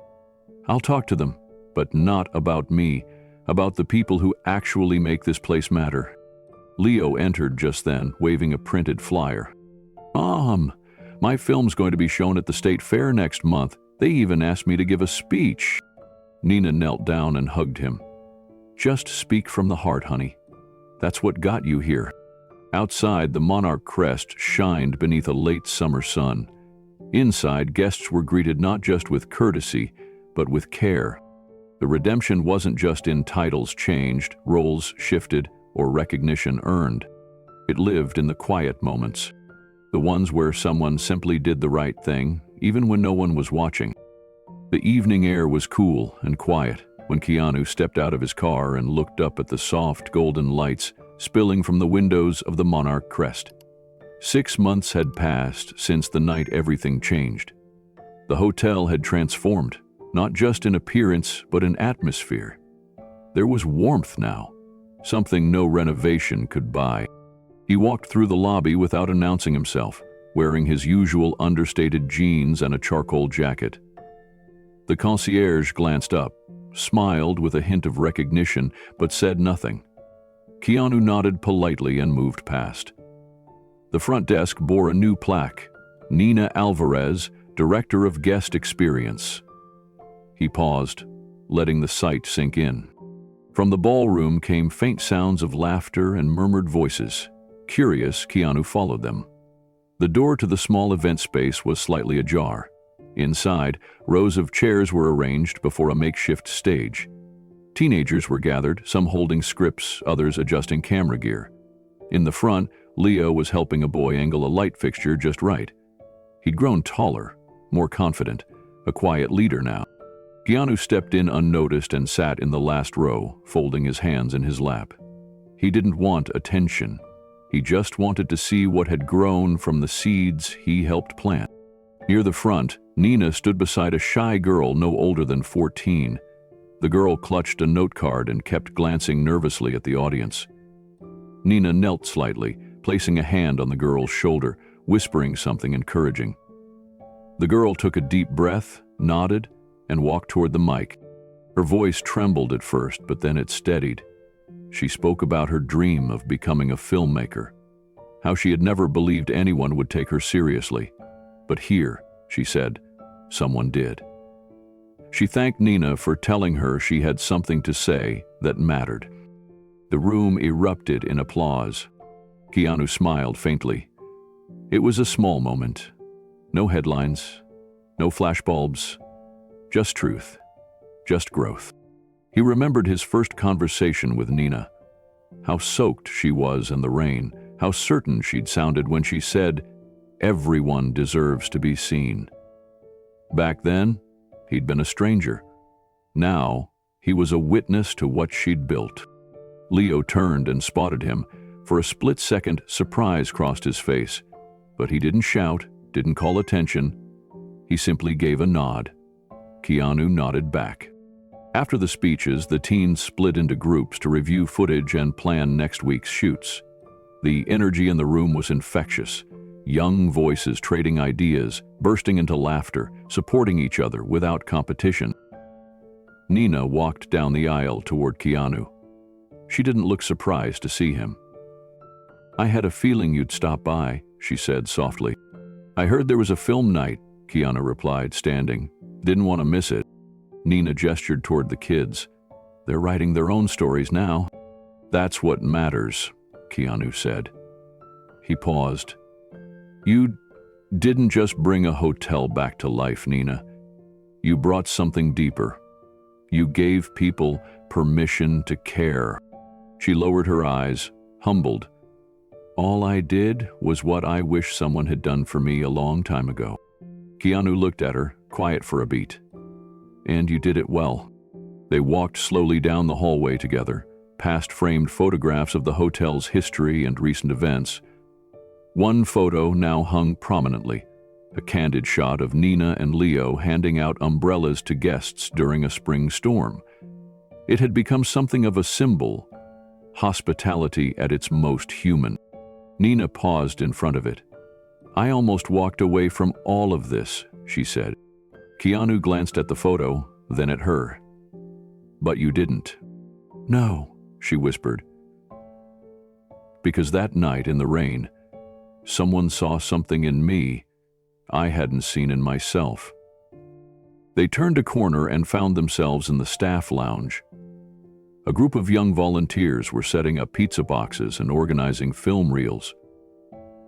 I'll talk to them, but not about me, about the people who actually make this place matter." Leo entered just then, waving a printed flyer. "Mom, my film's going to be shown at the state fair next month. They even asked me to give a speech." Nina knelt down and hugged him. "Just speak from the heart, honey. That's what got you here." Outside, the monarch crest shined beneath a late summer sun. Inside, guests were greeted not just with courtesy, but with care. The redemption wasn't just in titles changed, roles shifted, or recognition earned. It lived in the quiet moments, the ones where someone simply did the right thing, even when no one was watching. The evening air was cool and quiet when Keanu stepped out of his car and looked up at the soft golden lights spilling from the windows of the monarch crest. 6 months had passed since the night everything changed. The hotel had transformed, not just in appearance but in atmosphere. There was warmth now, something no renovation could buy. He walked through the lobby without announcing himself, wearing his usual understated jeans and a charcoal jacket. The concierge glanced up, smiled with a hint of recognition, but said nothing. Keanu nodded politely and moved past. The front desk bore a new plaque, Nina Alvarez, Director of Guest Experience. He paused, letting the sight sink in. From the ballroom came faint sounds of laughter and murmured voices. Curious, Keanu followed them. The door to the small event space was slightly ajar. Inside, rows of chairs were arranged before a makeshift stage. Teenagers were gathered, some holding scripts, others adjusting camera gear. In the front, Leo was helping a boy angle a light fixture just right. He'd grown taller, more confident, a quiet leader now. Keanu stepped in unnoticed and sat in the last row, folding his hands in his lap. He didn't want attention. He just wanted to see what had grown from the seeds he helped plant. Near the front, Nina stood beside a shy girl no older than 14. The girl clutched a note card and kept glancing nervously at the audience. Nina knelt slightly, placing a hand on the girl's shoulder, whispering something encouraging. The girl took a deep breath, nodded, and walked toward the mic. Her voice trembled at first, but then it steadied. She spoke about her dream of becoming a filmmaker, how she had never believed anyone would take her seriously. But here, she said, someone did. She thanked Nina for telling her she had something to say that mattered. The room erupted in applause. Keanu smiled faintly. It was a small moment. No headlines, no flashbulbs, just truth, just growth. He remembered his first conversation with Nina. How soaked she was in the rain, how certain she'd sounded when she said, "Everyone deserves to be seen." Back then, he'd been a stranger. Now, he was a witness to what she'd built. Leo turned and spotted him. For a split second, surprise crossed his face. But he didn't shout, didn't call attention. He simply gave a nod. Keanu nodded back. After the speeches, the teens split into groups to review footage and plan next week's shoots. The energy in the room was infectious. Young voices trading ideas, bursting into laughter, supporting each other without competition. Nina walked down the aisle toward Keanu. She didn't look surprised to see him. "I had a feeling you'd stop by," she said softly. "I heard there was a film night," Keanu replied, standing. "Didn't want to miss it." Nina gestured toward the kids. "They're writing their own stories now." "That's what matters," Keanu said. He paused. "You didn't just bring a hotel back to life, Nina. You brought something deeper. You gave people permission to care." She lowered her eyes, humbled. "All I did was what I wish someone had done for me a long time ago." Keanu looked at her, quiet for a beat. "And you did it well." They walked slowly down the hallway together, past framed photographs of the hotel's history and recent events. One photo now hung prominently, a candid shot of Nina and Leo handing out umbrellas to guests during a spring storm. It had become something of a symbol, hospitality at its most human. Nina paused in front of it. "I almost walked away from all of this," she said. Keanu glanced at the photo, then at her. "But you didn't." "No," she whispered. "Because that night in the rain, someone saw something in me I hadn't seen in myself." They turned a corner and found themselves in the staff lounge. A group of young volunteers were setting up pizza boxes and organizing film reels.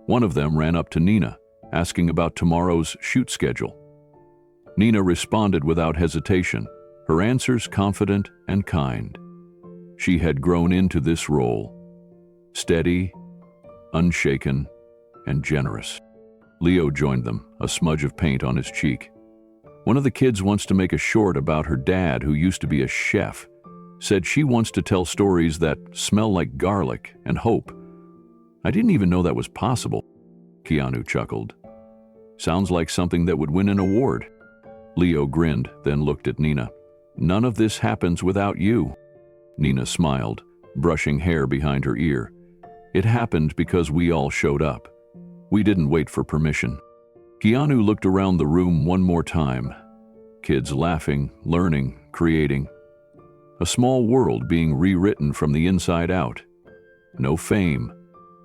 One of them ran up to Nina, asking about tomorrow's shoot schedule. Nina responded without hesitation, her answers confident and kind. She had grown into this role, steady, unshaken, and generous. Leo joined them, a smudge of paint on his cheek. One of the kids wants to make a short about her dad, who used to be a chef. Said she wants to tell stories that smell like garlic and hope. I didn't even know that was possible. Keanu chuckled. Sounds like something that would win an award. Leo grinned, then looked at Nina. None of this happens without you. Nina smiled, brushing hair behind her ear. It happened because we all showed up. We didn't wait for permission. Keanu looked around the room one more time. Kids laughing, learning, creating. A small world being rewritten from the inside out. No fame,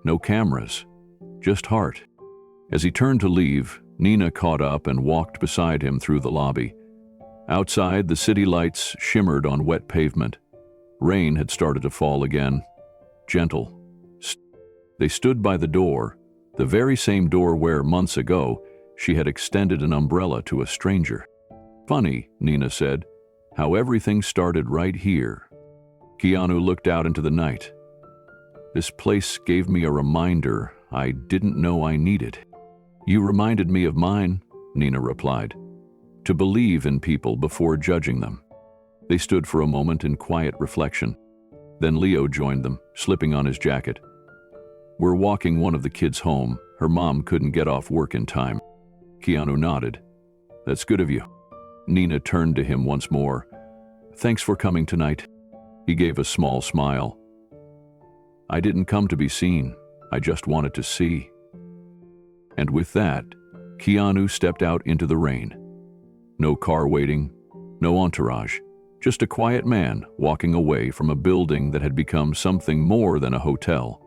no cameras, just heart. As he turned to leave, Nina caught up and walked beside him through the lobby. Outside, the city lights shimmered on wet pavement. Rain had started to fall again. Gentle. They stood by the door, the very same door where, months ago, she had extended an umbrella to a stranger. Funny, Nina said, how everything started right here. Keanu looked out into the night. This place gave me a reminder I didn't know I needed. You reminded me of mine, Nina replied. To believe in people before judging them. They stood for a moment in quiet reflection. Then Leo joined them, slipping on his jacket. We're walking one of the kids home. Her mom couldn't get off work in time. Keanu nodded. That's good of you. Nina turned to him once more. Thanks for coming tonight. He gave a small smile. I didn't come to be seen. I just wanted to see. And with that, Keanu stepped out into the rain. No car waiting, no entourage, just a quiet man walking away from a building that had become something more than a hotel.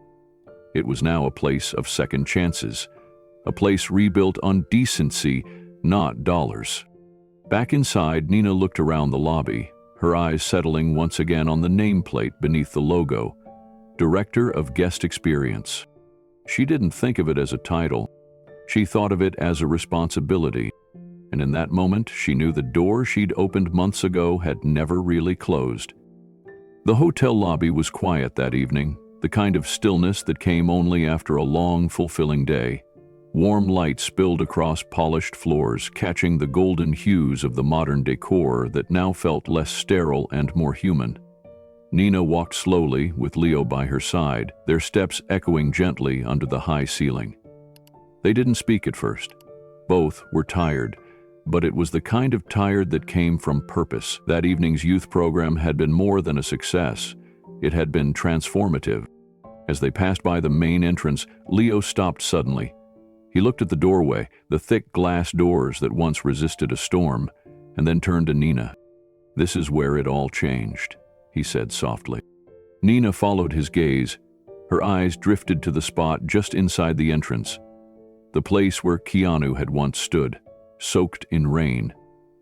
It was now a place of second chances, a place rebuilt on decency, not dollars. Back inside, Nina looked around the lobby, her eyes settling once again on the nameplate beneath the logo, Director of Guest Experience. She didn't think of it as a title. She thought of it as a responsibility, and in that moment she knew the door she'd opened months ago had never really closed. The hotel lobby was quiet that evening, the kind of stillness that came only after a long, fulfilling day. Warm light spilled across polished floors, catching the golden hues of the modern decor that now felt less sterile and more human. Nina walked slowly, with Leo by her side, their steps echoing gently under the high ceiling. They didn't speak at first. Both were tired, but it was the kind of tired that came from purpose. That evening's youth program had been more than a success. It had been transformative. As they passed by the main entrance, Leo stopped suddenly. He looked at the doorway, the thick glass doors that once resisted a storm, and then turned to Nina. This is where it all changed, he said softly. Nina followed his gaze. Her eyes drifted to the spot just inside the entrance, the place where Keanu had once stood, soaked in rain,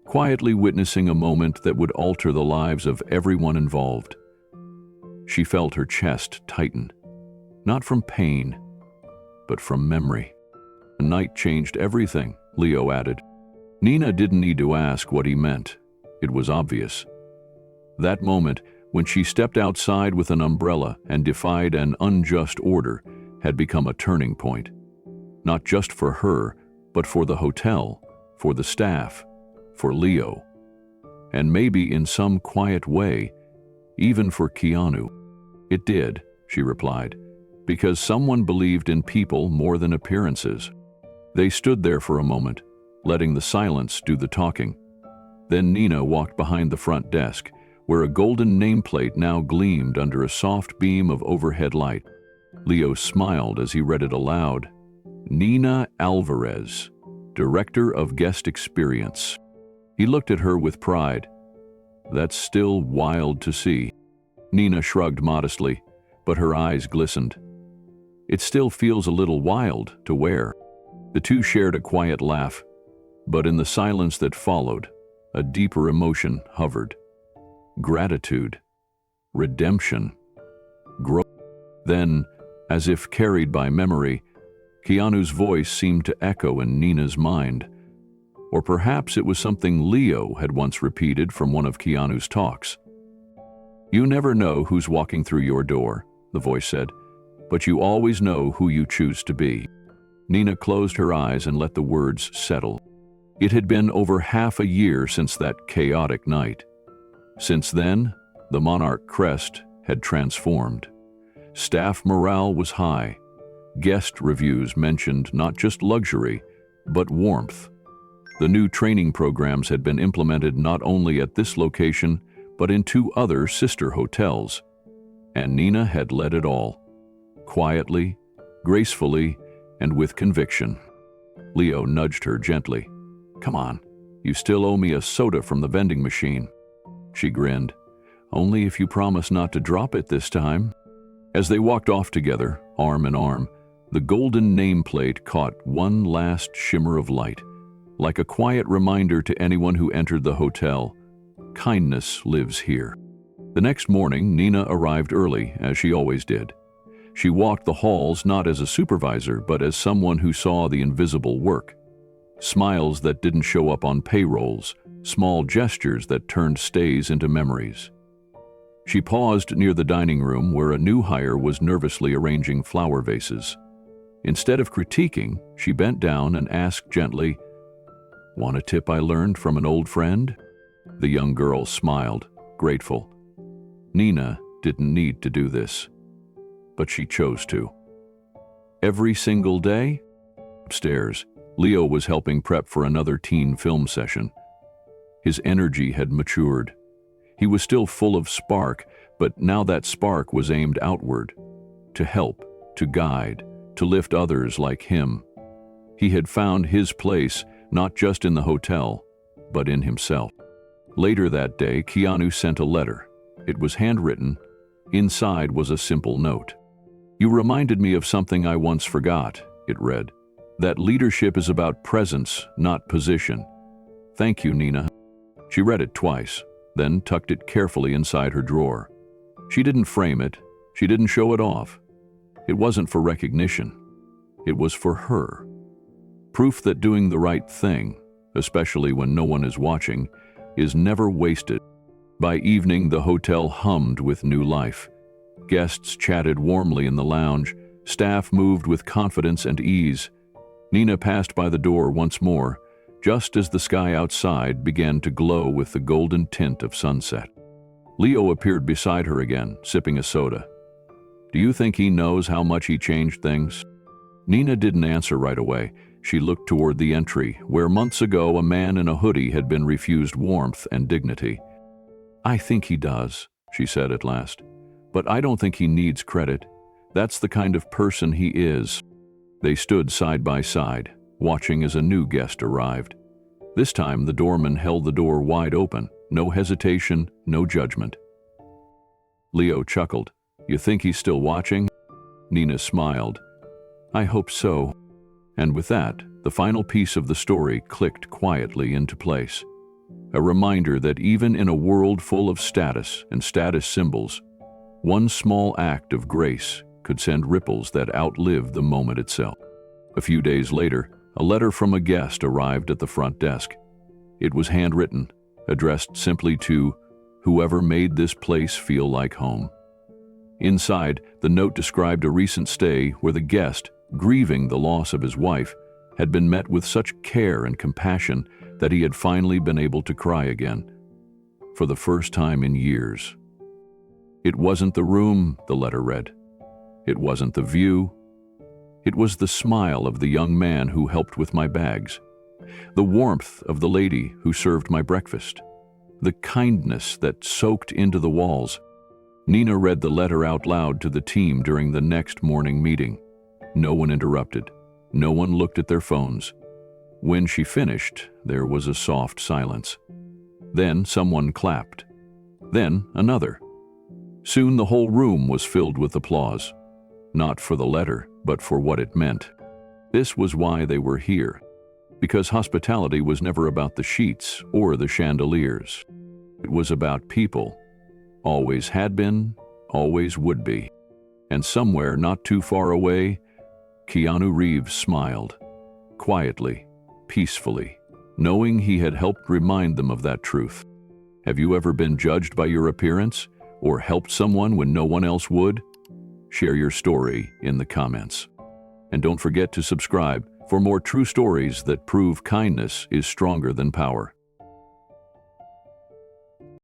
quietly witnessing a moment that would alter the lives of everyone involved. She felt her chest tighten, not from pain, but from memory. The night changed everything, Leo added. Nina didn't need to ask what he meant. It was obvious. That moment, when she stepped outside with an umbrella and defied an unjust order, had become a turning point. Not just for her, but for the hotel, for the staff, for Leo. And maybe in some quiet way, even for Keanu. It did, she replied, because someone believed in people more than appearances. They stood there for a moment, letting the silence do the talking. Then Nina walked behind the front desk, where a golden nameplate now gleamed under a soft beam of overhead light. Leo smiled as he read it aloud. Nina Alvarez, Director of Guest Experience. He looked at her with pride. That's still wild to see. Nina shrugged modestly, but her eyes glistened. It still feels a little wild to wear. The two shared a quiet laugh, but in the silence that followed, a deeper emotion hovered. Gratitude. redemption, growth. Then, as if carried by memory, Keanu's voice seemed to echo in Nina's mind. Or perhaps it was something Leo had once repeated from one of Keanu's talks. "You never know who's walking through your door," the voice said, "but you always know who you choose to be." Nina closed her eyes and let the words settle. It had been over half a year since that chaotic night. Since then, the Monarch Crest had transformed. Staff morale was high. Guest reviews mentioned not just luxury, but warmth. The new training programs had been implemented not only at this location, but in 2 other sister hotels. And Nina had led it all. Quietly, gracefully, and with conviction. Leo nudged her gently. "Come on, you still owe me a soda from the vending machine." She grinned. "Only if you promise not to drop it this time." As they walked off together, arm in arm, the golden nameplate caught one last shimmer of light, like a quiet reminder to anyone who entered the hotel. Kindness lives here. The next morning, Nina arrived early, as she always did. She walked the halls not as a supervisor, but as someone who saw the invisible work. Smiles that didn't show up on payrolls, small gestures that turned stays into memories. She paused near the dining room where a new hire was nervously arranging flower vases. Instead of critiquing, she bent down and asked gently, "Want a tip I learned from an old friend?" The young girl smiled, grateful. Nina didn't need to do this, but she chose to. Every single day? Upstairs, Leo was helping prep for another teen film session. His energy had matured. He was still full of spark, but now that spark was aimed outward, to help, to guide, to lift others like him. He had found his place, not just in the hotel, but in himself. Later that day, Keanu sent a letter. It was handwritten. Inside was a simple note. "You reminded me of something I once forgot," it read. "That leadership is about presence, not position. Thank you, Nina." She read it twice, then tucked it carefully inside her drawer. She didn't frame it. She didn't show it off. It wasn't for recognition. It was for her. Proof that doing the right thing, especially when no one is watching, is never wasted. By evening, the hotel hummed with new life. Guests chatted warmly in the lounge. Staff moved with confidence and ease. Nina passed by the door once more, just as the sky outside began to glow with the golden tint of sunset. Leo appeared beside her again, sipping a soda. "Do you think he knows how much he changed things?" Nina didn't answer right away. She looked toward the entry, where months ago a man in a hoodie had been refused warmth and dignity. "I think he does," she said at last. "But I don't think he needs credit. That's the kind of person he is." They stood side by side, watching as a new guest arrived. This time the doorman held the door wide open, no hesitation, no judgment. Leo chuckled. "You think he's still watching?" Nina smiled. "I hope so." And with that, the final piece of the story clicked quietly into place. A reminder that even in a world full of status and status symbols, one small act of grace could send ripples that outlived the moment itself. A few days later, a letter from a guest arrived at the front desk. It was handwritten, addressed simply to whoever made this place feel like home. Inside, the note described a recent stay where the guest, grieving the loss of his wife, had been met with such care and compassion that he had finally been able to cry again, for the first time in years. It wasn't the room, the letter read. It wasn't the view. It was the smile of the young man who helped with my bags, the warmth of the lady who served my breakfast, the kindness that soaked into the walls. Nina read the letter out loud to the team during the next morning meeting. No one interrupted. No one looked at their phones. When she finished, there was a soft silence. Then someone clapped. Then another. Soon the whole room was filled with applause. Not for the letter, but for what it meant. This was why they were here. Because hospitality was never about the sheets or the chandeliers. It was about people. always had been, always would be. And somewhere not too far away, Keanu Reeves smiled, quietly, peacefully, knowing he had helped remind them of that truth. Have you ever been judged by your appearance, or helped someone when no one else would? Share your story in the comments. And don't forget to subscribe for more true stories that prove kindness is stronger than power.